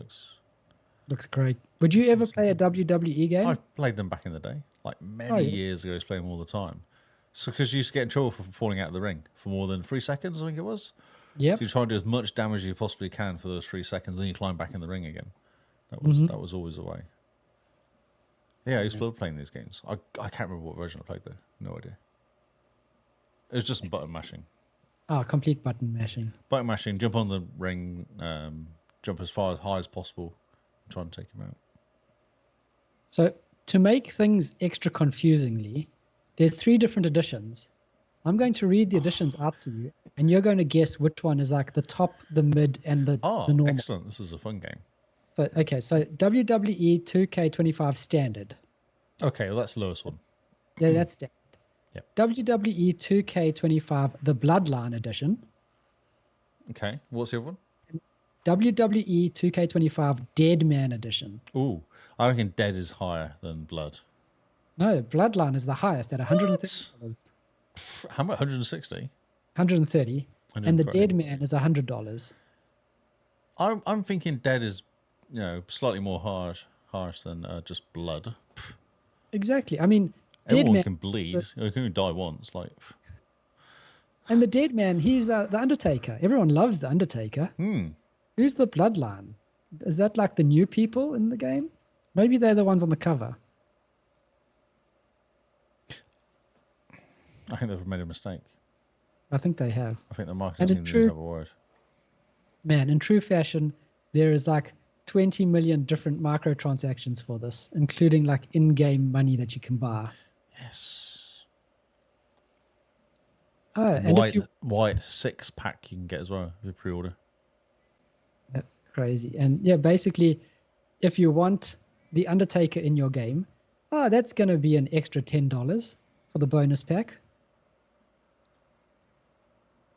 Looks great. Would you ever play a WWE game? I played them back in the day, like many Oh, yeah. years ago. I was playing them all the time. So because you used to get in trouble for falling out of the ring for more than 3 seconds, I think it was. Yep. So you try and do as much damage as you possibly can for those 3 seconds, then you climb back in the ring again. That was always the way. Yeah, I used to love playing these games. I can't remember what version I played though. No idea. It was just button mashing. Oh, complete button mashing. Button mashing, jump on the ring, jump as high as possible, and try and take him out. So to make things extra confusingly, there's 3 different editions. I'm going to read the editions out to you, and you're going to guess which one is like the top, the mid, and the normal. Excellent. This is a fun game. So, okay, so WWE 2K25 Standard. Okay, well, that's the lowest one. Yeah, that's standard. Yep. WWE 2K25 The Bloodline Edition. Okay, what's the other one? WWE 2K25 Dead Man Edition. Ooh, I reckon Dead is higher than Blood. No, Bloodline is the highest at $130. How much? 160? 130. And the Dead Man is $100. I'm thinking Dead is, slightly more harsh than just Blood. Exactly. I mean, Everyone Dead Man can bleed. You can only die once. And the Dead Man, he's the Undertaker. Everyone loves the Undertaker. Who's the Bloodline? Is that like the new people in the game? Maybe they're the ones on the cover. I think they've made a mistake. I think they have. I think the marketing needs to have a word. Man, in true fashion, there is like 20 million different microtransactions for this, including like in-game money that you can buy. Yes. Oh, and white 6-pack you can get as well if you pre-order. That's crazy. And yeah, basically, if you want the Undertaker in your game, that's going to be an extra $10 for the bonus pack.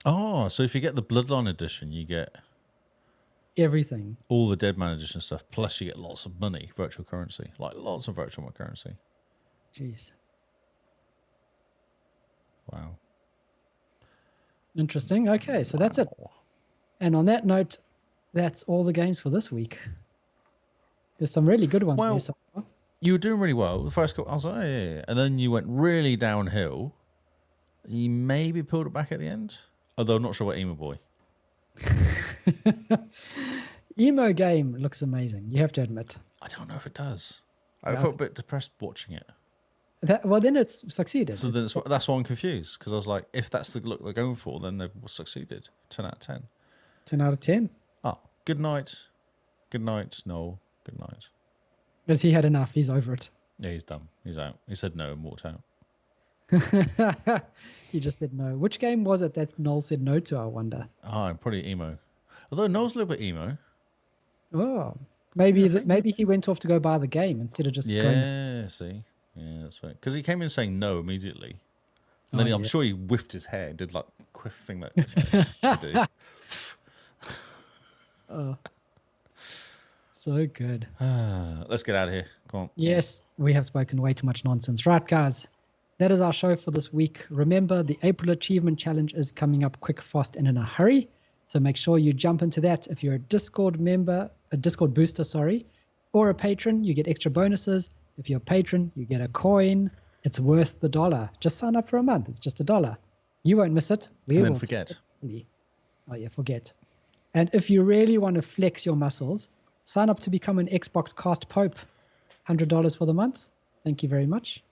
Oh, so if you get the Bloodline edition, you get everything, all the Dead Man edition stuff, plus you get lots of money, virtual currency, like lots of virtual currency. Jeez. Wow. Interesting. Okay, so that's it. And on that note, that's all the games for this week. There's some really good ones there so far. You were doing really well. The first couple, I was like, yeah. And then you went really downhill. You maybe pulled it back at the end. Although I'm not sure about Emo Boy. Emo game looks amazing, you have to admit. I don't know if it does. I felt a bit depressed watching it. Well, then it's succeeded. So then that's why I'm confused, because I was like, if that's the look they're going for, then they've succeeded. 10 out of 10. 10 out of 10. Oh, good night. Good night, Noel. Good night. Because he had enough. He's over it. Yeah, he's done. He's out. He said no and walked out. He just said no. Which game was it that Noel said no to, I wonder? Oh, probably emo. Although Noel's a little bit emo. Oh, maybe he went off to go buy the game instead of just going. Yeah, see? Yeah, that's right. Because he came in saying no immediately. And then I'm sure he whiffed his hair and did like a quiff thing that you do. Oh, so good. Let's get out of here. Come on. Yes, we have spoken way too much nonsense. Right, guys. That is our show for this week. Remember, the April Achievement Challenge is coming up quick, fast, and in a hurry. So make sure you jump into that. If you're a Discord member, a Discord booster, or a patron, you get extra bonuses. If you're a patron, you get a coin. It's worth the $1. Just sign up for a month. It's just $1. You won't miss it. We and will then forget. Oh, yeah, forget. And if you really want to flex your muscles, sign up to become an XboxCast Pope. $100 for the month. Thank you very much.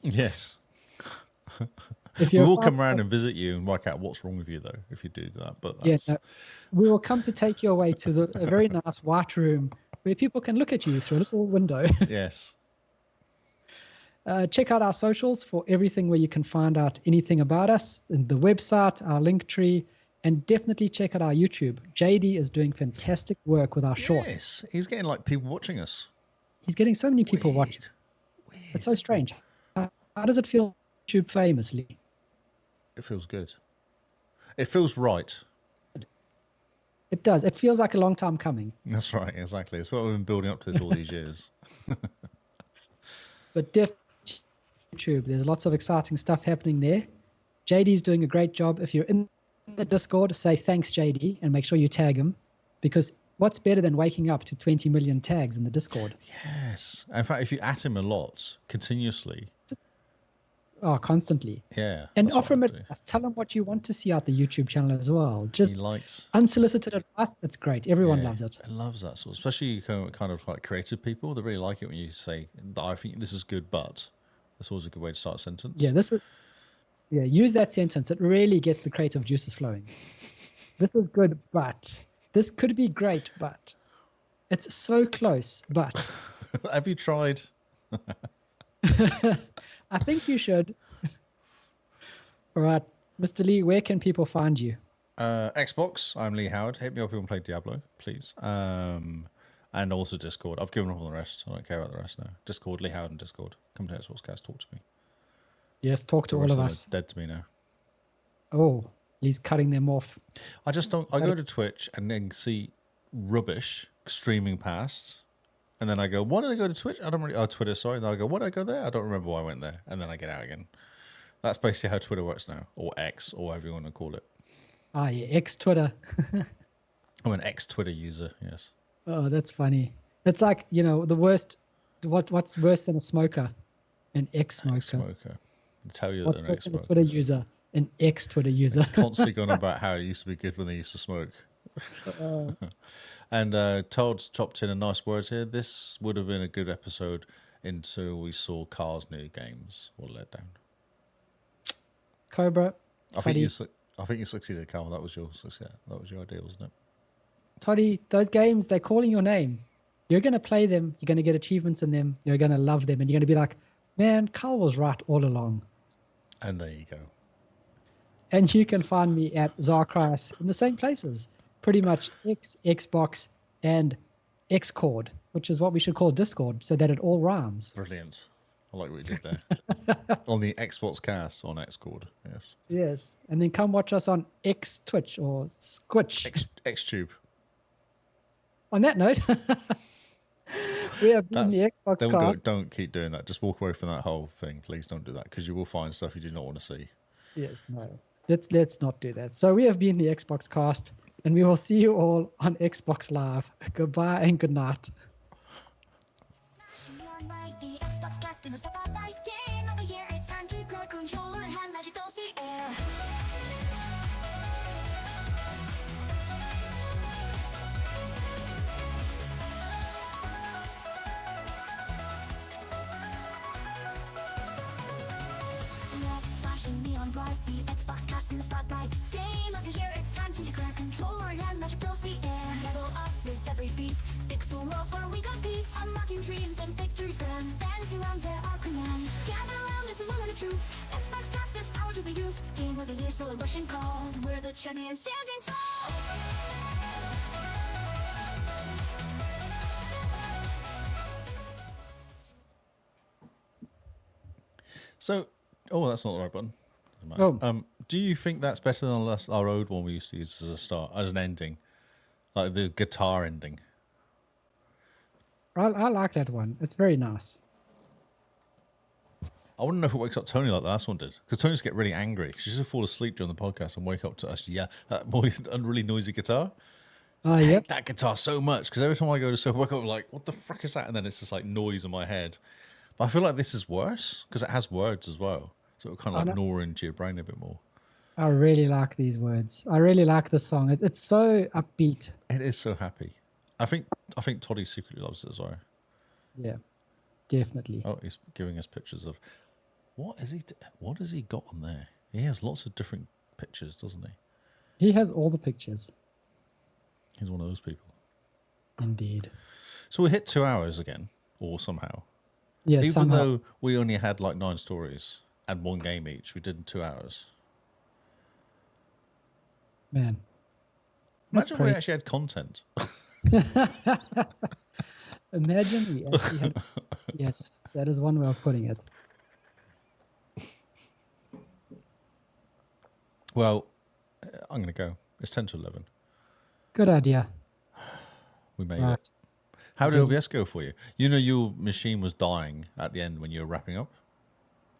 Yes. If we will come around and visit you and work out what's wrong with you, though, if you do that. But that's... we will come to take you away to a very nice white room where people can look at you through a little window. Yes. Check out our socials for everything where you can find out anything about us, and the website, our link tree, and definitely check out our YouTube. JD is doing fantastic work with our shorts. Yes, he's getting like people watching us. He's getting so many people watching. It's so strange. How does it feel, YouTube famously? It feels good. It feels right. It does. It feels like a long time coming. That's right, exactly. It's what we've been building up to this all these years. But definitely YouTube, there's lots of exciting stuff happening there. JD's doing a great job. If you're in the Discord, say thanks, JD, and make sure you tag him, because what's better than waking up to 20 million tags in the Discord? Yes. In fact, if you at him a lot, continuously. Oh, constantly. Yeah. And that's what offer him I'd do. advice. Tell him what you want to see out the YouTube channel as well. He Just likes. unsolicited advice. It's great. Everyone loves it. He loves that sort, especially kind of like creative people. They really like it when you say, "I think this is good, but." That's always a good way to start a sentence. Yeah, use that sentence. It really gets the creative juices flowing. This is good, but this could be great, but it's so close, but. Have you tried? I think you should. All right, Mr. Lee, where can people find you? Xbox. I'm Lee Howard. Hit me up if you want to play Diablo, please. And also Discord. I've given up on the rest. I don't care about the rest now. Discord, Lee Howard and Discord. Come to XboxCast, talk to me. Yes, talk to all of us. Dead to me now. Oh, he's cutting them off. I just don't. I go to Twitch and then see rubbish streaming past, and then I go, "Why did I go to Twitch? I don't really." Oh, Twitter. Sorry. Then I go, "Why did I go there? I don't remember why I went there." And then I get out again. That's basically how Twitter works now, or X, or whatever you want to call it. Ah, yeah, ex-Twitter. I'm an ex-Twitter user. Yes. Oh, that's funny. It's like, the worst. What's worse than a smoker? An ex-smoker. Ex-smoker. I'll tell you What's that. worse than a Twitter user? An ex-Twitter user. Constantly going about how it used to be good when they used to smoke. And Todd's chopped in a nice words here. This would have been a good episode until we saw Carl's new games. What a letdown. Cobra. I think you succeeded, Carl. That was your success. That was your idea, wasn't it? Toddy, those games, they're calling your name. You're going to play them. You're going to get achievements in them. You're going to love them. And you're going to be like, man, Carl was right all along. And there you go. And you can find me at Zarkris in the same places. Pretty much Xbox, and Xcord, which is what we should call Discord, so that it all rhymes. Brilliant. I like what you did there. On the XboxCast on Xcord, yes. Yes. And then come watch us on Twitch or Squitch. Xtube. On that note, we have been the Xbox Cast. Don't keep doing that. Just walk away from that whole thing. Please don't do that, because you will find stuff you do not want to see. Yes, no. Let's not do that. So we have been the Xbox Cast, and we will see you all on Xbox Live. Goodbye and good night. In the spotlight, game over here, it's time to grab controller, hand magic fills the air. Flashing neon bright, the Xbox cast in the spotlight. Game over here, it's time to grab controller, hand magic fills the air. Level up with every beat, pixel worlds where we compete, unlocking dreams and victories grand. Fantasy realms at our command. Gather around, it's a moment of truth. Xbox cast is power to the youth. Game of the year celebration called. We're the champions standing tall. So, that's not the right button. Oh. Do you think that's better than our old one we used to use as a start, as an ending, like the guitar ending? I like that one. It's very nice. I want to know if it wakes up Tony like the last one did, because Tony's get really angry. She used to fall asleep during the podcast and wake up to us. Yeah, that really noisy guitar. I hate that guitar so much, because every time I go to sleep, I wake up like, what the frick is that? And then it's just like noise in my head. But I feel like this is worse because it has words as well, so it kind of like gnaw into your brain a bit more. I really like these words. I really like this song. It's so upbeat. It is so happy. I think Toddy secretly loves it as well. Yeah, definitely. Oh, he's giving us pictures of what has he got on there? He has lots of different pictures, doesn't he? He has all the pictures. He's one of those people. Indeed. So we hit 2 hours again, or somehow. Yeah, Even though we only had like 9 stories and 1 game each, we did in 2 hours. Man. Imagine we actually had content. Imagine we actually had... Yes, that is one way of putting it. Well, I'm going to go. It's 10 to 11. Good idea. We made it. How did OBS go for you? You know your machine was dying at the end when you were wrapping up?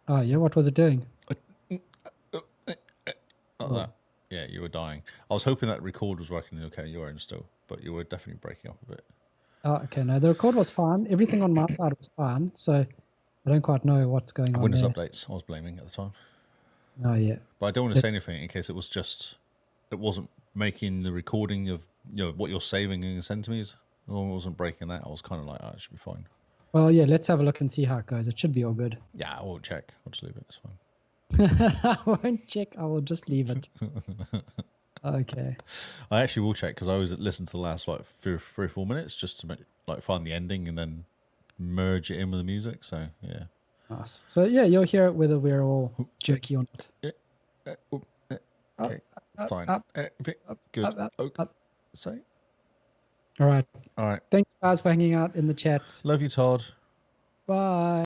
Oh, yeah? What was it doing? Like that. Yeah, you were dying. I was hoping that record was working okay your end still, but you were definitely breaking up a bit. Oh, okay. No, the record was fine. Everything on my side was fine. So I don't quite know what's going on Windows there. updates, I was blaming at the time. Oh, yeah. But I don't want to say anything in case it wasn't making the recording of what you're saving and send to me. It wasn't breaking that. I was kind of like, it should be fine. Well, yeah, let's have a look and see how it goes. It should be all good. Yeah, I won't check. I'll just leave it. It's fine. I won't check. I will just leave it. Okay. I actually will check because I always listen to the last 3 or 4 minutes just to find the ending and then merge it in with the music. So yeah. Nice. So yeah, you'll hear it whether we're all jerky or not. Okay. Fine. Good. Okay. So. All right. All right. Thanks guys for hanging out in the chat. Love you, Todd. Bye.